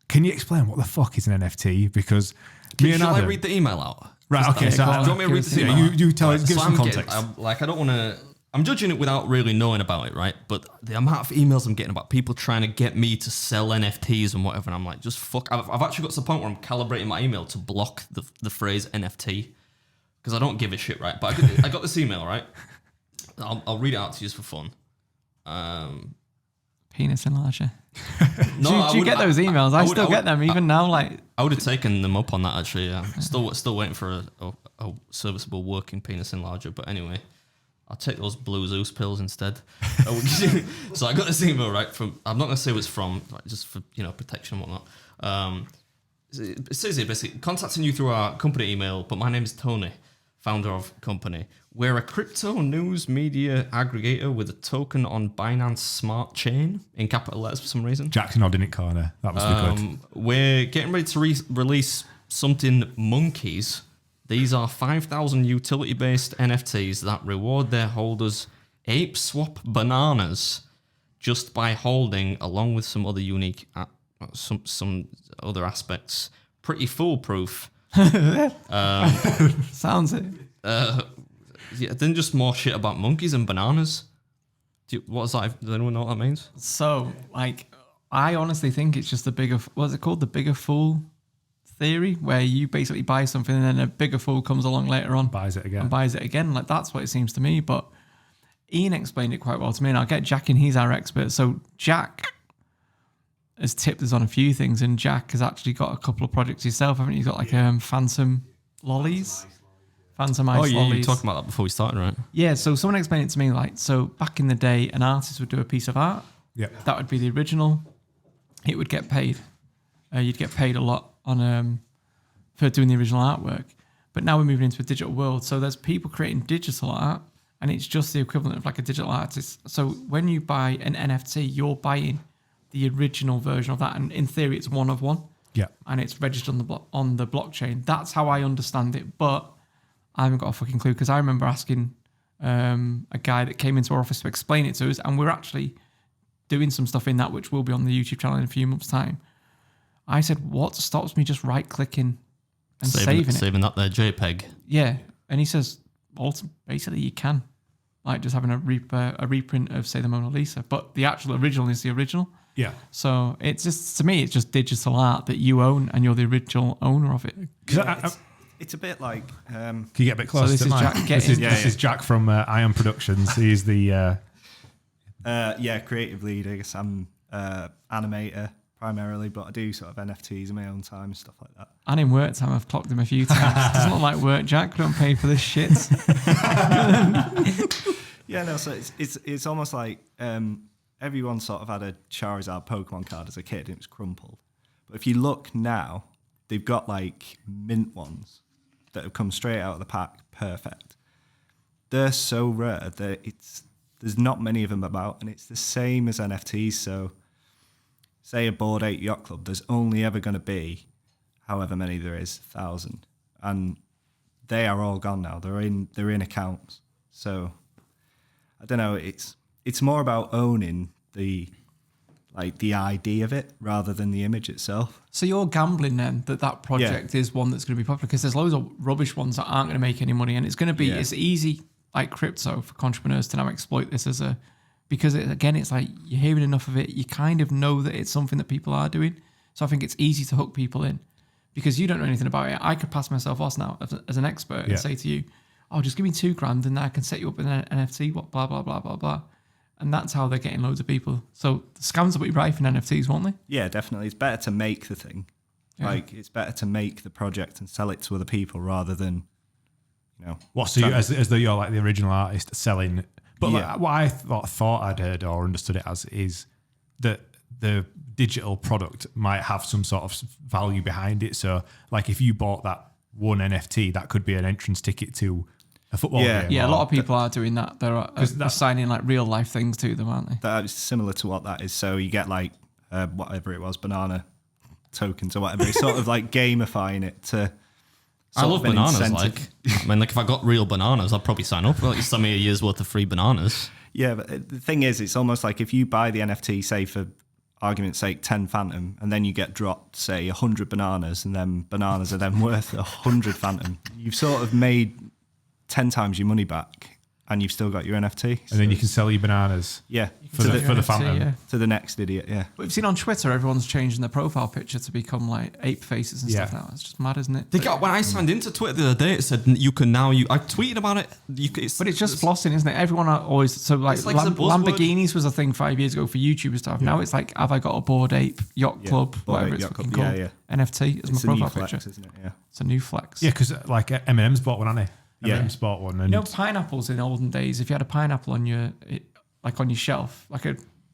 can you explain what the fuck is an NFT? Because Shall I read the email out? Right. Okay. So do you want me to read the email? You tell us. Give us some context. I don't want to I'm judging it without really knowing about it, right? But the amount of emails I'm getting about people trying to get me to sell NFTs and whatever, and I'm like, just fuck. I've actually got to the point where I'm calibrating my email to block the phrase NFT because I don't give a shit, right? But I got this email, right? I'll read it out to you just for fun. Penis enlarger. No, do you get those emails? I still get them even now. Like I would have taken them up on that actually. Yeah, still waiting for a serviceable working penis enlarger. But anyway, I'll take those blue Zeus pills instead. So I got this email right from. I'm not gonna say who it's from, like, just for protection and whatnot. It says here basically contacting you through our company email, but my name is Tony, founder of company. We're a crypto news media aggregator with a token on Binance Smart Chain in capital letters for some reason. Jackson nodding it corner. That must be good. We're getting ready to release something monkeys. These are 5,000 utility-based NFTs that reward their holders ape swap bananas just by holding, along with some other unique, some other aspects. Pretty foolproof. sounds it. Yeah, then just more shit about monkeys and bananas. What is that? Does anyone know what that means? So, like, I honestly think it's just the bigger. What's it called? The bigger fool theory, where you basically buy something and then a bigger fool comes along later on, Buys it again. and buys it again. Like that's what it seems to me. But Ian explained it quite well to me, and I'll get Jack in. He's our expert. So Jack has tipped us on a few things, and Jack has actually got a couple of projects himself, haven't you? He's got like Phantom Lollies. Phantom Ice you Lollies. were talking about that before we started, right? Yeah, so someone explained it to me like, so back in the day, an artist would do a piece of art. Yep. That would be the original. It would get paid. You'd get paid a lot on for doing the original artwork. But now we're moving into a digital world. So there's people creating digital art, and it's just the equivalent of like a digital artist. So when you buy an NFT, you're buying the original version of that, and in theory, it's one of one. Yeah. And it's registered on the blockchain. That's how I understand it, but I haven't got a fucking clue because I remember asking a guy that came into our office to explain it to us, and we're actually doing some stuff in that which will be on the YouTube channel in a few months' time. I said, what stops me just right-clicking and saving it? Saving that there JPEG. Yeah. And he says, well, basically you can. Like just having a reprint of, say, the Mona Lisa. But the actual original is the original. Yeah. So it's just, to me, it's just digital art that you own and you're the original owner of it. It's a bit like. Can you get a bit closer? So this to is mine? Jack. This is Jack from Ion Productions. He's the. Creative lead. I guess I'm animator primarily, but I do sort of NFTs in my own time and stuff like that. And in work time, I've clocked him a few times. Doesn't look like work, Jack. Don't pay for this shit. Yeah, no. So it's almost like everyone sort of had a Charizard Pokemon card as a kid, and it was crumpled. But if you look now, they've got like mint ones that have come straight out of the pack, perfect. They're so rare that there's not many of them about, and it's the same as NFTs. So, say a Bored Ape Yacht Club, there's only ever going to be, however many there is, 1,000, and they are all gone now. They're in accounts. So, I don't know. It's more about owning the idea of it rather than the image itself. So you're gambling then that project is one that's going to be popular, because there's loads of rubbish ones that aren't going to make any money, and it's going to be it's easy like crypto for entrepreneurs to now exploit this because it's like you're hearing enough of it, you kind of know that it's something that people are doing. So I think it's easy to hook people in because you don't know anything about it. I could pass myself off now as an expert and say to you, oh, just give me $2,000 and then I can set you up with an NFT, blah, blah, blah, blah, blah. And that's how they're getting loads of people. So the scams will be rife in NFTs, won't they? Yeah, definitely. It's better to make the thing. Yeah. Like, it's better to make the project and sell it to other people rather than, What's so as though you're like the original artist selling. But like, what I thought I'd heard or understood it as is that the digital product might have some sort of value behind it. So, like, if you bought that one NFT, that could be an entrance ticket to a football game. Yeah, a lot of people are doing that. They're assigning like real life things to them, aren't they? That is similar to what that is. So you get like whatever it was, banana tokens or whatever. It's sort of like gamifying it to. I love bananas. Like, I mean, like if I got real bananas, I'd probably sign up. Like, you send me a year's worth of free bananas. Yeah, but the thing is, it's almost like if you buy the NFT, say for argument's sake, 10 Phantom, and then you get dropped, say, 100 bananas, and then bananas are then worth 100 Phantom. You've sort of made 10 times your money back, and you've still got your NFT. And then you can sell your bananas for the NFT, phantom. yeah. to the next idiot. Yeah. But we've seen on Twitter, everyone's changing their profile picture to become like ape faces and stuff now. It's just mad, isn't it? When I signed into Twitter the other day, it said you can now. I tweeted about it. But it's just flossing, isn't it? Everyone always It's like the buzzword. Lamborghinis was a thing 5 years ago for YouTubers stuff. Now it's like, have I got a Bored Ape Yacht Club, Bored whatever Ape it's Yacht fucking Club. called? Yeah, NFT as It's a my new profile flex, picture. isn't it? Yeah. It's a new flex. Yeah, because like Eminem's bought one, hasn't he? Yeah. Eminem's bought one. And You know, pineapples in olden days, if you had a pineapple on your shelf,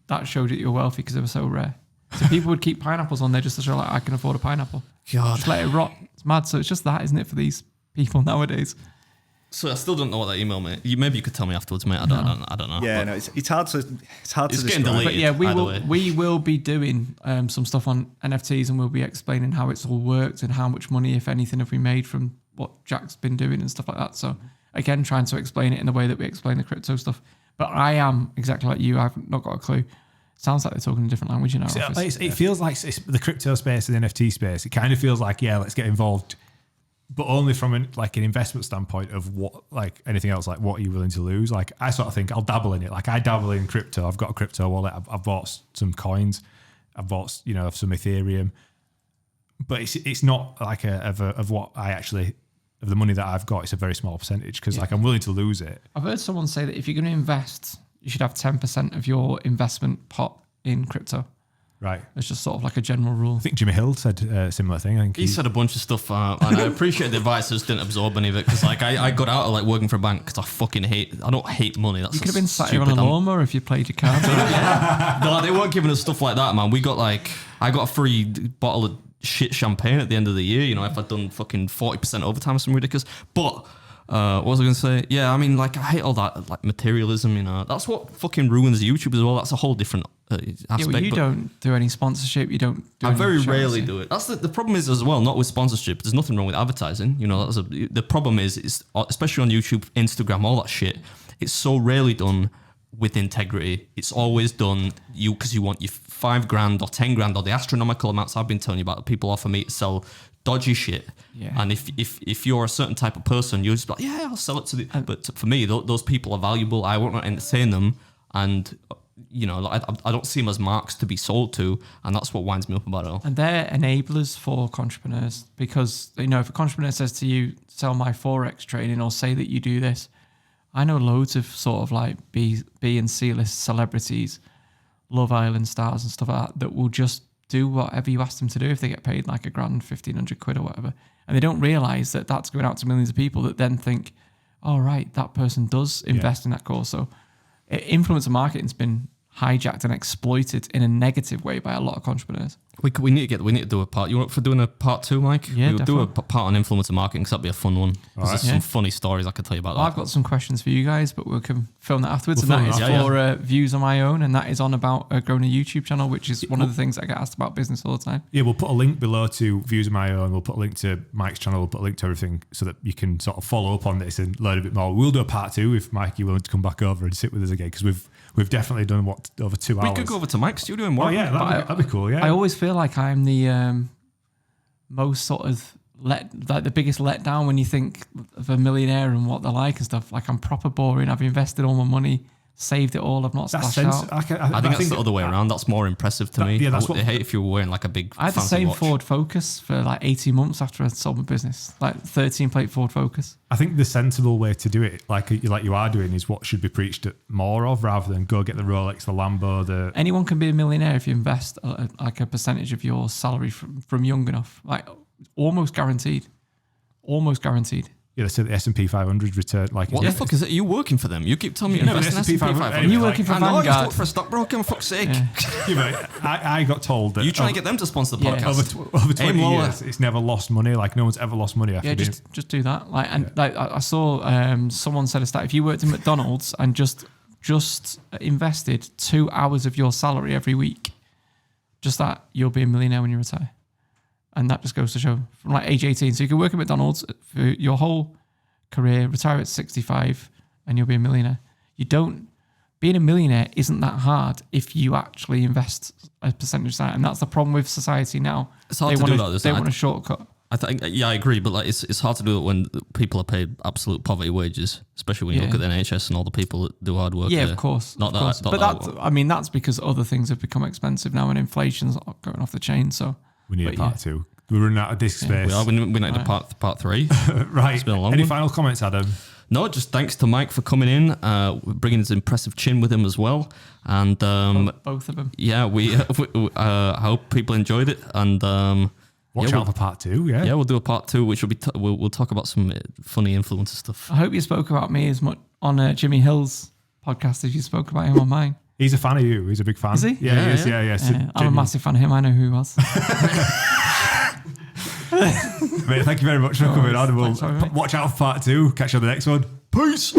that showed that you were wealthy because they were so rare. So people would keep pineapples on there just to show like, I can afford a pineapple. God. Just let it rot. It's mad. So it's just that, isn't it, for these people nowadays? So I still don't know what that email meant. Maybe you could tell me afterwards, mate. I don't know. Yeah, But no, it's hard to It's describe. getting deleted. But yeah, either way. we will be doing some stuff on NFTs, and we'll be explaining how it's all worked and how much money, if anything, have we made from what Jack's been doing and stuff like that. So again, trying to explain it in the way that we explain the crypto stuff. But I am exactly like you. I've not got a clue. Sounds like they're talking a different language in our office. It feels like it's the crypto space and the NFT space. It kind of feels like, let's get involved, but only from an investment standpoint of what, like anything else, like what are you willing to lose? Like I sort of think I'll dabble in it. Like I dabble in crypto. I've got a crypto wallet. I've bought some coins. I've bought some Ethereum, but it's not like of what I actually, of the money that I've got. It's a very small percentage because like I'm willing to lose it. I've heard someone say that if you're going to invest, you should have 10% of your investment pot in crypto. Right. It's just sort of like a general rule. I think Jimmy Hill said a similar thing. I think He said a bunch of stuff, and I appreciate the advice. I just didn't absorb any of it because, like, I got out of like working for a bank because I don't hate money. That's You could have been sat here on a lawnmower if you played your cards. No, they weren't giving us stuff like that, man. I got a free bottle of shit champagne at the end of the year. You know, if I'd done fucking 40% overtime or something ridiculous. But what was I going to say? Yeah, I mean, like, I hate all that, like, materialism, you know. That's what fucking ruins YouTube as well. That's a whole different aspect. Yeah, well, you don't do any sponsorship. You don't do I any very shows, rarely yeah. do it. That's the problem is as well, not with sponsorship. There's nothing wrong with advertising. You know, the problem is, especially on YouTube, Instagram, all that shit, it's so rarely done with integrity. It's always done because you want your $5,000 or $10,000 or the astronomical amounts I've been telling you about. People offer me to sell dodgy shit. Yeah. And if you're a certain type of person, you'll just be like, yeah, I'll sell it to the. But for me, those people are valuable. I want to entertain them, and you know, I don't see them as marks to be sold to, and that's what winds me up about it all. And they're enablers for entrepreneurs because, you know, if a entrepreneur says to you, sell my Forex trading or say that you do this, I know loads of sort of like B and C list celebrities, Love Island stars and stuff like that will just do whatever you ask them to do if they get paid like £1,000, 1,500 quid or whatever. And they don't realise that that's going out to millions of people that then think, oh, right, that person does invest in that course. So influencer marketing's been hijacked and exploited in a negative way by a lot of entrepreneurs. We need to do a part. You want for doing a part 2, Mike? Yeah, we'll do a definitely. part on influencer marketing because that'd be a fun one. There's some funny stories I could tell you about Well, that. I've got some questions for you guys, but we can film that afterwards. We'll And that is film that. for views on my own, and that is on about growing a YouTube channel, which is one of the things I get asked about business all the time. Yeah, we'll put a link below to Views of My Own. We'll put a link to Mike's channel. We'll put a link to everything so that you can sort of follow up on this and learn a bit more. We'll do a part 2 if Mike, you're willing to come back over and sit with us again because we've definitely done over 2 hours. We could go over to Mike's studio and Oh work. yeah, that'd be cool. Yeah, I always feel like I'm the most sort of the biggest letdown when you think of a millionaire and what they're like and stuff. Like I'm proper boring. I've invested all my money, saved it all. I've not that's splashed out. I think that's the other way around. That's more impressive to me. yeah, that's I would what- hate if you were wearing like a big. I had the fancy same watch. Ford Focus for like 18 months after I sold my business, like 13 plate Ford Focus. I think the sensible way to do it, like you are doing, is what should be preached more of, rather than go get the Rolex, the Lambo, Anyone can be a millionaire if you invest like a percentage of your salary from young enough, like almost guaranteed. Almost guaranteed. Yeah, they said the S&P 500 return. Like, What the fuck is it? Are you working for them? You keep telling me Yeah, you invest in but S&P S&P 500. 500. You working for I know, I used to Vanguard? work for a stockbroker, for fuck's sake. Yeah. I got told that You trying to get them to sponsor the Yeah. podcast? over 20 Aim lower. years, it's never lost money. Like no one's ever lost money after Yeah, being. just do that. Like, and like I saw someone said a stat: if you worked in McDonald's and just invested 2 hours of your salary every week, just that, you'll be a millionaire when you retire. And that just goes to show from like age 18. So you can work at McDonald's for your whole career, retire at 65, and you'll be a millionaire. Being a millionaire isn't that hard if you actually invest a percentage of that. And that's the problem with society now. It's hard to do that, isn't They it? want a shortcut. I think, I agree, but like it's hard to do it when people are paid absolute poverty wages, especially when you look at the NHS and all the people that do hard work. Yeah, there. of course. Not of course. that, But that's because other things have become expensive now and inflation's going off the chain. So We need a part 2. We're running out of disk space. We need a part 3. Right. It's been a long Any one. final comments, Adam? No, just thanks to Mike for coming in, bringing his impressive chin with him as well. And both of them. yeah, we I hope people enjoyed it. And Watch out for part 2, yeah? Yeah, we'll do a part 2, which will be we'll talk about some funny influencer stuff. I hope you spoke about me as much on Jimmy Hill's podcast as you spoke about him on mine. He's a fan of you. He's a big fan. Is he? Yeah, he is. Yeah. So I'm a massive fan of him. I know who he was. Mate, thank you very much for coming on. Thanks, sorry, mate. Watch out for part 2. Catch you on the next one. Peace.